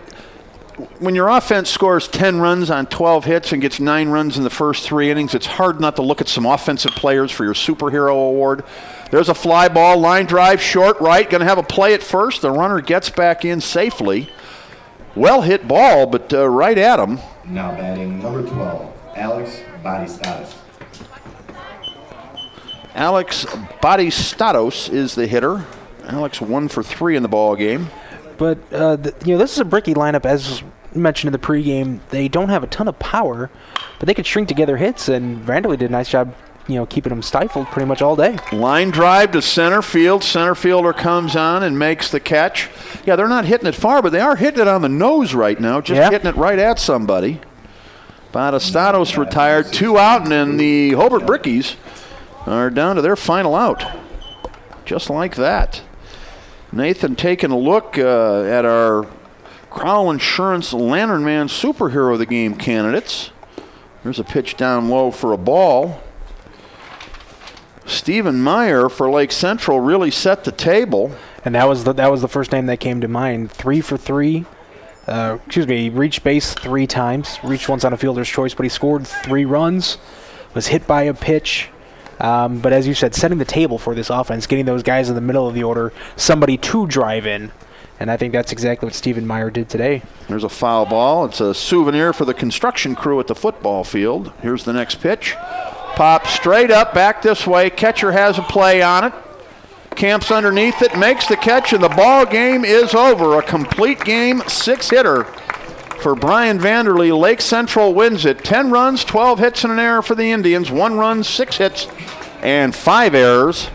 when your offense scores 10 runs on 12 hits and gets 9 runs in the first 3 innings, it's hard not to look at some offensive players for your superhero award. There's a fly ball, line drive, short right, going to have a play at first. The runner gets back in safely. Well hit ball, but right at him. Now batting number 12, Alex Batistatos. Alex Batistatos is the hitter. Alex 1 for 3 in the ball game. But, this is a Bricky lineup, as mentioned in the pregame. They don't have a ton of power, but they could string together hits, and Vanderlee did a nice job keeping them stifled pretty much all day. Line drive to center field. Center fielder comes on and makes the catch. Yeah, they're not hitting it far, but they are hitting it on the nose right now, just hitting it right at somebody. Batistatos retired, 2 out, and then the Hobart Brickies are down to their final out. Just like that. Nathan taking a look at our Crowell Insurance Lantern Man Superhero of the Game candidates. There's a pitch down low for a ball. Stephen Meyer for Lake Central really set the table. And that was the first name that came to mind. 3 for 3. He reached base 3 times. Reached once on a fielder's choice, but he scored 3 runs. Was hit by a pitch. But as you said, setting the table for this offense, getting those guys in the middle of the order, somebody to drive in. And I think that's exactly what Stephen Meyer did today. There's a foul ball. It's a souvenir for the construction crew at the football field. Here's the next pitch. Pop straight up, back this way. Catcher has a play on it. Camps underneath it, makes the catch, and the ball game is over. A complete game 6-hitter for Brian Vanderlee. Lake Central wins it. 10 runs, 12 hits, and an error for the Indians. 1 run, 6 hits, and 5 errors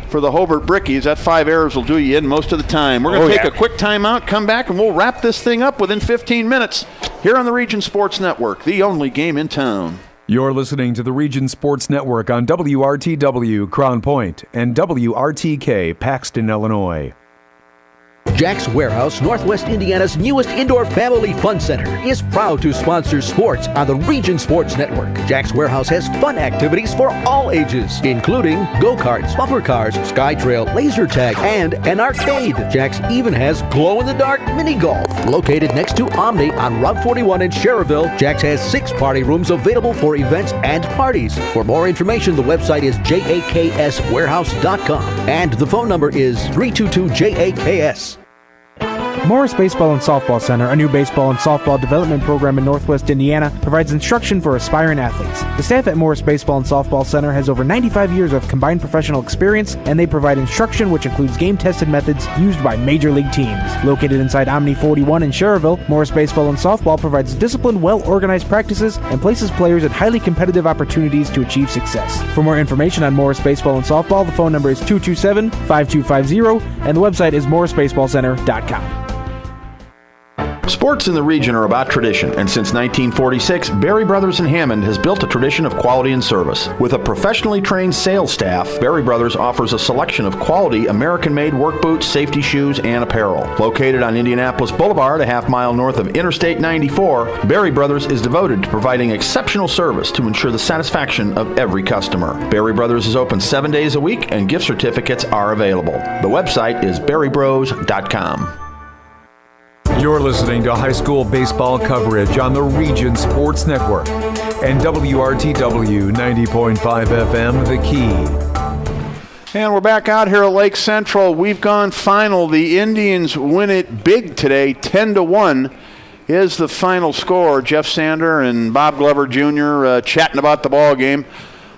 for the Hobart Brickies. That 5 errors will do you in most of the time. We're going to take a quick timeout, come back, and we'll wrap this thing up within 15 minutes here on the Region Sports Network, the only game in town. You're listening to the Region Sports Network on WRTW Crown Point and WRTK Paxton, Illinois. Jack's Warehouse, Northwest Indiana's newest indoor family fun center, is proud to sponsor sports on the Region Sports Network. Jack's Warehouse has fun activities for all ages, including go-karts, bumper cars, sky trail, laser tag, and an arcade. Jack's even has glow-in-the-dark mini golf. Located next to Omni on Route 41 in Schererville, Jack's has 6 party rooms available for events and parties. For more information, the website is jakswarehouse.com, and the phone number is 322-JAKS. Morris Baseball and Softball Center, a new baseball and softball development program in Northwest Indiana, provides instruction for aspiring athletes. The staff at Morris Baseball and Softball Center has over 95 years of combined professional experience, and they provide instruction which includes game-tested methods used by major league teams. Located inside Omni 41 in Schererville, Morris Baseball and Softball provides disciplined, well-organized practices and places players at highly competitive opportunities to achieve success. For more information on Morris Baseball and Softball, the phone number is 227-5250, and the website is morrisbaseballcenter.com. Sports in the region are about tradition, and since 1946, Berry Brothers in Hammond has built a tradition of quality and service. With a professionally trained sales staff, Berry Brothers offers a selection of quality American-made work boots, safety shoes, and apparel. Located on Indianapolis Boulevard, a half-mile north of Interstate 94, Berry Brothers is devoted to providing exceptional service to ensure the satisfaction of every customer. Berry Brothers is open 7 days a week, and gift certificates are available. The website is berrybros.com. You're listening to high school baseball coverage on the Region Sports Network and WRTW 90.5 FM, The Key. And we're back out here at Lake Central. We've gone final. The Indians win it big today, 10-1 is the final score. Jeff Sander and Bob Glover Jr. Chatting about the ball game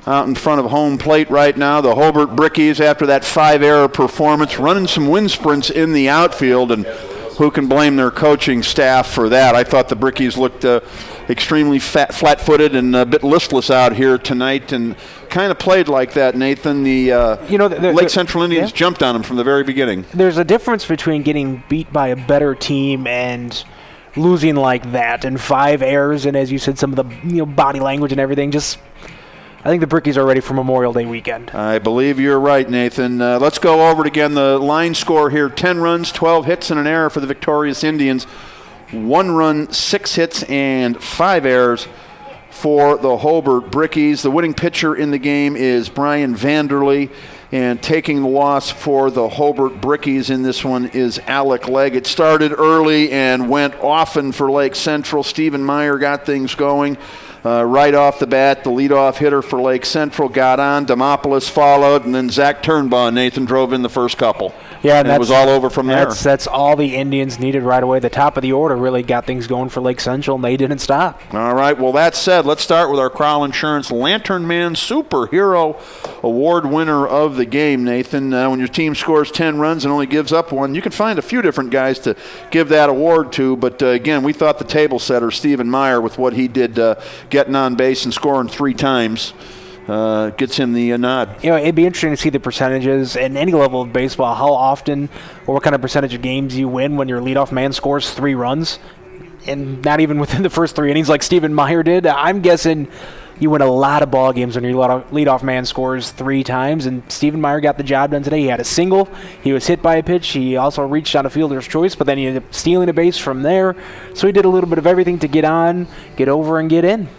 out in front of home plate right now. The Hobart Brickies, after that 5-error performance, running some wind sprints in the outfield, and who can blame their coaching staff for that? I thought the Brickies looked extremely flat-footed and a bit listless out here tonight, and kind of played like that, Nathan. The Lake Central Indians jumped on them from the very beginning. There's a difference between getting beat by a better team and losing like that, and 5 errors, and as you said, some of the body language and everything. Just, I think the Brickies are ready for Memorial Day weekend. I believe you're right, Nathan. Let's go over it again. The line score here, 10 runs, 12 hits, and an error for the victorious Indians. 1 run, 6 hits, and 5 errors for the Hobart Brickies. The winning pitcher in the game is Brian Vanderlee, and taking the loss for the Hobart Brickies in this one is Alec Legg. It started early and went often for Lake Central. Stephen Meyer got things going. Right off the bat, the leadoff hitter for Lake Central got on. Demopoulos followed, and then Zach Turnbaugh and Nathan drove in the first couple. Yeah, and it was all over from there. That's all the Indians needed right away. The top of the order really got things going for Lake Central, and they didn't stop. All right, well, that said, let's start with our Crowell Insurance Lantern Man Superhero Award winner of the game, Nathan. When your team scores 10 runs and only gives up 1, you can find a few different guys to give that award to, but again, we thought the table setter, Stephen Meyer, with what he did getting on base and scoring 3 times, gets him the nod. It'd be interesting to see the percentages in any level of baseball, how often or what kind of percentage of games you win when your leadoff man scores 3 runs, and not even within the first 3 innings like Stephen Meyer did. I'm guessing you win a lot of ball games when your leadoff man scores 3 times, and Stephen Meyer got the job done today. He had a single. He was hit by a pitch. He also reached on a fielder's choice, but then he ended up stealing a base from there. So he did a little bit of everything to get on, get over, and get in.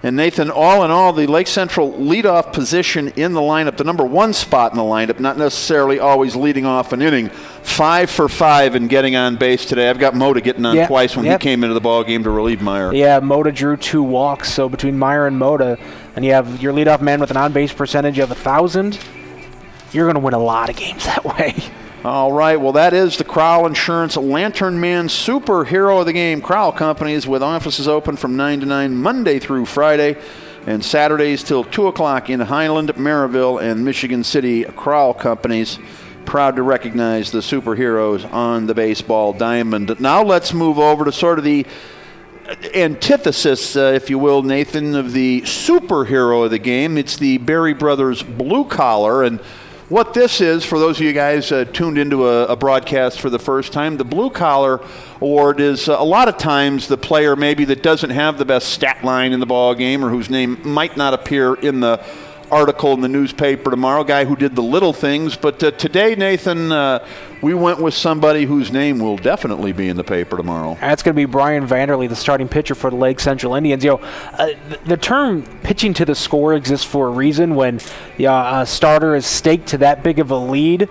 And Nathan, all in all, the Lake Central leadoff position in the lineup, the number 1 spot in the lineup, not necessarily always leading off an inning, 5 for 5 in getting on base today. I've got Mota getting on twice when he came into the ball game to relieve Meyer. Yeah, Mota drew 2 walks, so between Meyer and Mota, and you have your leadoff man with an on-base percentage of 1,000, you're going to win a lot of games that way. All right, well, that is the Crowell Insurance Lantern Man Superhero of the Game. Crowell Companies with offices open from 9 to 9 Monday through Friday and Saturdays till 2 o'clock in Highland, Maryville, and Michigan City. Crowell Companies proud to recognize the superheroes on the baseball diamond. Now let's move over to sort of the antithesis, if you will, Nathan, of the superhero of the game. It's the Berry Brothers Blue Collar, and what this is, for those of you guys tuned into a broadcast for the first time, the Blue Collar Award is a lot of times the player maybe that doesn't have the best stat line in the ball game or whose name might not appear in the article in the newspaper tomorrow, guy who did the little things. But today, Nathan, we went with somebody whose name will definitely be in the paper tomorrow. That's going to be Brian Vanderlee, the starting pitcher for the Lake Central Indians. The term pitching to the score exists for a reason. When a starter is staked to that big of a lead,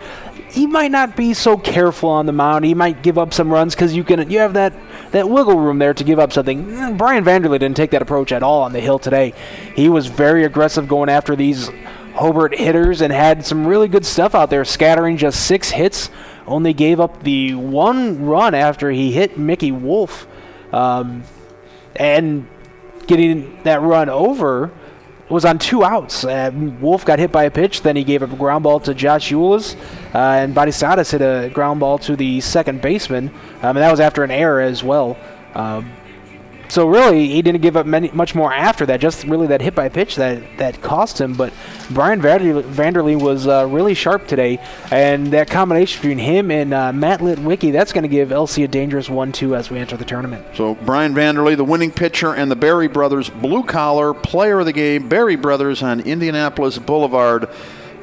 he might not be so careful on the mound. He might give up some runs because you have that wiggle room there to give up something. Brian Vanderlee didn't take that approach at all on the hill today. He was very aggressive going after these Hobart hitters and had some really good stuff out there, scattering just 6 hits. Only gave up the 1 run after he hit Mickey Wolf. And getting that run over was on 2 outs. Wolf got hit by a pitch, then he gave up a ground ball to Josh Eulis, and Batistadas hit a ground ball to the second baseman, and that was after an error as well. So really, he didn't give up much more after that, just really that hit by pitch that cost him. But Brian Vanderlee was really sharp today, and that combination between him and Matt Litwicki, that's going to give LC a dangerous 1-2 as we enter the tournament. So Brian Vanderlee, the winning pitcher, and the Berry Brothers Blue Collar Player of the Game. Berry Brothers on Indianapolis Boulevard,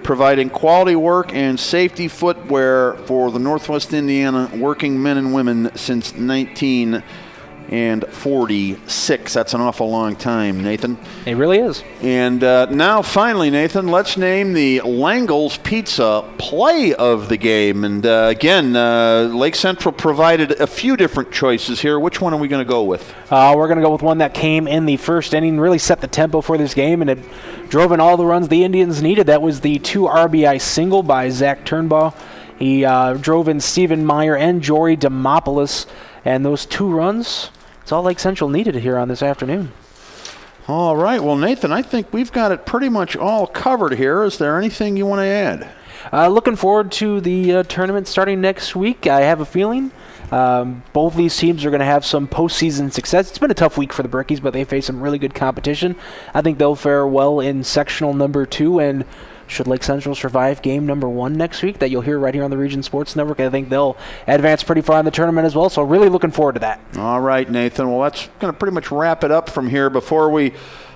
providing quality work and safety footwear for the Northwest Indiana working men and women since 1946. That's an awful long time, Nathan. It really is. And now, finally, Nathan, let's name the Langle's Pizza Play of the Game. And again, Lake Central provided a few different choices here. Which one are we going to go with? We're going to go with one that came in the first inning, really set the tempo for this game, and it drove in all the runs the Indians needed. That was the 2 RBI single by Zach Turnbaugh. He drove in Stephen Meyer and Jory Demopoulos, and those 2 runs, it's all Lake Central needed here on this afternoon. All right. Well, Nathan, I think we've got it pretty much all covered here. Is there anything you want to add? Looking forward to the tournament starting next week. I have a feeling both these teams are going to have some postseason success. It's been a tough week for the Brickies, but they face some really good competition. I think they'll fare well in sectional number 2, and should Lake Central survive game number 1 next week, that you'll hear right here on the Region Sports Network, I think they'll advance pretty far in the tournament as well. So really looking forward to that. All right, Nathan. Well, that's going to pretty much wrap it up from here. Before we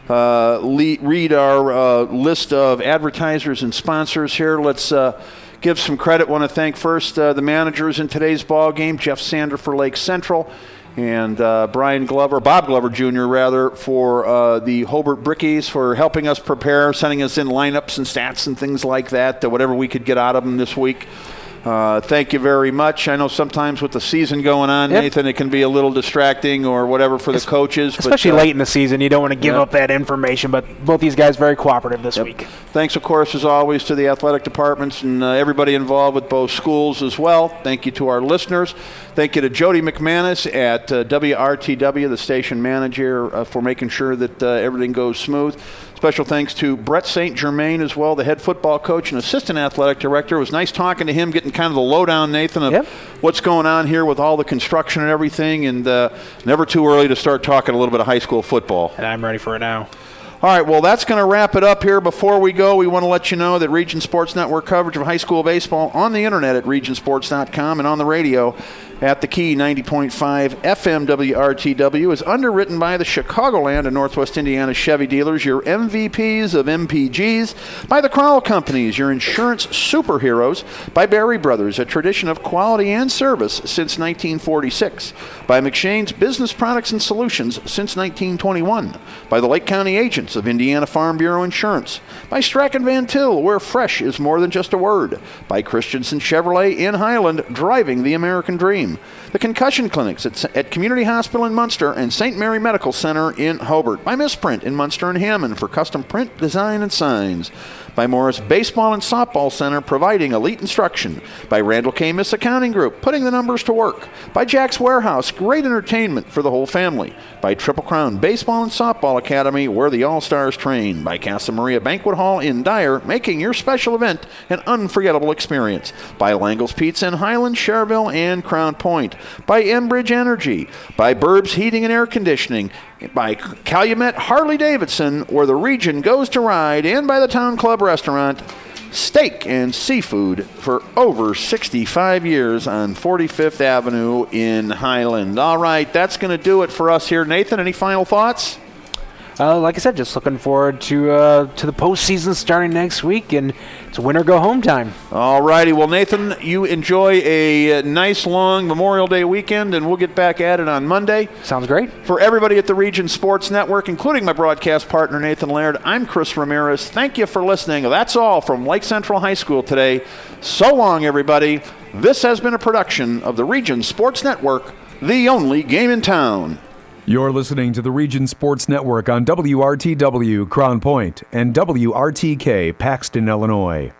read our list of advertisers and sponsors here, let's give some credit. Want to thank first the managers in today's ball game, Jeff Sander for Lake Central, and Bob Glover Jr. rather, for the Hobart Brickies, for helping us prepare, sending us in lineups and stats and things like that, whatever we could get out of them this week. Thank you very much. I know sometimes with the season going on, Nathan, it can be a little distracting or whatever for the coaches. Especially late in the season. You don't want to give up that information, but both these guys very cooperative this week. Thanks, of course, as always, to the athletic departments and everybody involved with both schools as well. Thank you to our listeners. Thank you to Jody McManus at WRTW, the station manager, for making sure that everything goes smooth. Special thanks to Brett St. Germain as well, the head football coach and assistant athletic director. It was nice talking to him, getting kind of the lowdown, Nathan, of what's going on here with all the construction and everything, and never too early to start talking a little bit of high school football. And I'm ready for it now. All right, well, that's going to wrap it up here. Before we go, we want to let you know that Region Sports Network coverage of high school baseball on the internet at regionsports.com and on the radio at the Key 90.5 FM WRTW is underwritten by the Chicagoland and Northwest Indiana Chevy dealers, your MVPs of MPGs, by the Crowell Companies, your insurance superheroes, by Berry Brothers, a tradition of quality and service since 1946, by McShane's Business Products and Solutions since 1921, by the Lake County Agents of Indiana Farm Bureau Insurance, by Strachan Van Til, where fresh is more than just a word, by Christensen Chevrolet in Highland, driving the American dream, the concussion clinics at Community Hospital in Munster and St. Mary Medical Center in Hobart, by Misprint in Munster and Hammond for custom print, design, and signs, by Morris Baseball and Softball Center providing elite instruction, by Randall K. Miss Accounting Group putting the numbers to work, by Jack's Warehouse, great entertainment for the whole family, by Triple Crown Baseball and Softball Academy where the All-Stars train, by Casa Maria Banquet Hall in Dyer making your special event an unforgettable experience, by Langle's Pizza in Highland, Cherville, and Crown Point, by Enbridge Energy, by Burbs Heating and Air Conditioning, by Calumet Harley-Davidson, where the region goes to ride, and by the Town Club Restaurant, steak and seafood for over 65 years on 45th Avenue in Highland. All right, that's going to do it for us here. Nathan, any final thoughts? Like I said, just looking forward to the postseason starting next week, and it's win or go home time. All righty. Well, Nathan, you enjoy a nice long Memorial Day weekend, and we'll get back at it on Monday. Sounds great. For everybody at the Region Sports Network, including my broadcast partner, Nathan Laird, I'm Chris Ramirez. Thank you for listening. That's all from Lake Central High School today. So long, everybody. This has been a production of the Region Sports Network, the only game in town. You're listening to the Region Sports Network on WRTW Crown Point and WRTK Paxton, Illinois.